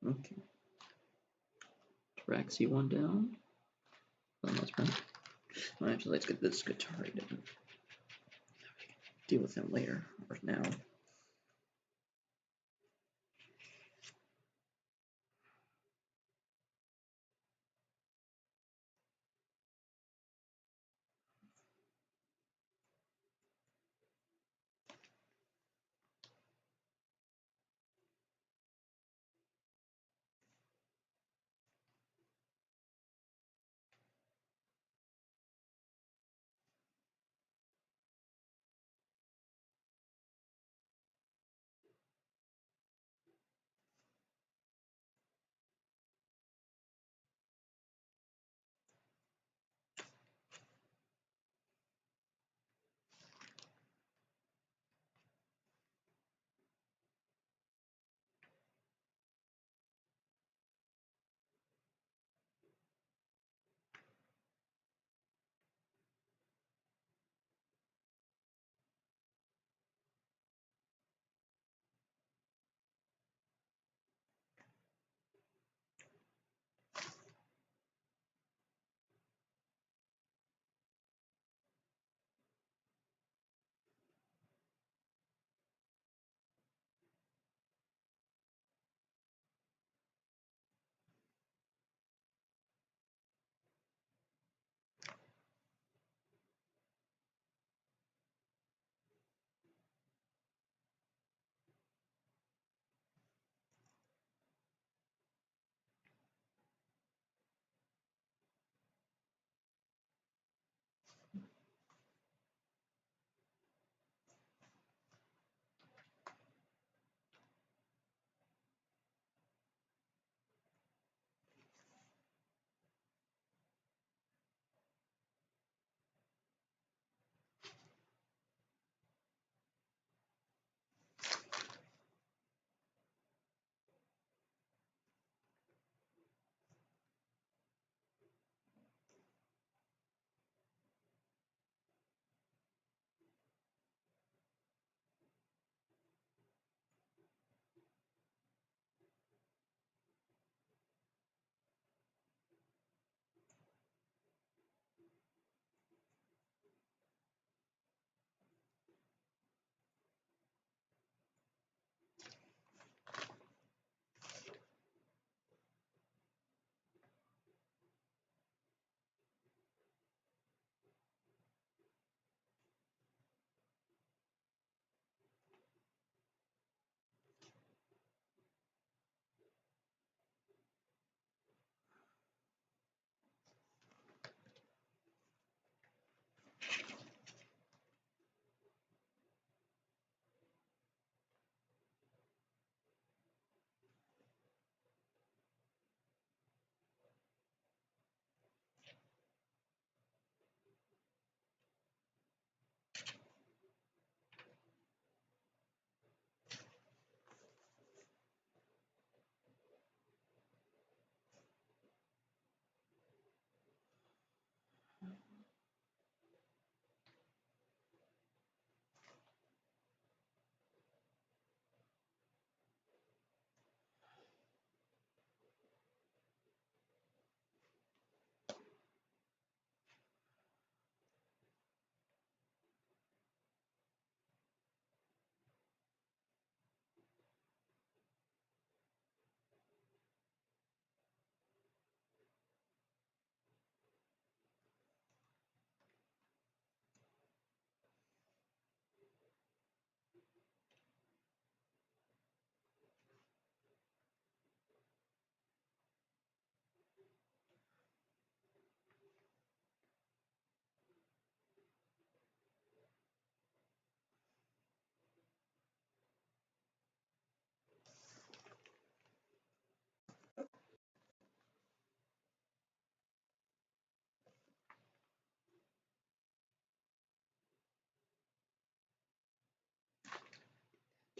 Okay. Tabaxi one down. For the most part. Well, actually, let's get this guitar down. Deal with him later, or now.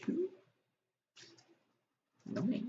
2. Yummy.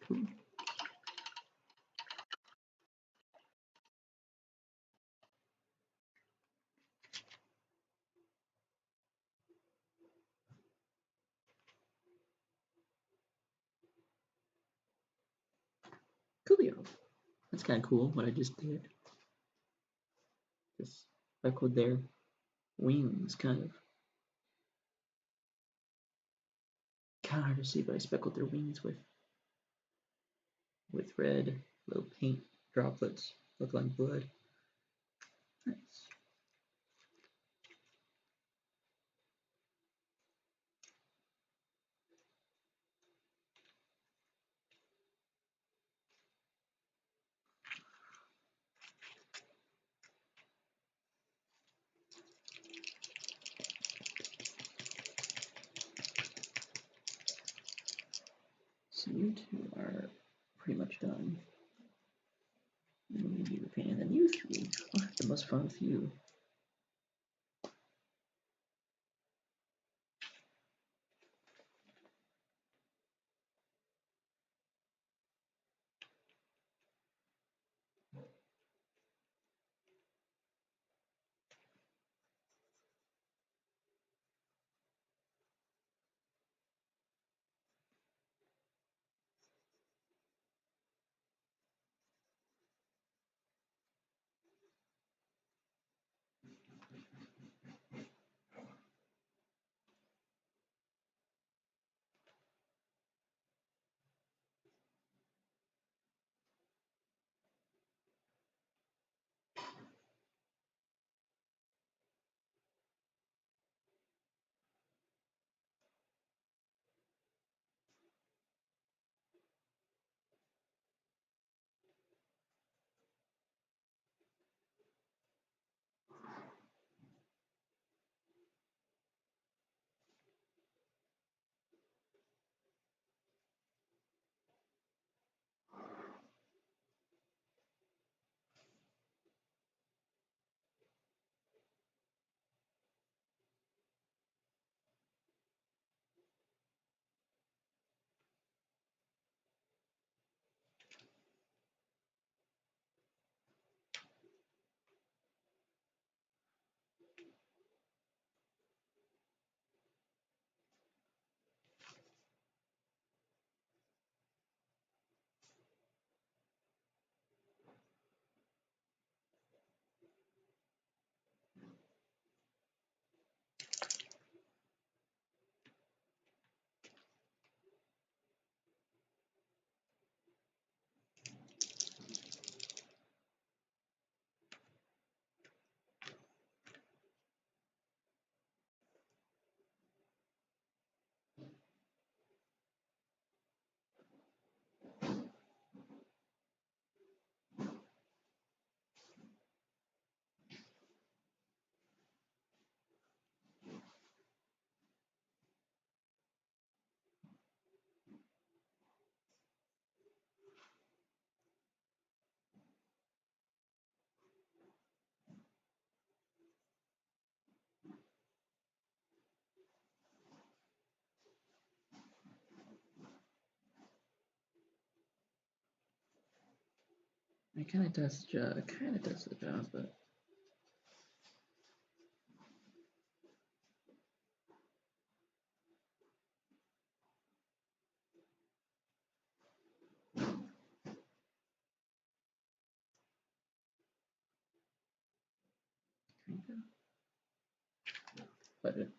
Cool. Coolio. That's kind of cool what I just did. Just speckled their wings, kind of. Kind of hard to see, but I speckled their wings with red little paint droplets, look like blood. Nice. So you two are pretty much done. Maybe the painting, then you three. I'll have the most fun with you. It kind of does the job. It kind of does the job, but but it.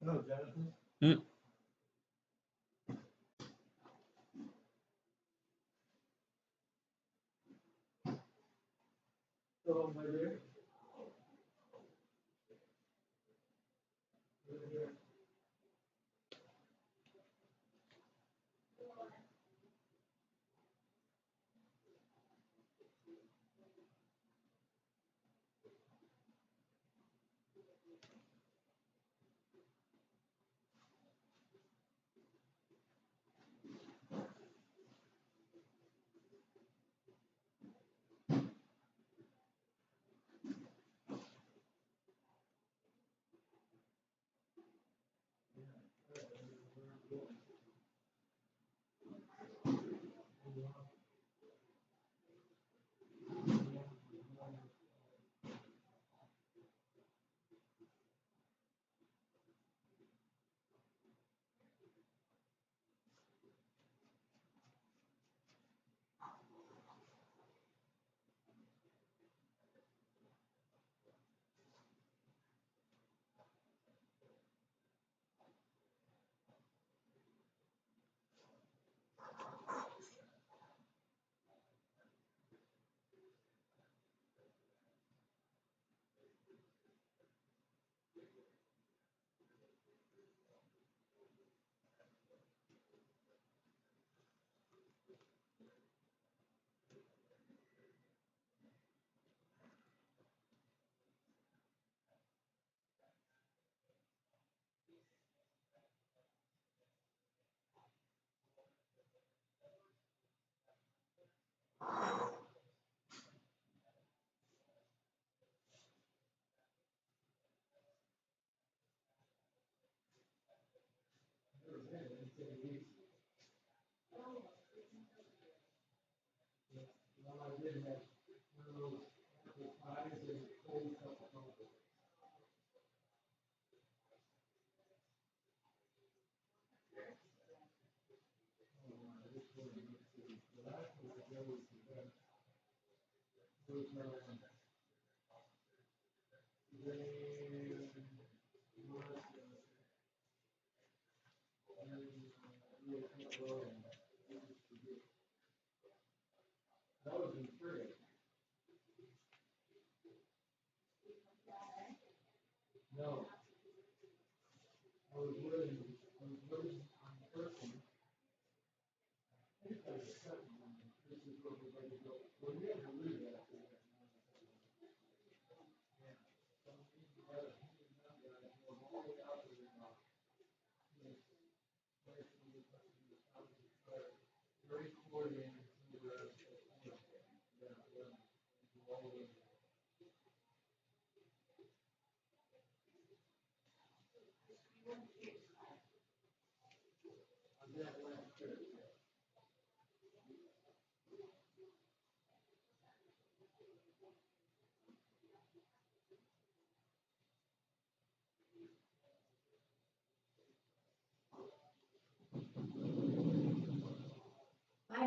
Hello, Jonathan. Mm. Hello, my dear.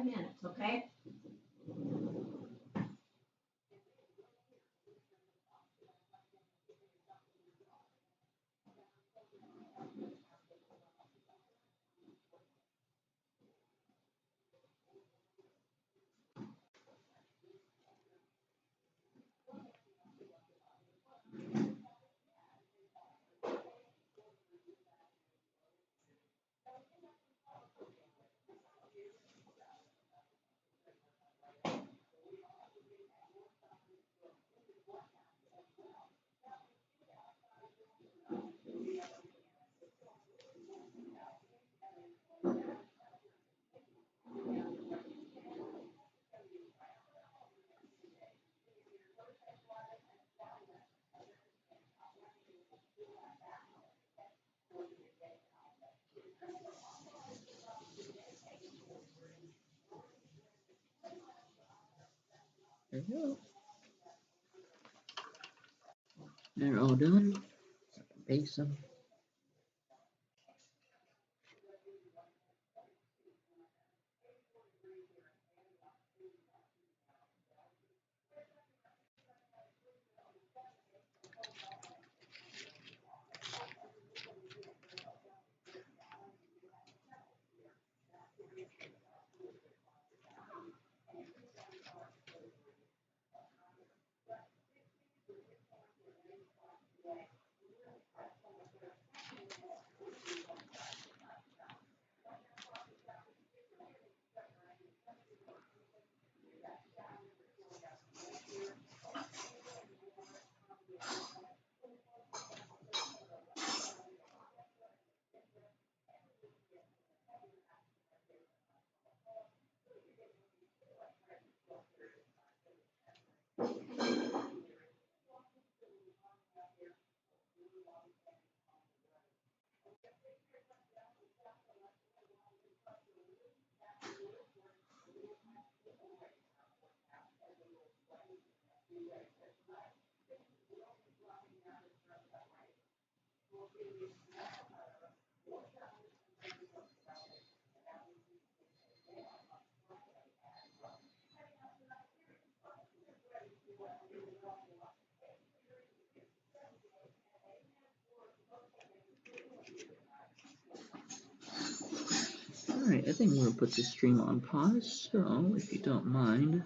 minutes, okay? There we go. They're all done. Base them. Alright, I think I'm going to put the stream on pause, so if you don't mind,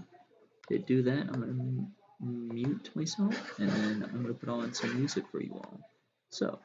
to do that, I'm going to mute myself, and then I'm going to put on some music for you all. So,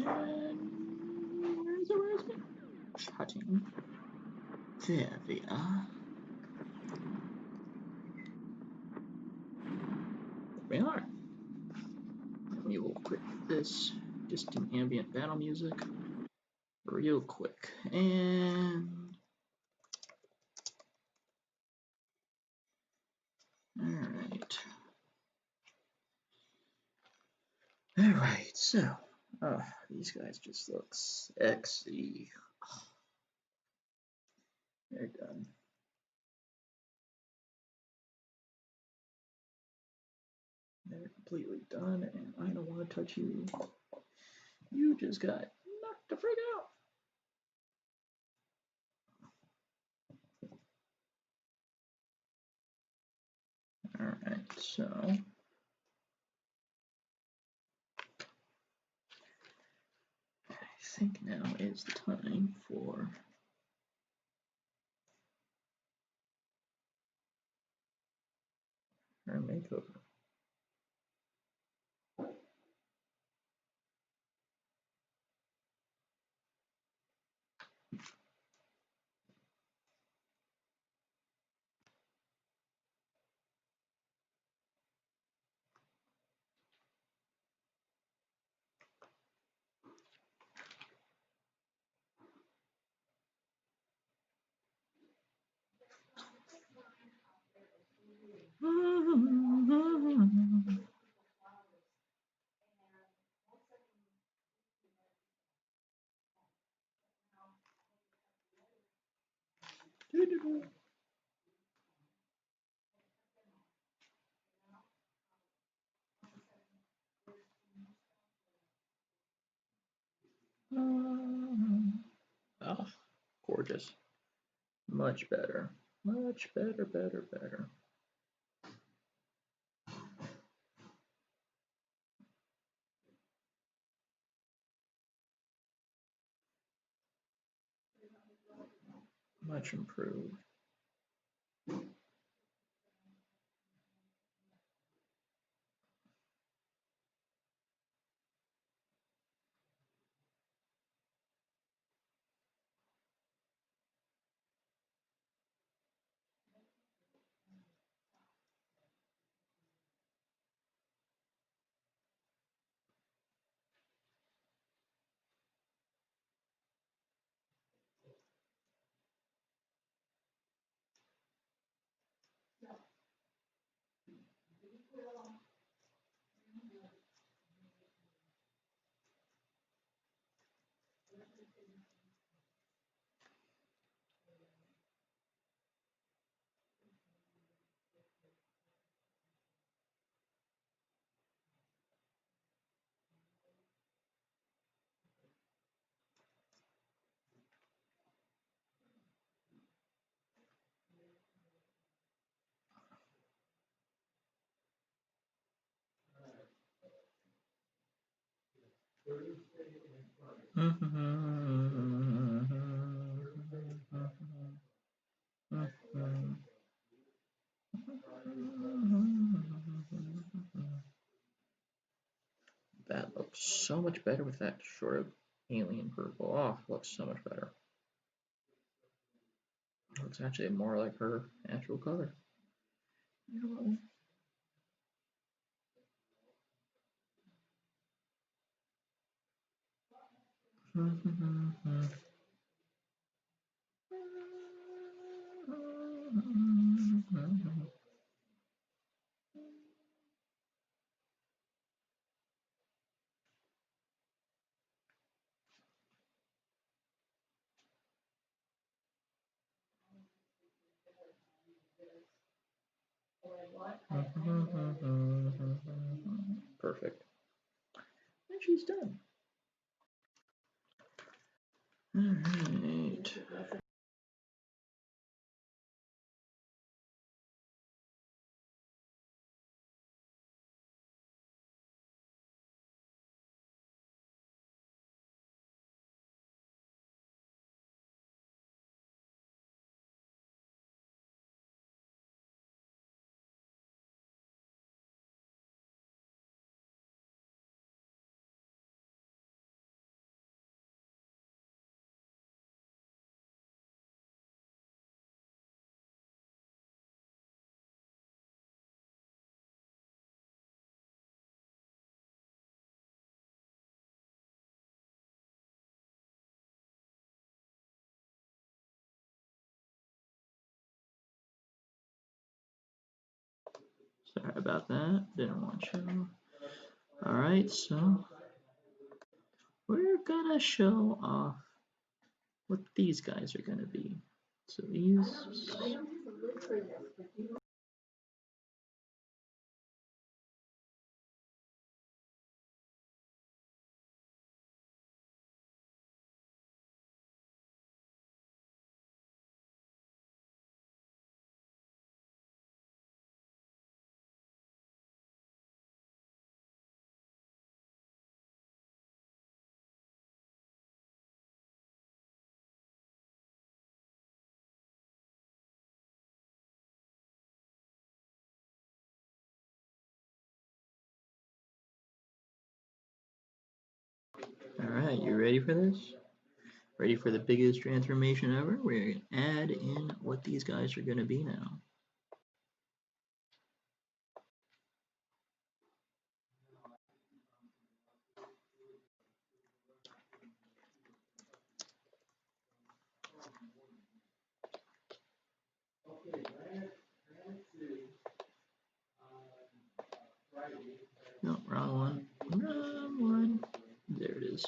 And where is it? Chatting. There we are. There we are. We will quit this distant ambient battle music real quick. And alright. Alright, so these guys just look sexy. They're done. They're completely done, and I don't want to touch you. You just got knocked the frig out. Alright, so I think now is the time for her makeover. Oh, gorgeous. Much better. Much better, better. Much improved. That looks so much better with that sort of alien purple. Oh, looks so much better. Looks actually more like her natural color. Perfect. And she's done. Alright. Sorry about that. Didn't want to. Alright, so we're gonna show off what these guys are gonna be. So these. Alright, you ready for this? Ready for the biggest transformation ever? We're gonna add in what these guys are gonna be now. No, wrong one. Wrong one. There it is.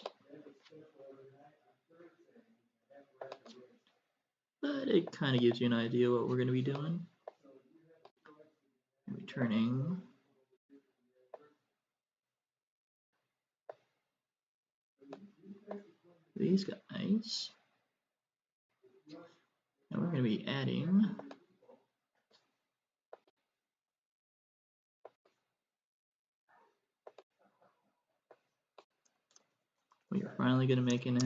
But it kind of gives you an idea what we're going to be doing. Returning these guys. And we're going to be adding we're finally going to make him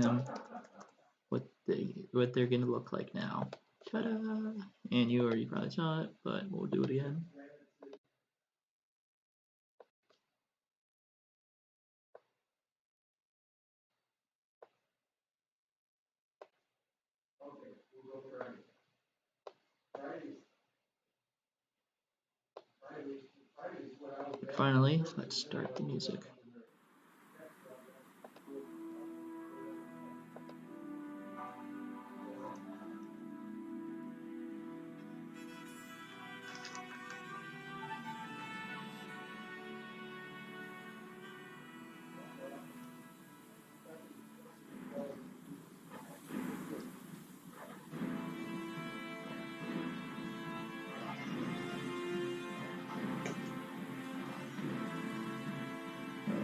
what they're going to look like now. Ta-da! And you already probably saw it, but we'll do it again. Finally, let's start the music.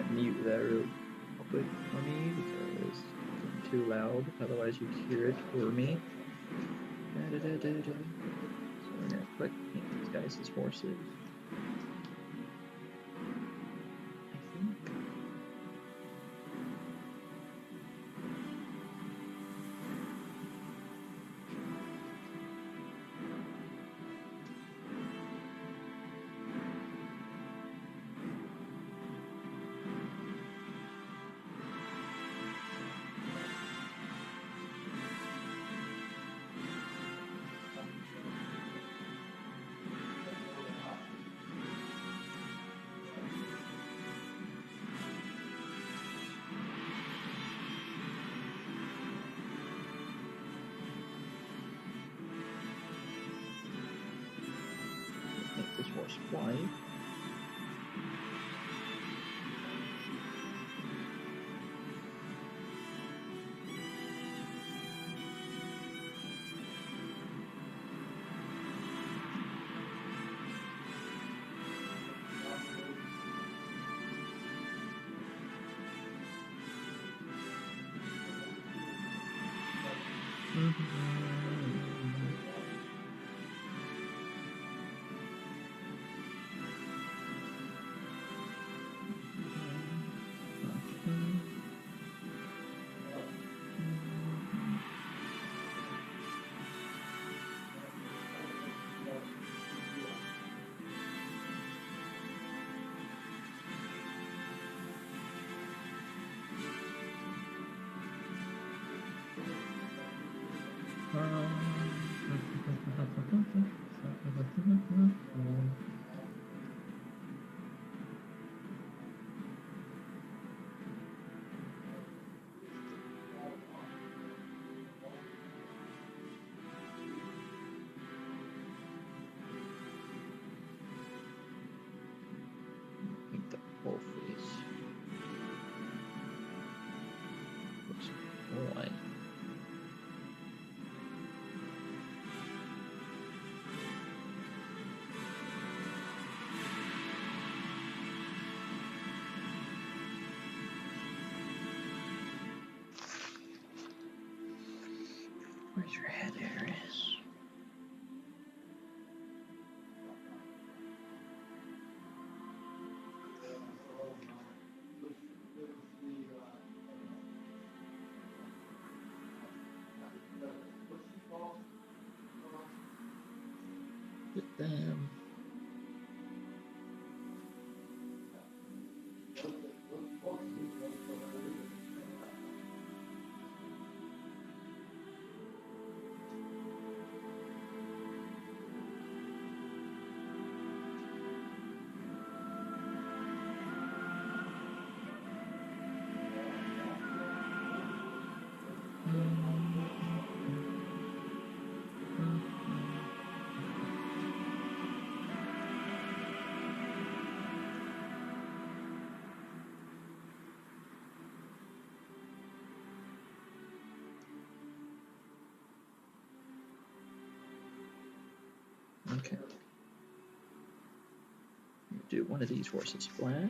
Mute that real quick for me because it's too loud, otherwise you'd hear it for me. So we're gonna click these guys as horses. I think. Make this horse fly. Where's your head, Aries? Get them. Okay. Do one of these horses flat.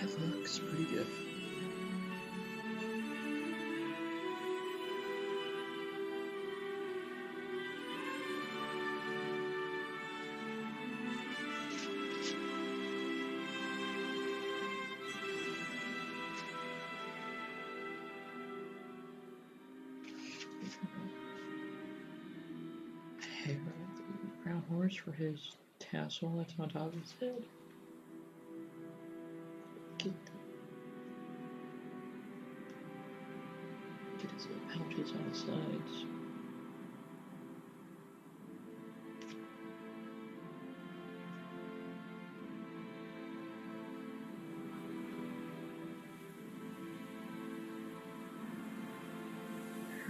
That looks pretty good. Hair of the brown horse for his tassel that's on top of his head. Get his little pouches on the sides.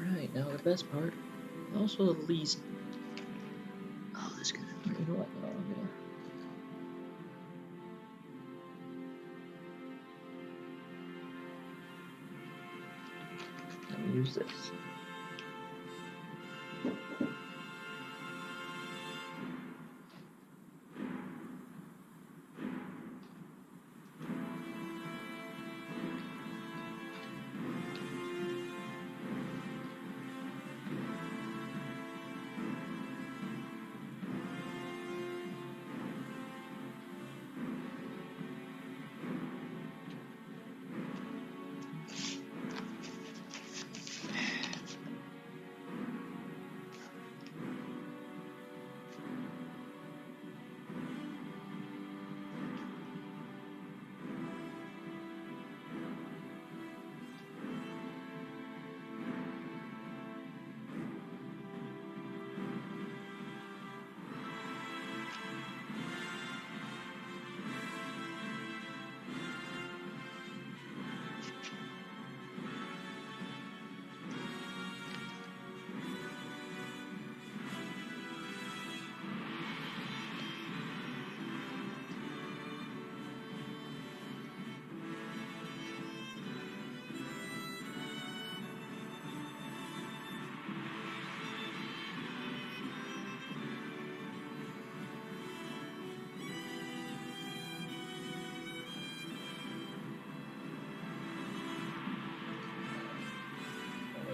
Alright, now the best part. Also the least. Oh, this guy. You know what? No, I'm gonna use this.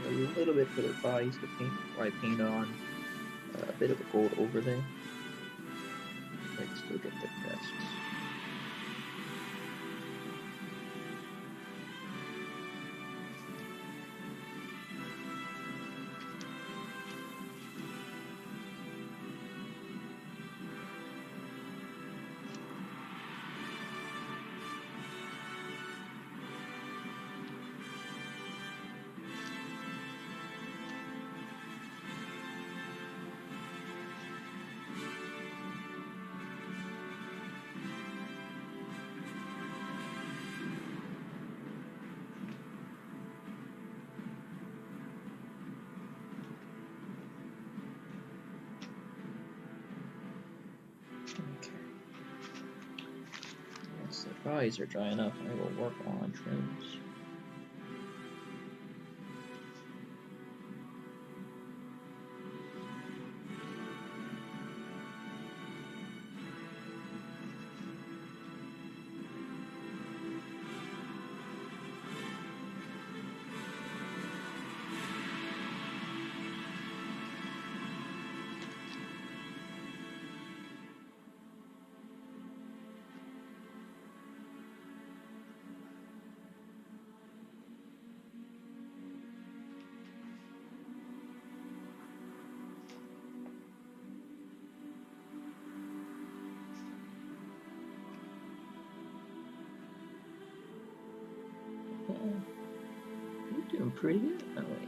A little bit for their bodies to paint, where I paint on a bit of a gold overlay. I can still get the crests. Okay. Once the bodies are dry enough, I will work on trims. You're doing pretty good. Oh, wait.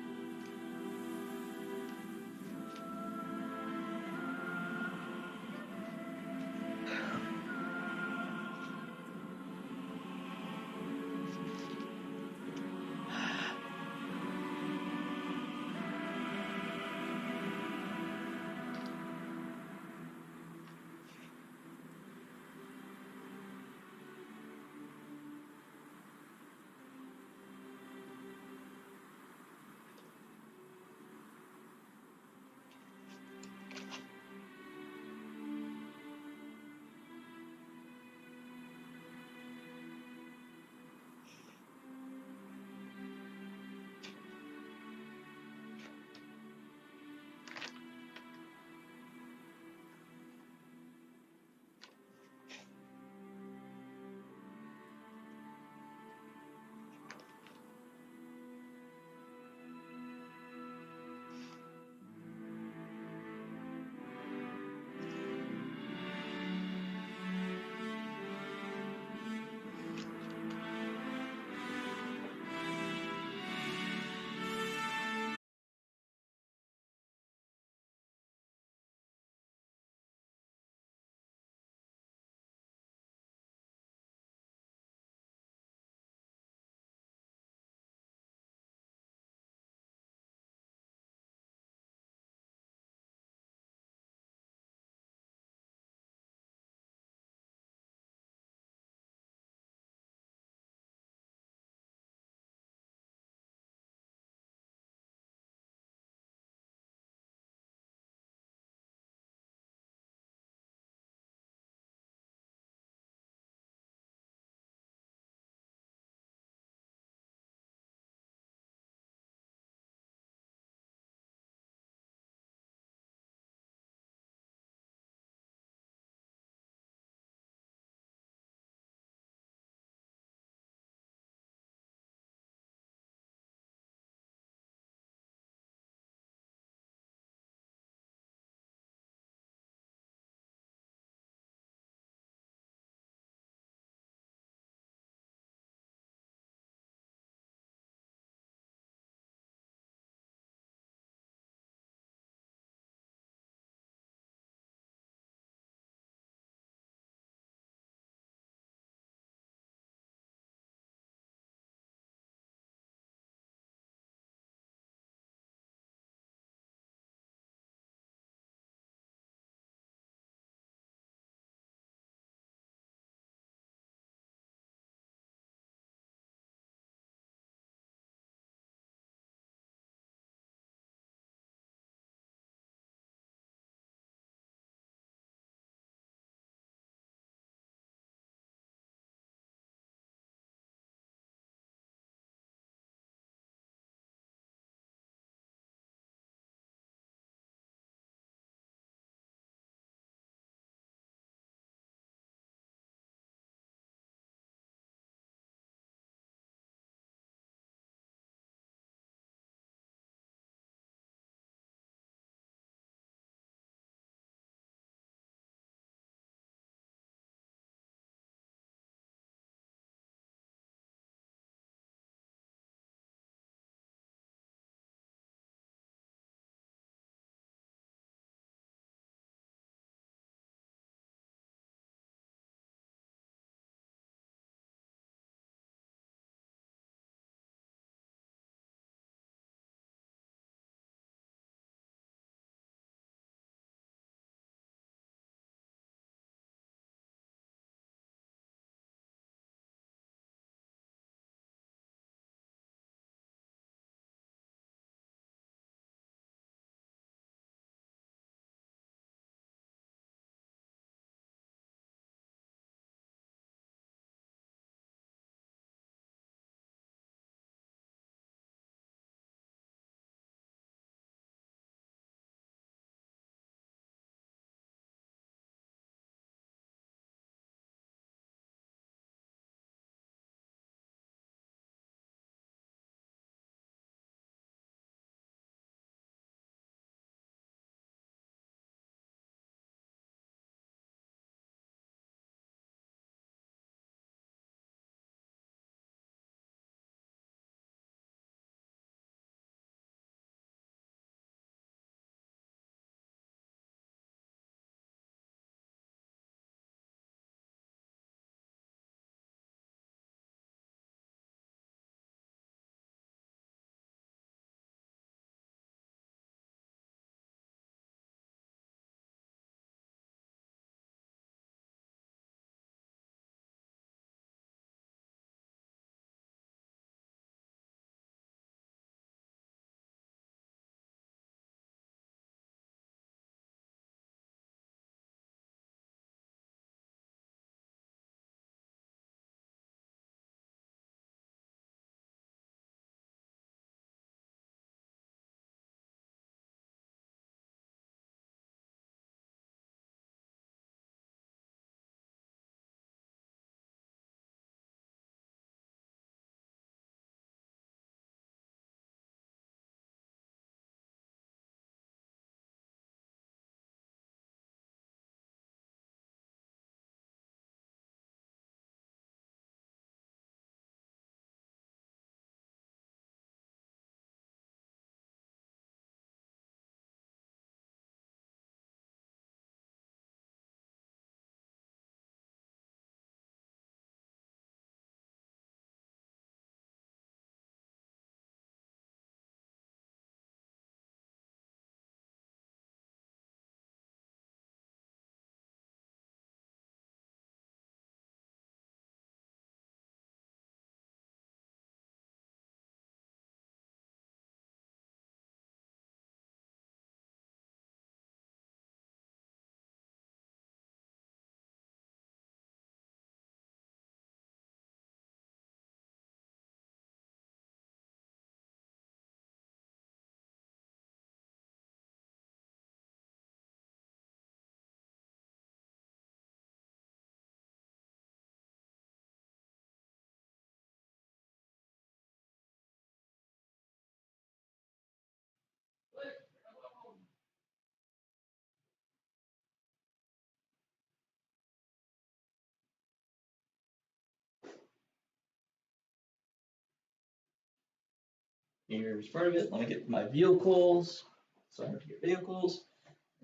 Here's part of it. Let me get my vehicles. So I have to get vehicles.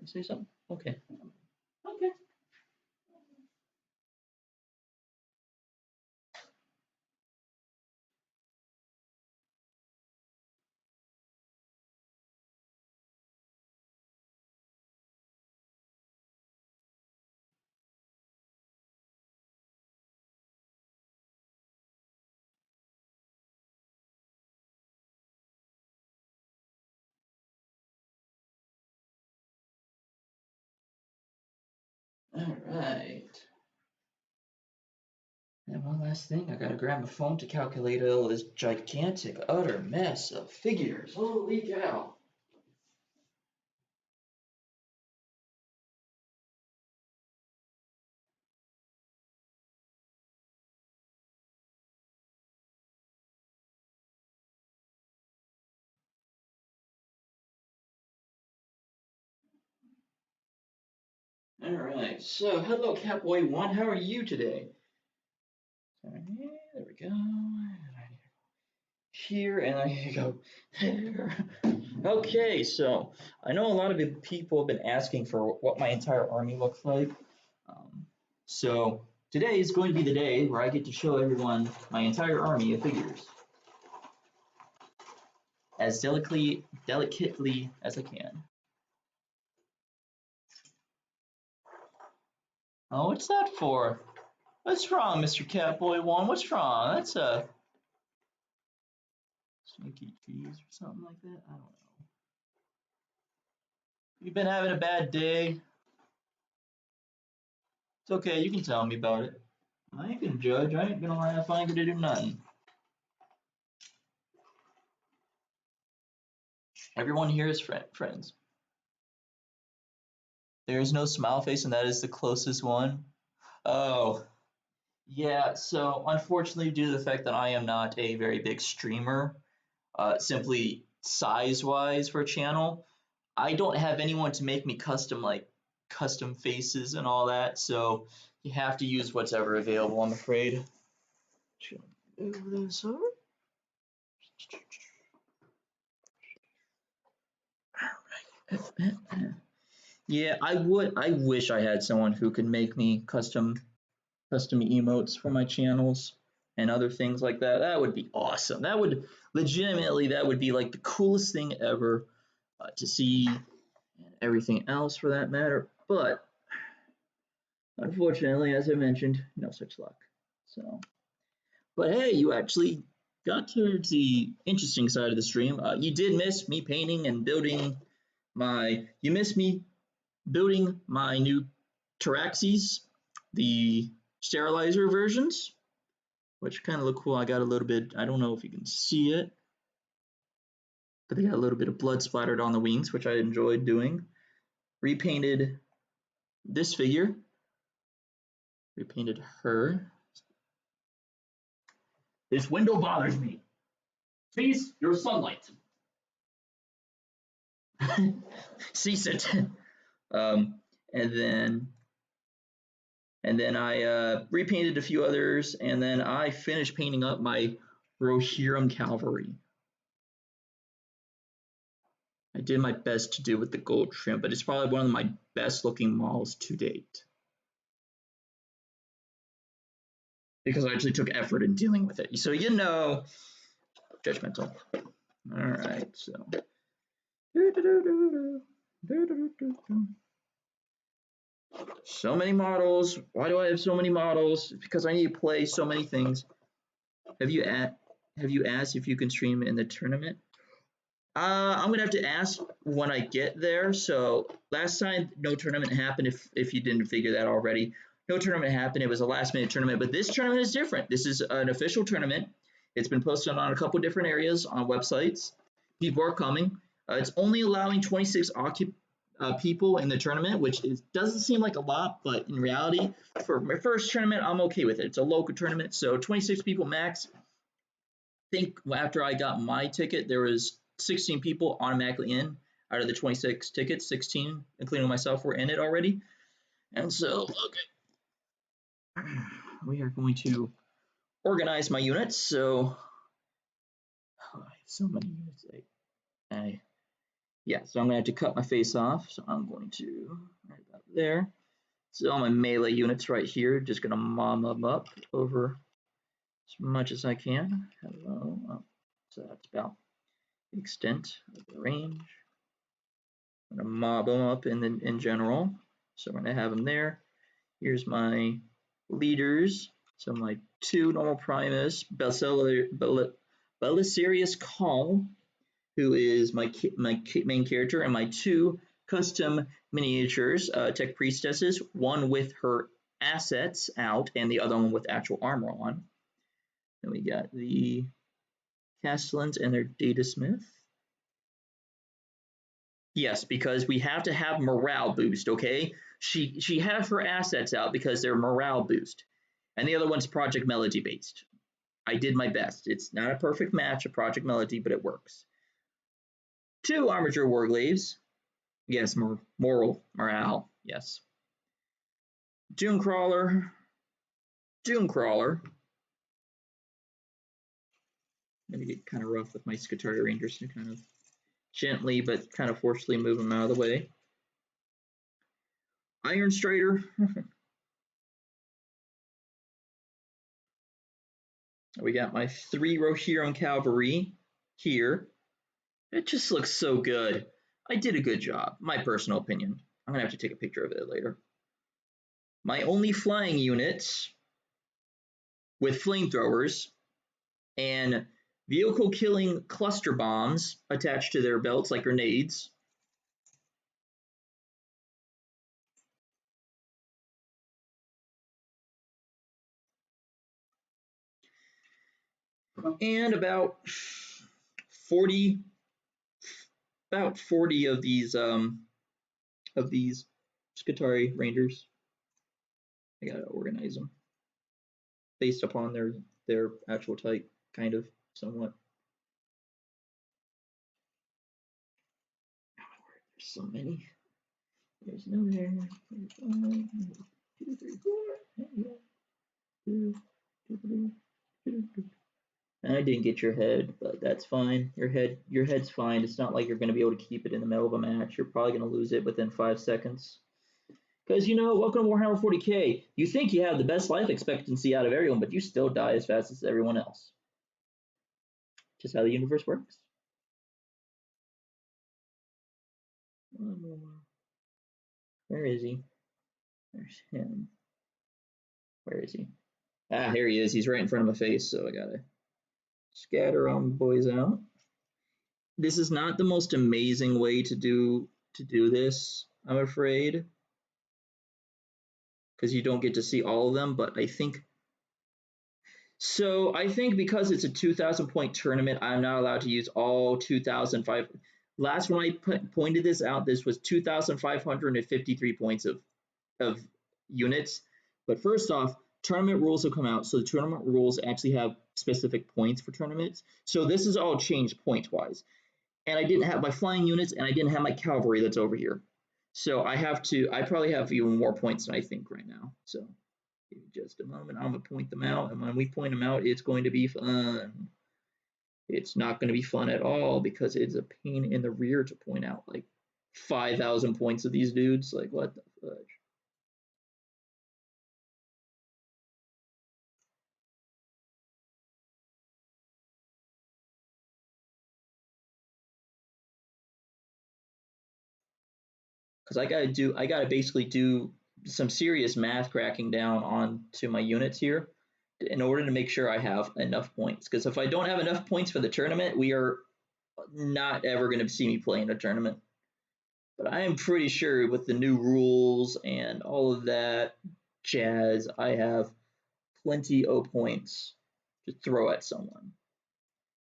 You say something? Okay. Okay. All right. And one last thing, I gotta grab my phone to calculate all this gigantic, utter mess of figures. Holy cow. All right, so hello, Catboy1. How are you today? There we go. Here, and I need to go there. Okay, so I know a lot of people have been asking for what my entire army looks like. Um, so today is going to be the day where I get to show everyone my entire army of figures as delicately as I can. Oh, what's that for? What's wrong, Mr. Catboy1? What's wrong? That's a sneaky cheese or something like that. I don't know. You've been having a bad day. It's okay. You can tell me about it. I ain't gonna judge. I ain't gonna laugh. I ain't gonna do nothing. Everyone here is friends. There is no smile face, and that is the closest one. Oh, yeah. So, unfortunately, due to the fact that I am not a very big streamer, simply size-wise for a channel, I don't have anyone to make me custom faces and all that. So you have to use whatever available. I'm afraid. Move this over. Yeah, I wish I had someone who could make me custom emotes for my channels and other things like that. That would be awesome. That would that would be like the coolest thing ever to see, and everything else for that matter. But unfortunately, as I mentioned, no such luck. So, but hey, you actually got towards the interesting side of the stream. You did miss me painting and building my. You missed me building my new Taraxis, the sterilizer versions, which kind of look cool. I got a little bit, I don't know if you can see it, but they got a little bit of blood splattered on the wings, which I enjoyed doing. Repainted this figure, repainted her. This window bothers me. Cease your sunlight. Cease it. um, and then I repainted a few others, and then I finished painting up my Rohirrim Cavalry. I did my best to do with the gold trim, but it's probably one of my best looking models to date. Because I actually took effort in dealing with it. So you know, judgmental. Alright, so. So many models. Why do I have so many models? Because I need to play so many things. Have you asked if you can stream in the tournament? I'm gonna have to ask when I get there. So last time no tournament happened. If you didn't figure that already, no tournament happened. It was a last minute tournament. But this tournament is different. This is an official tournament. It's been posted on a couple different areas on websites. People are coming. It's only allowing 26 people in the tournament, which doesn't seem like a lot, but in reality, for my first tournament, I'm okay with it. It's a local tournament, so 26 people max. I think after I got my ticket, there was 16 people automatically in out of the 26 tickets. 16, including myself, were in it already. And so, okay, we are going to organize my units. So I have So many units. Yeah, so I'm gonna have to cut my face off. So I'm going to right about there. So all my melee units right here, just gonna mom them up over as much as I can. Hello. Oh, so that's about the extent of the range. I'm gonna mob them up in general. So I'm gonna have them there. Here's my leaders. So my 2 normal Primus, Belisarius Call, who is my main character, and my 2 custom miniatures, Tech Priestesses, one with her assets out and the other one with actual armor on. Then we got the Castellans and their Data Smith. Yes, because we have to have morale boost, okay? She has her assets out because they're morale boost. And the other one's Project Melody based. I did my best. It's not a perfect match of Project Melody, but it works. 2 Armature Warglaves. Yes, morale. Yes. Dunecrawler. I'm gonna get kind of rough with my Skitarii Rangers to kind of gently but kind of forcefully move them out of the way. Iron Strider. We got my 3 Rohirrim Cavalry here. It just looks so good. I did a good job, my personal opinion. I'm gonna have to take a picture of it later. My only flying units with flamethrowers and vehicle killing cluster bombs attached to their belts like grenades. And about 40 of these Skitarii Rangers. I gotta organize them based upon their actual type, kind of, somewhat. There's so many. There's no there. There's 1, 2, 3, 4. 2, 2, 3, 2. I didn't get your head, but that's fine. Your head's fine. It's not like you're going to be able to keep it in the middle of a match. You're probably going to lose it within 5 seconds. Because, welcome to Warhammer 40k. You think you have the best life expectancy out of everyone, but you still die as fast as everyone else. Just how the universe works. One more. Where is he? There's him. Where is he? Ah, here he is. He's right in front of my face, so I gotta scatter all my boys out. This is not the most amazing way to do this, I'm afraid, because you don't get to see all of them, but I think because it's a 2,000 point tournament, I'm not allowed to use all 2,005. Last when I pointed this out, this was 2,553 points of units. But first off, tournament rules have come out, so the tournament rules actually have specific points for tournaments. So this is all changed points-wise. And I didn't have my flying units, and I didn't have my cavalry that's over here. So I probably have even more points than I think right now. So give me just a moment. I'm going to point them out, and when we point them out, it's going to be fun. It's not going to be fun at all because it's a pain in the rear to point out like 5,000 points of these dudes. Like, what the fudge? Because I gotta basically do some serious math cracking down onto my units here in order to make sure I have enough points. Because if I don't have enough points for the tournament, we are not ever going to see me play in a tournament. But I am pretty sure with the new rules and all of that jazz, I have plenty of points to throw at someone.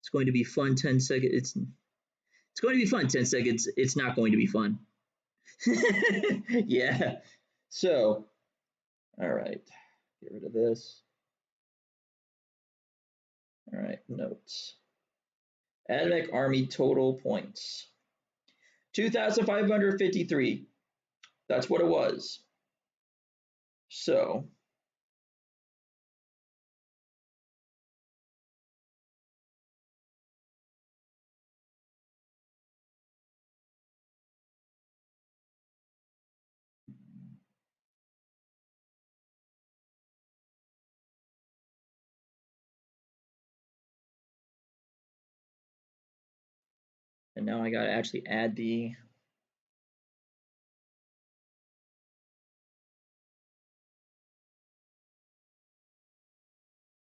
It's going to be fun 10 seconds. It's going to be fun 10 seconds. It's not going to be fun. Yeah. So, all right. Get rid of this. All right, notes. AdMech Army total points. 2,553. That's what it was. So, And now I gotta actually add the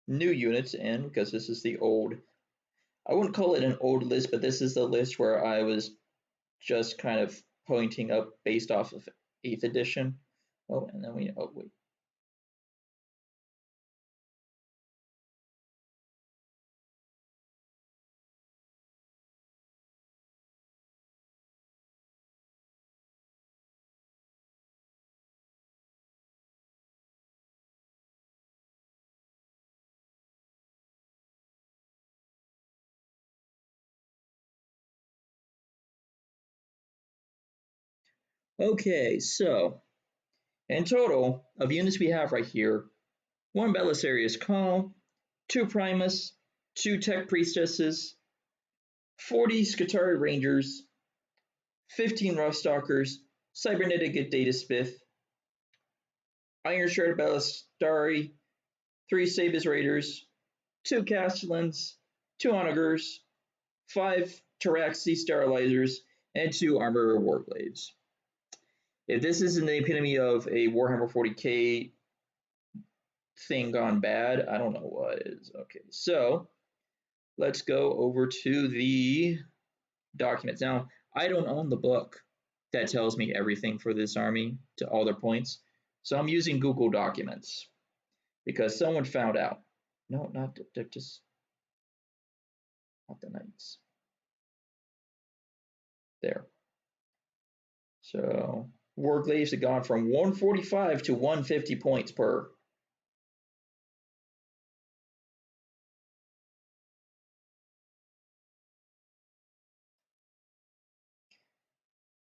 new units in, because this is the old, I wouldn't call it an old list, but this is the list where I was just kind of pointing up based off of 8th edition. Oh, and then we, oh wait. Okay, so in total of units we have right here, 1 Belisarius Call, 2 Primus, 2 Tech Priestesses, 40 Skitarii Rangers, 15 Roughstalkers, Cybernetic Data Smith, Iron Shard Ballistari, 3 Sabis Raiders, 2 Castellans, 2 Onagers, 5 Taraxi Sterilizers, and 2 Armorer Warblades. If this isn't the epitome of a Warhammer 40k thing gone bad, I don't know what is. Okay, so let's go over to the documents. Now, I don't own the book that tells me everything for this army to all their points, so I'm using Google Documents because someone found out. No, not just not the knights. There. So Warglaves have gone from 145 to 150 points per.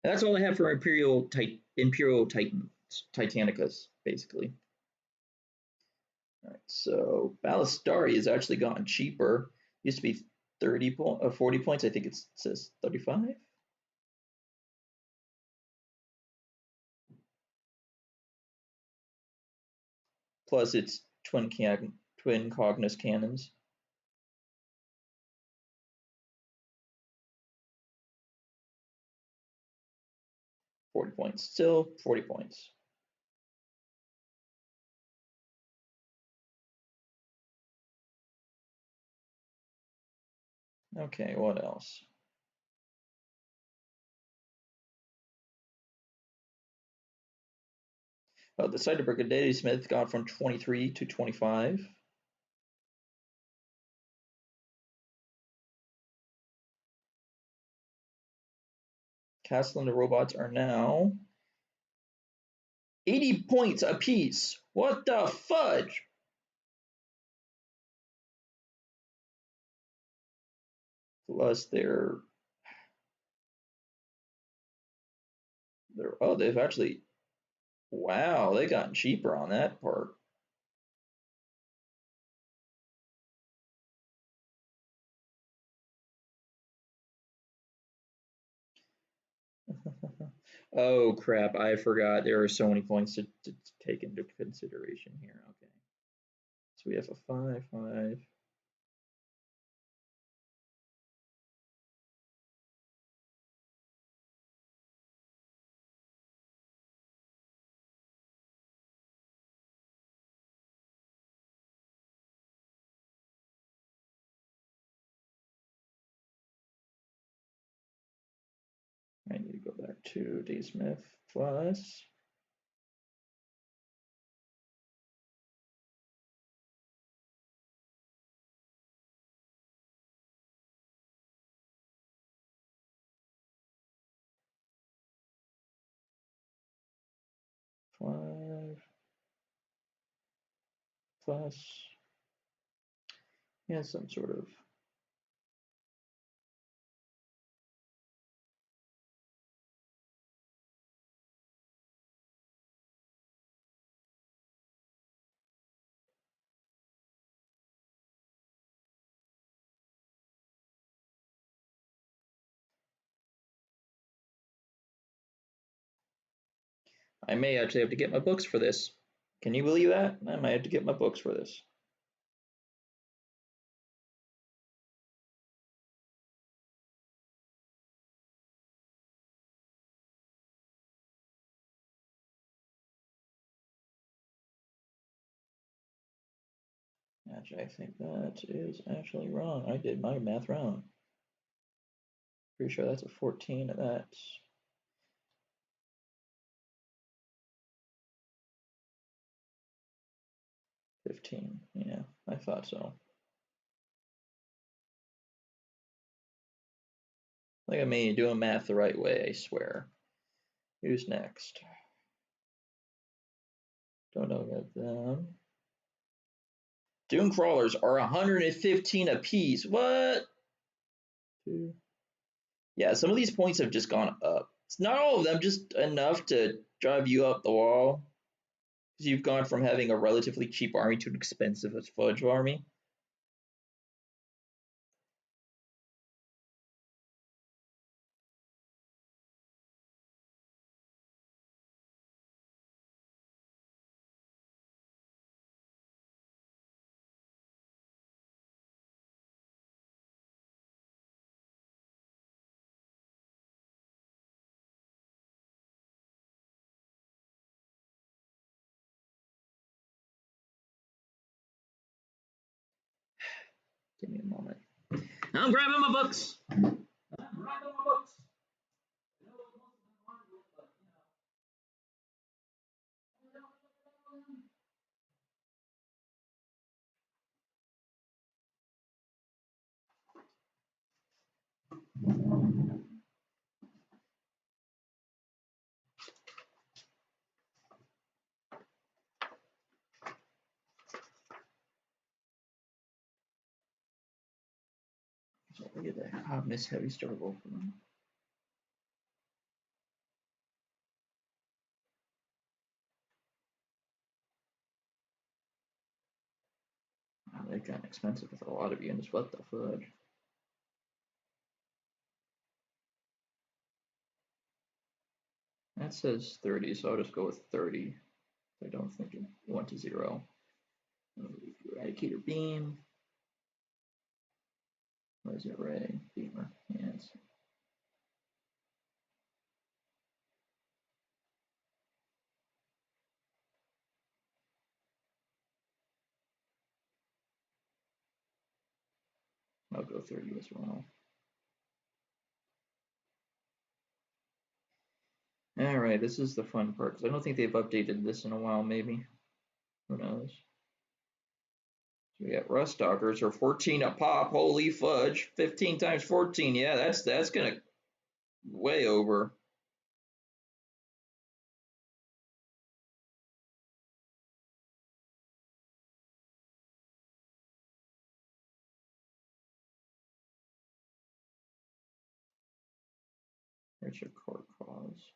And that's all I have for Imperial Titans, Titanicus, basically. All right, so Ballistari has actually gotten cheaper. Used to be 40 points. I think it says 35. Plus it's twin Cognus cannons. $40 points. Still 40 points. Okay, what else? The side of Brigadier Smith gone from 23 to 25. Castle and the robots are now 80 points apiece. What the fudge? Plus they're oh, they've actually, wow, they gotten cheaper on that part. Oh crap, I forgot there are so many points to take into consideration here. Okay. So we have a 5-5. I need to go back to D. Smith plus. Five plus, yeah, some sort of. I may actually have to get my books for this. Can you believe that? I might have to get my books for this. Actually, I think that is actually wrong. I did my math wrong. Pretty sure that's a 14, and that's 15. Yeah, I thought so. Look at me doing math the right way, I swear. Who's next? Don't know about them. Dune crawlers are 115 apiece. What? Yeah, some of these points have just gone up. It's not all of them, just enough to drive you up the wall. Because you've gone from having a relatively cheap army to an expensive as fudge army. Give me a moment. I'm grabbing my books. So look at that. Oh, Miss Heavy struggle. Wow, they've gotten expensive with a lot of units. What the fudge? That says 30, so I'll just go with 30. I don't think it went to 0. Eradicator beam. What is it? Ray beamer. Yes. I'll go 30 as well. Alright, this is the fun part, because I don't think they've updated this in a while, maybe. Who knows? So we got rust stalkers are 14 a pop. Holy fudge. 15 times 14. Yeah, that's gonna way over. There's your core cause.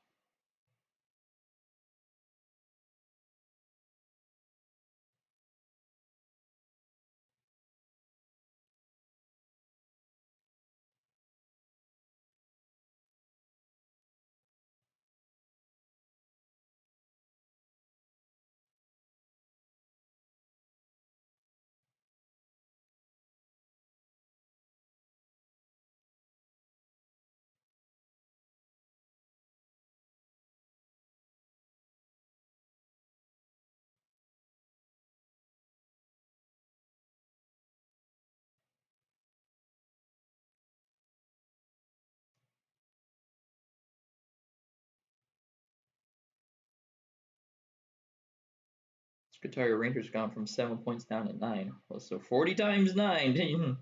Secretarial Ranger's gone from 7 points down to 9. Well, so 40 times 9.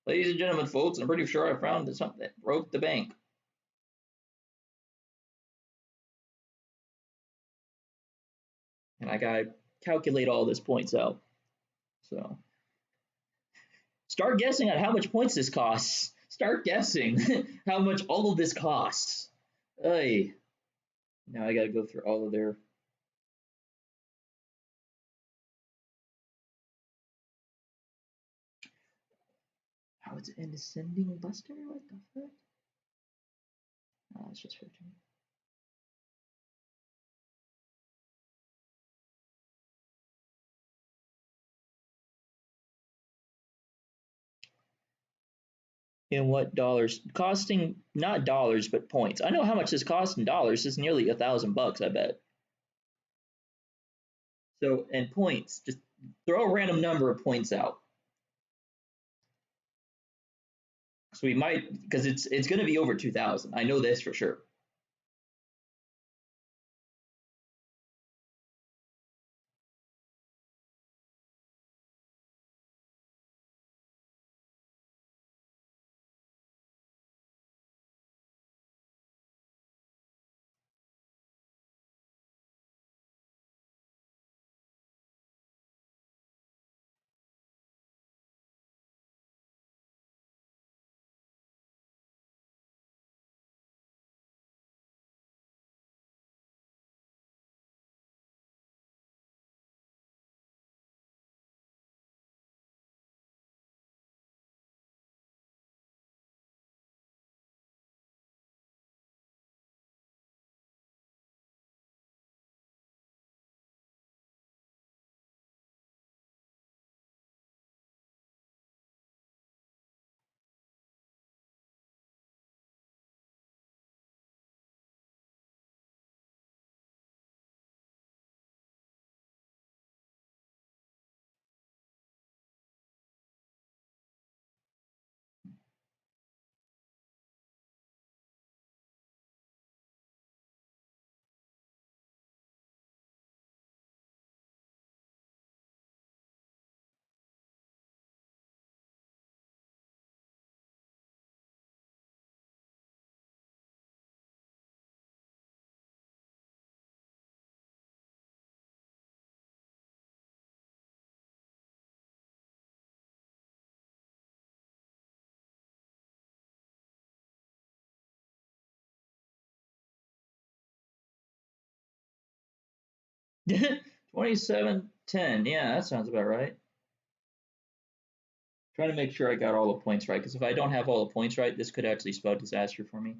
Ladies and gentlemen, folks, I'm pretty sure I found something that broke the bank. And I gotta calculate all this points out. So start guessing on how much points this costs. Start guessing how much all of this costs. Hey, now I gotta go through all of their. Oh, it's an ascending buster? What the fuck? Oh, it's just 15. In what dollars? Costing not dollars, but points. I know how much this costs in dollars. It's nearly $1,000, I bet. So, and points, just throw a random number of points out. So we might, because it's going to be over 2,000. I know this for sure. $27.10. Yeah, that sounds about right. Trying to make sure I got all the points right, because if I don't have all the points right, this could actually spell disaster for me.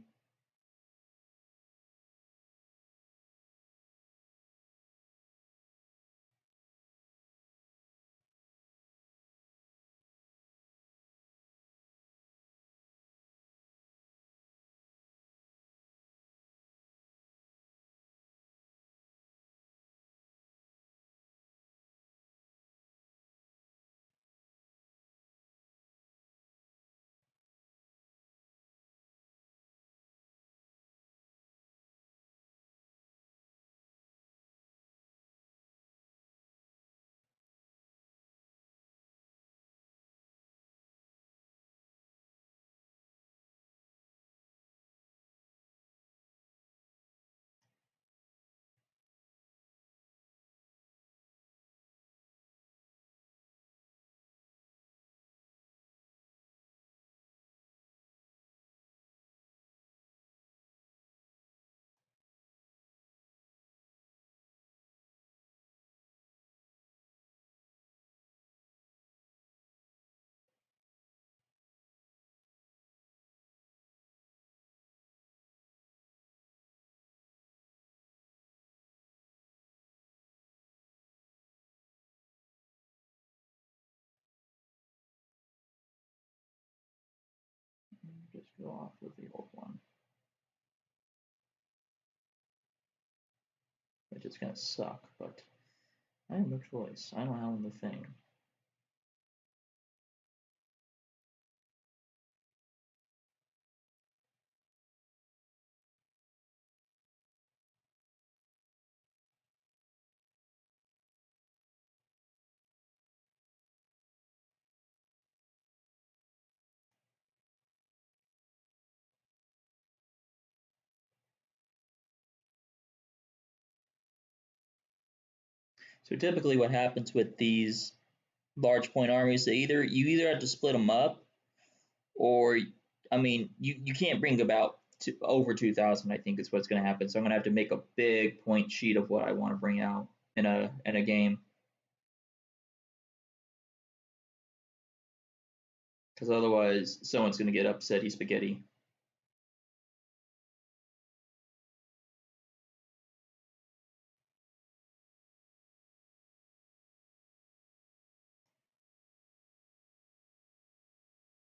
Just go off with the old one, which is gonna suck, but I have no choice. I don't have the thing. So typically, what happens with these large point armies, you either have to split them up, or I mean, you can't bring about over 2,000. I think is what's going to happen. So I'm going to have to make a big point sheet of what I want to bring out in a game, because otherwise someone's going to get upset. He's spaghetti.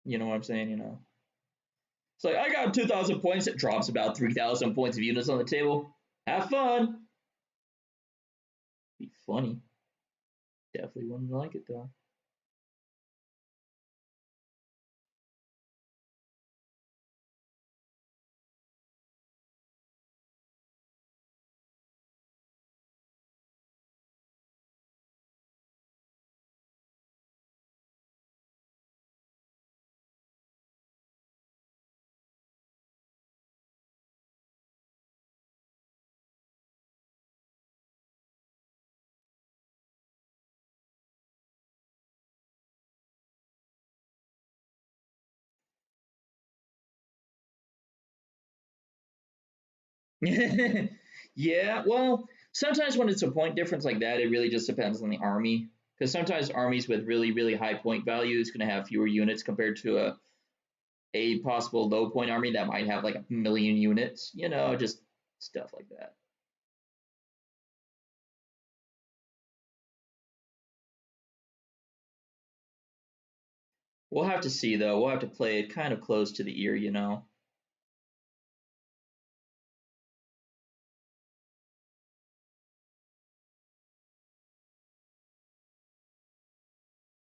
You know what I'm saying? You know, it's like I got 2,000 points. It drops about 3,000 points of units on the table. Have fun. Be funny. Definitely wouldn't like it though. Yeah, well, sometimes when it's a point difference like that, it really just depends on the army. Because sometimes armies with really, really high point value is going to have fewer units compared to a possible low point army that might have like a million units, just stuff like that. We'll have to see though. We'll have to play it kind of close to the ear.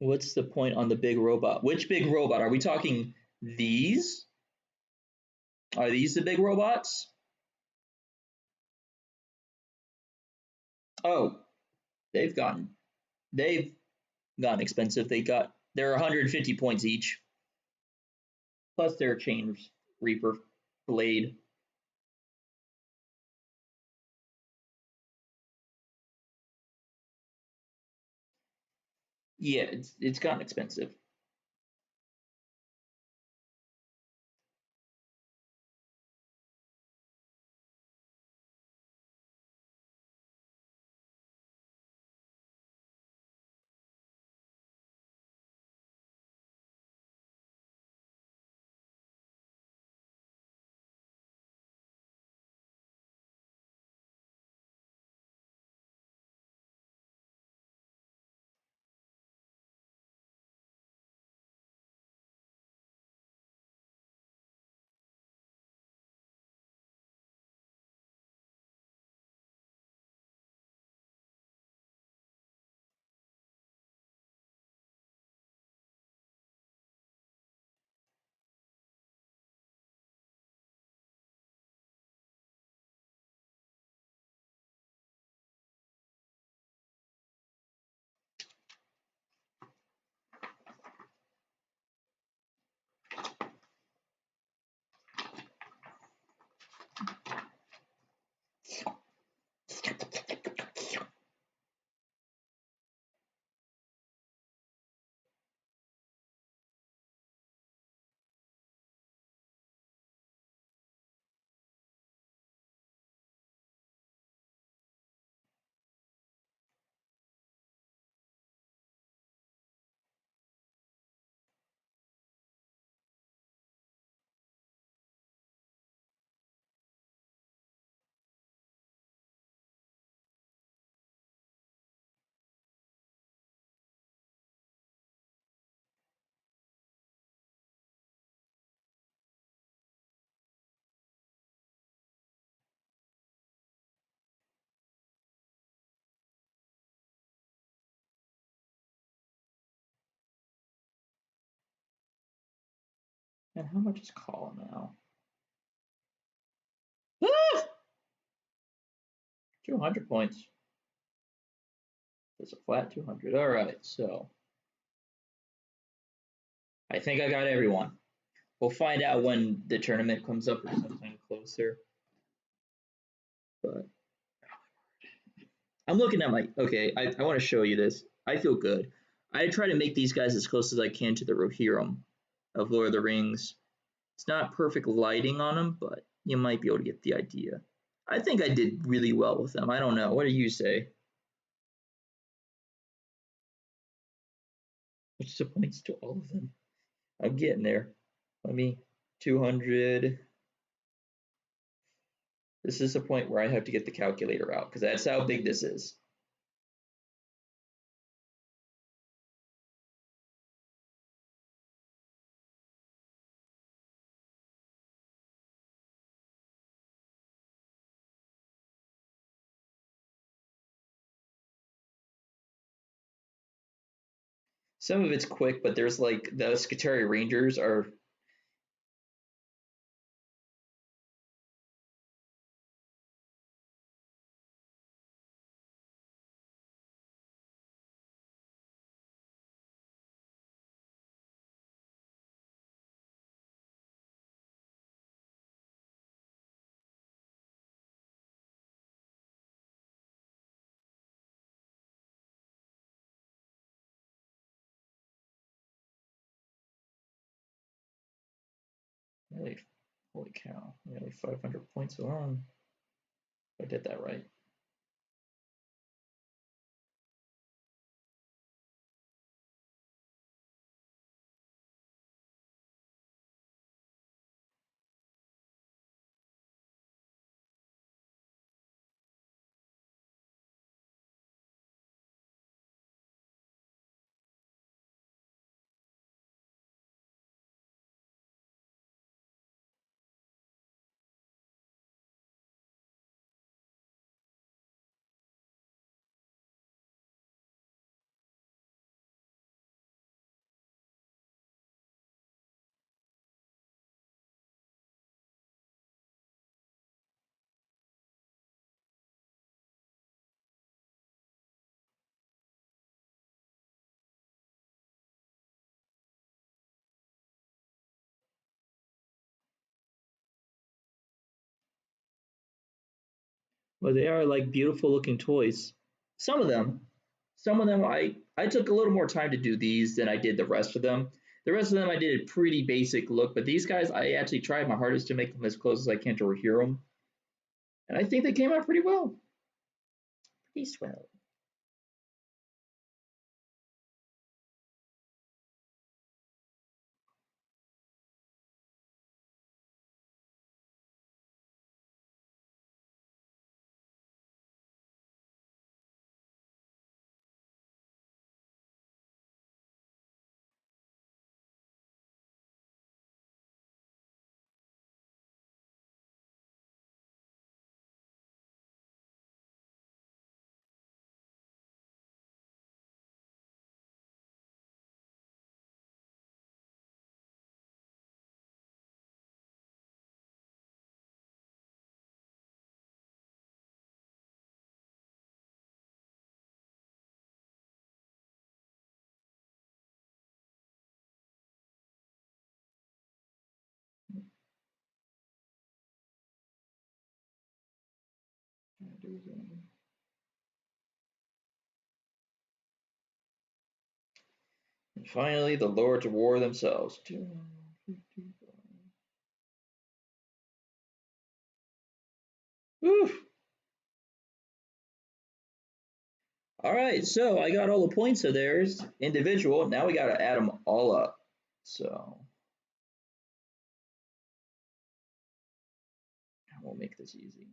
What's the point on the big robot? Which big robot? Are we talking these? Are these the big robots? Oh, they've gotten they've gotten expensive. They're 150 points each. Plus their chain reaper blade. Yeah, it's gotten expensive. And how much is call now? Ah! 200 points. That's a flat 200. All right, so I think I got everyone. We'll find out when the tournament comes up or sometime closer. But I'm looking at my. Okay, I want to show you this. I feel good. I try to make these guys as close as I can to the Rohirrim of Lord of the Rings. It's not perfect lighting on them, but you might be able to get the idea. I think I did really well with them. I don't know. What do you say? What's the points to all of them? I'm getting there. Let me 200. This is a point where I have to get the calculator out because that's how big this is. Some of it's quick, but there's like the Skitari Rangers are nearly, holy cow, nearly 500 points alone. If I did that right. Well, they are like beautiful looking toys. Some of them, some of them, I took a little more time to do these than I did the rest of them. The rest of them I did a pretty basic look, but these guys I actually tried my hardest to make them as close as I can to Rohirrim, and I think they came out pretty well. Pretty swell. And finally, the Lords of War themselves. Whew. All right, so I got all the points of theirs individual. Now we got to add them all up. So we'll make this easy.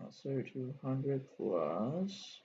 So 200 plus.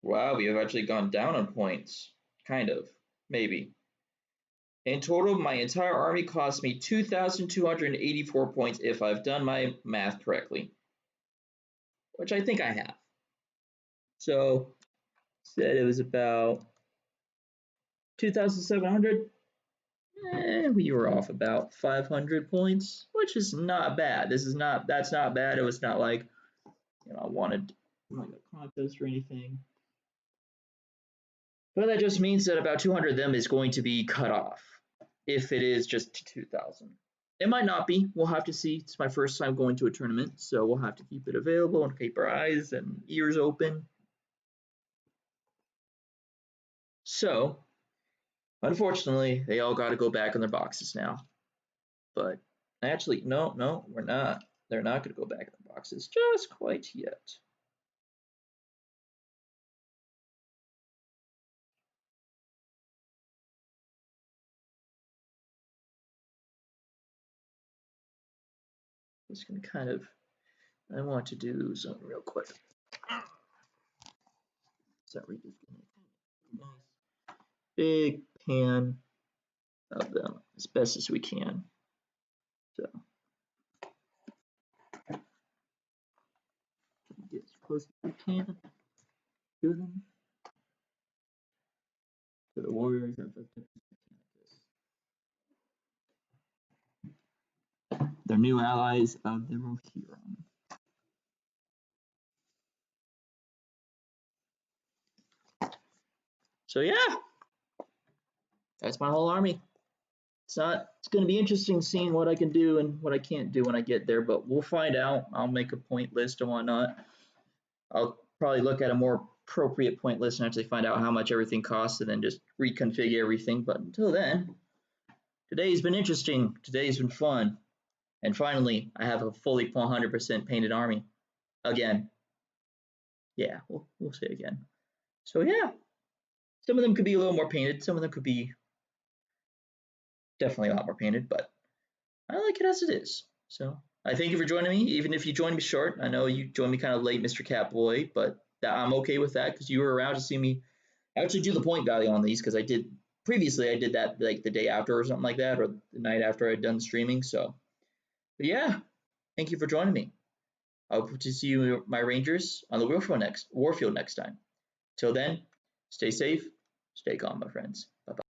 Wow, we have actually gone down on points. Kind of. Maybe. In total, my entire army cost me 2,284 points if I've done my math correctly, which I think I have. So, said it was about 2,700. We were off about 500 points, which is not bad. That's not bad. It was not like, I wanted like a contest or anything. But that just means that about 200 of them is going to be cut off if it is just 2,000. It might not be. We'll have to see. It's my first time going to a tournament, so we'll have to keep it available and keep our eyes and ears open. So, unfortunately, they all got to go back in their boxes now. But actually, no, we're not. They're not going to go back in their boxes just quite yet. Just going to kind of, I want to do something real quick. Sorry, just going to nice big pan of them as best as we can. So get as close as we can to them. So the warriors are they're new allies of the Rohirrim. So yeah, that's my whole army. It's going to be interesting seeing what I can do and what I can't do when I get there, but we'll find out. I'll make a point list and whatnot. I'll probably look at a more appropriate point list and actually find out how much everything costs and then just reconfigure everything. But until then, today's been interesting. Today's been fun. And finally, I have a fully 100% painted army. Again. Yeah, we'll say again. So yeah, some of them could be a little more painted. Some of them could be definitely a lot more painted, but I like it as it is. So I thank you for joining me, even if you joined me short. I know you joined me kind of late, Mr. Catboy, but I'm okay with that because you were around to see me actually do the point value on these because I did that like the day after or something like that, or the night after I'd done streaming. So, but yeah, thank you for joining me. I hope to see you, my Rangers, on the Warfield next time. Till then, stay safe, stay calm, my friends. Bye bye.